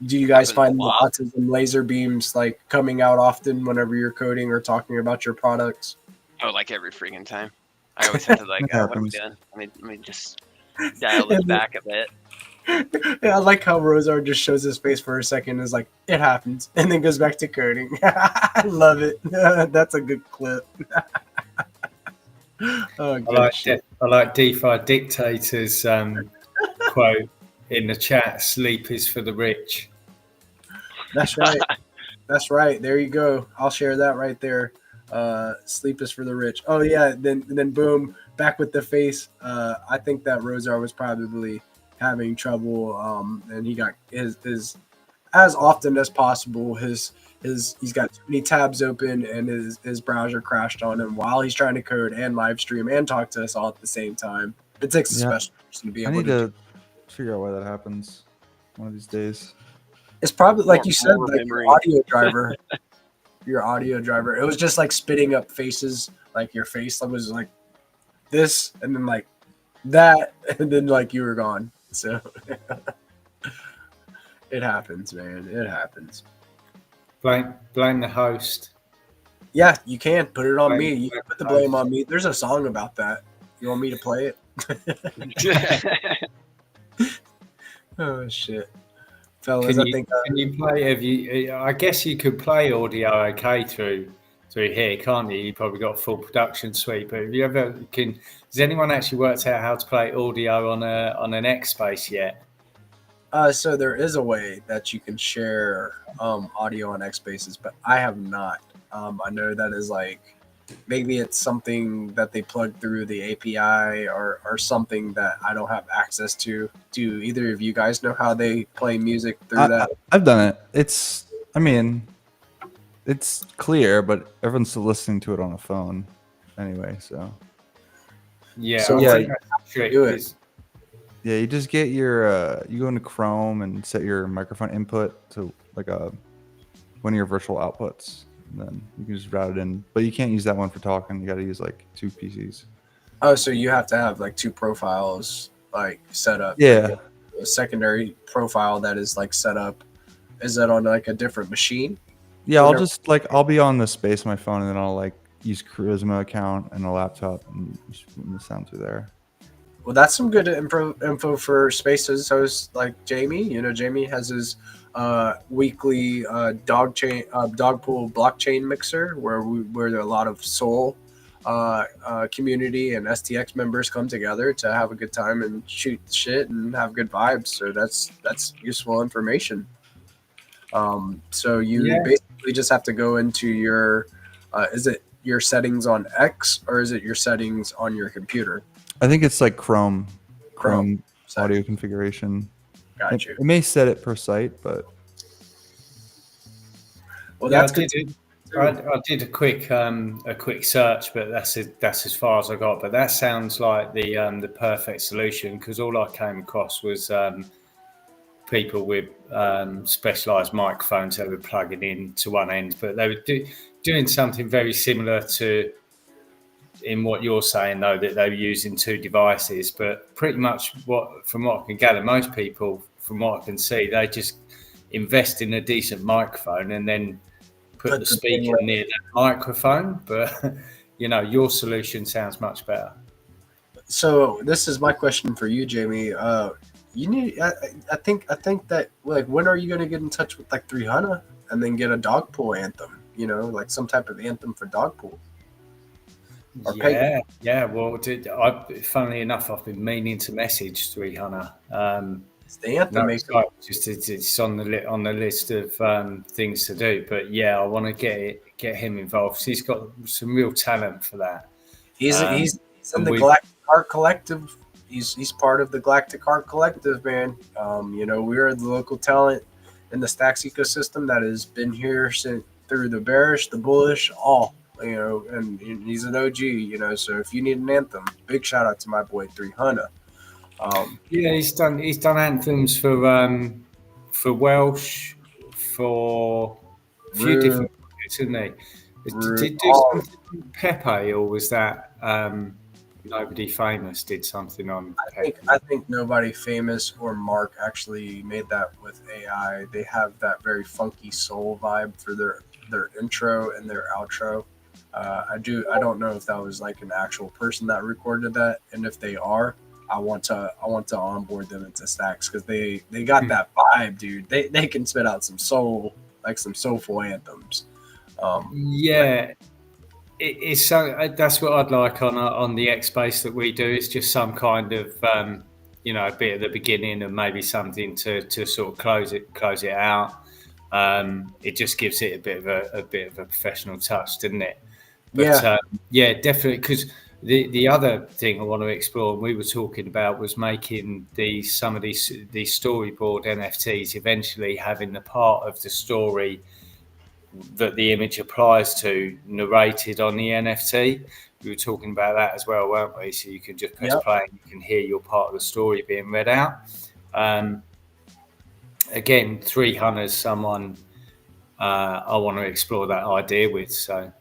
do you guys find the autism laser beams like coming out often whenever you're coding or talking about your products? Oh, like every freaking time. I always have to like, what am I doing? Let me just dial this back a bit. Yeah, I like how Rosar just shows his face for a second and is like, it happens, and then goes back to coding. I love it. That's a good clip. Oh, I like DeFi Dictator's quote in the chat, sleep is for the rich. That's right. That's right. There you go. I'll share that right there. Sleep is for the rich. Oh yeah, then boom, back with the face. I think that Rosar was probably having trouble, and he got his as often as possible. He's got too many tabs open, and his browser crashed on him while he's trying to code and live stream and talk to us all at the same time. It takes a special person to be able I need to figure out why that happens one of these days. It's probably like you said, like your audio driver. Your audio driver. It was just like spitting up faces, like your face was like this, and then like that, and then like you were gone. So it happens, man. It happens. Blame the host. Yeah, you can put it on me. You can put the blame on me. There's a song about that. You want me to play it? Oh shit. Fellas, can you play? I guess you could play audio okay through here, can't you? You probably got a full production suite. But have you ever has anyone actually worked out how to play audio on an X Space yet? So there is a way that you can share audio on X Spaces, but I have not. I know that is like maybe it's something that they plug through the API or something that I don't have access to. Do either of you guys know how they play music through that? I've done it. It's clear, but everyone's still listening to it on a phone anyway. So yeah, so yeah, do it. Yeah, you just get your you go into Chrome and set your microphone input to like one of your virtual outputs. And then you can just route it in, but you can't use that one for talking. You got to use like 2 PCs. Oh, so you have to have like 2 profiles like set up. Yeah, like a secondary profile that is like set up. Is that on like a different machine? Yeah, I'll be on the space on my phone, and then I'll like use Charisma account and a laptop and just run the sound through there. Well, that's some good info for Spaces host like Jamie. You know, Jamie has his weekly dog pool blockchain mixer where there are a lot of Sol community and STX members come together to have a good time and shoot shit and have good vibes. So that's useful information. So you basically just have to go into your is it your settings on X or is it your settings on your computer? I think it's like Chrome audio configuration. Got you. It may set it per site, but Well, Yeah, that's good. I did a quick search, but that's as far as I got. But that sounds like the perfect solution, because all I came across was people with specialised microphones that were plugging in to one end, but they were doing something very similar to in what you're saying, though, that they were using two devices. But pretty much from what I can gather, most people, from what I can see, they just invest in a decent microphone and then put the speaker near that microphone. But your solution sounds much better. So this is my question for you, Jamie. You need. I think that, like, when are you going to get in touch with like 300 and then get a dog pool anthem? Like some type of anthem for dog pool. Yeah. Well, funnily enough, I've been meaning to message 300. It's the anthem maker. It's on the list of things to do. But yeah, I want to get him involved. He's got some real talent for that. He's in the Galactic Art Collective. He's part of the Galactic Art Collective, man. We're the local talent in the Stacks ecosystem that has been here since through the bearish, the bullish, all. And he's an OG. So if you need an anthem, big shout out to my boy 300. Yeah, he's done anthems for Welsh, for a few different projects, hasn't he? Did do something on Pepe, or was that nobody famous did something on Pepe? I think nobody famous or Mark actually made that with AI. They have that very funky soul vibe for their intro and their outro. I don't know if that was like an actual person that recorded that, and if they are, I want to onboard them into Stacks, because they got that vibe, dude. They can spit out some soulful anthems. It's so that's what I'd like on the X Space that we do. It's just some kind of a bit at the beginning and maybe something to sort of close it out. It just gives it a bit of a professional touch, doesn't it? But definitely, because the other thing I want to explore, and we were talking about, was making some of these storyboard NFTs eventually having the part of the story that the image applies to narrated on the NFT. We were talking about that as well, weren't we? So you can just press play and you can hear your part of the story being read out. Again, 300 is someone I want to explore that idea with. So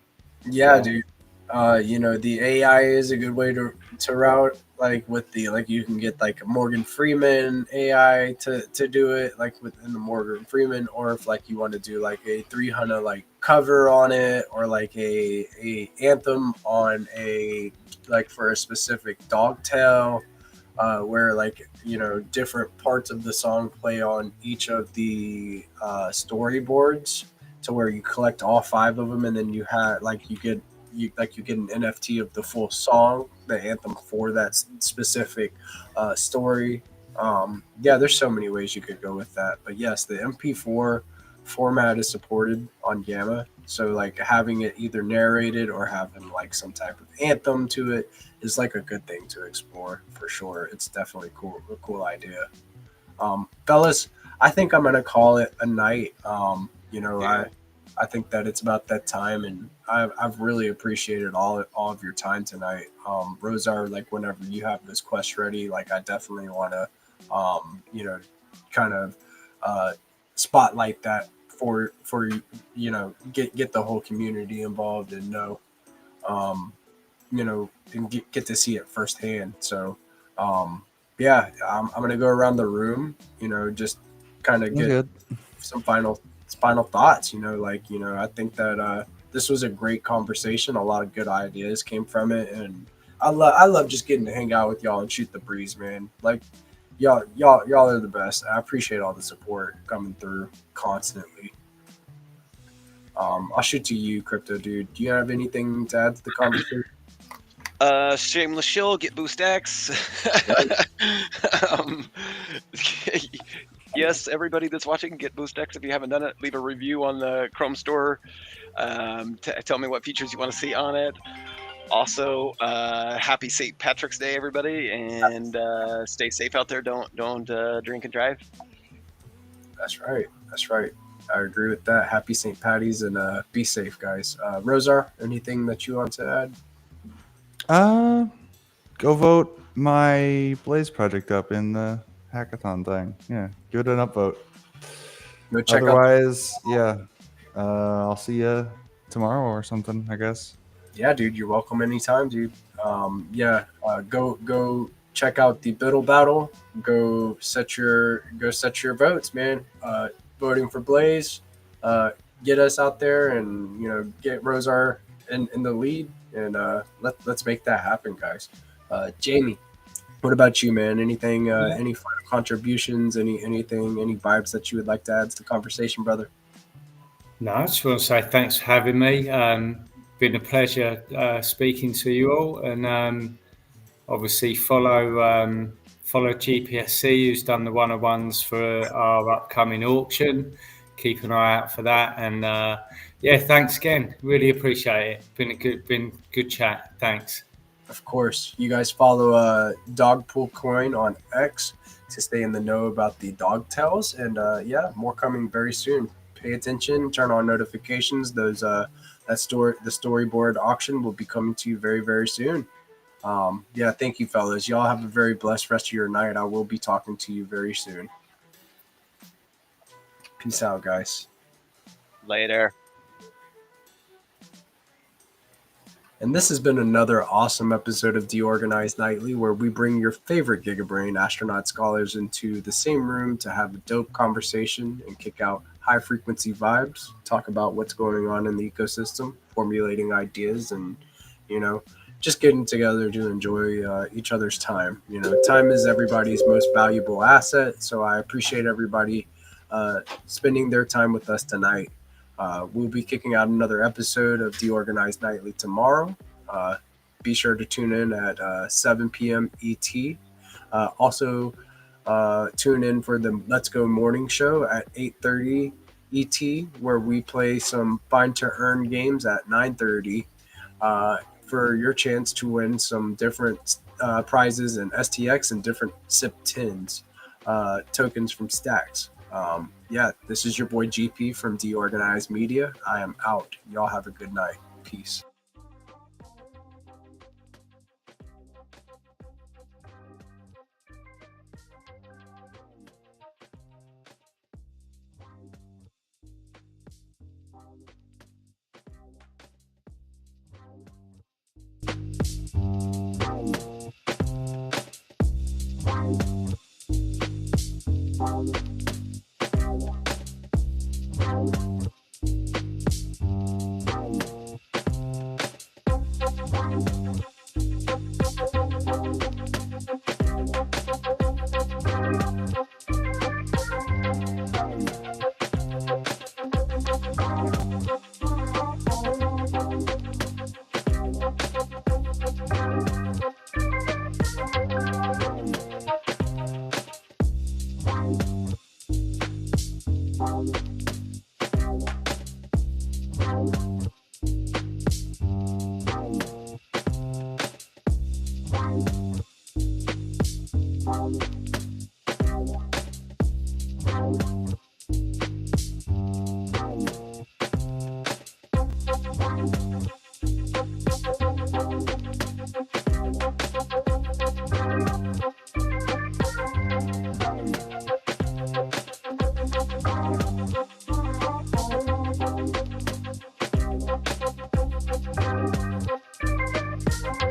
dude. The AI is a good way to route, like with you can get like a Morgan Freeman AI to do it, like within the Morgan Freeman, or if like you want to do like a 300 like cover on it, or like a anthem on a like for a specific dog tail, where different parts of the song play on each of the storyboards, to where you collect all 5 of them, and then you get an NFT of the full song, the anthem for that specific story. There's so many ways you could go with that. But yes, the MP4 format is supported on Gamma. So like having it either narrated or having like some type of anthem to it is like a good thing to explore for sure. It's definitely a cool idea. Fellas, I think I'm gonna call it a night. I think that it's about that time, and I've really appreciated all of your time tonight. Rosar, like whenever you have this quest ready, like I definitely want to, kind of spotlight that for get the whole community involved and and get to see it firsthand. So, I'm gonna go around the room, just kind of get some final thoughts. I think that this was a great conversation. A lot of good ideas came from it, and I love just getting to hang out with y'all and shoot the breeze, man. Like y'all are the best. I appreciate all the support coming through constantly. I'll shoot to you, Crypto Dude. Do you have anything to add to the conversation? Shameless shill, get Boost X. Yes, everybody that's watching, get Boost X if you haven't done it. Leave a review on the Chrome store. Tell me what features you want to see on it. Also, happy St. Patrick's Day, everybody, and stay safe out there. Don't drink and drive. That's right. I agree with that. Happy St. Patty's and be safe, guys. Rosar, anything that you want to add? Go vote my Blaze project up in the hackathon thing. Yeah, give it an upvote. Go check out. Otherwise, yeah, I'll see you tomorrow or something, I guess. Yeah, dude, you're welcome anytime, dude. Go check out the Biddle Battle. Go set your votes, man. Voting for Blaze. Get us out there and get Rosar in the lead, and let's make that happen, guys. Jamie, what about you, man? Anything? Any final contributions? Anything? Any vibes that you would like to add to the conversation, brother? No, I just want to say thanks for having me. Been a pleasure speaking to you all, and obviously follow GPSC, who's done the one-on-ones for our upcoming auction. Keep an eye out for that, and thanks again. Really appreciate it. Been good chat. Thanks. Of course, you guys follow Dogpool Coin on X to stay in the know about the dog tails, and more coming very soon. Pay attention, turn on notifications. The storyboard auction will be coming to you very, very soon. Thank you, fellas. Y'all have a very blessed rest of your night. I will be talking to you very soon. Peace out, guys. Later. And this has been another awesome episode of DeOrganized Nightly, where we bring your favorite GigaBrain astronaut scholars into the same room to have a dope conversation and kick out high frequency vibes, talk about what's going on in the ecosystem, formulating ideas, and, just getting together to enjoy each other's time. Time is everybody's most valuable asset, so I appreciate everybody spending their time with us tonight. We'll be kicking out another episode of DeOrganized Nightly tomorrow. Be sure to tune in at 7 p.m. ET. Also, tune in for the Let's Go morning show at 8:30 ET, where we play some Find to Earn games at 9:30 for your chance to win some different prizes and STX and different SIP tins tokens from Stacks. This is your boy GP from DeOrganized Media. I am out. Y'all have a good night. Peace.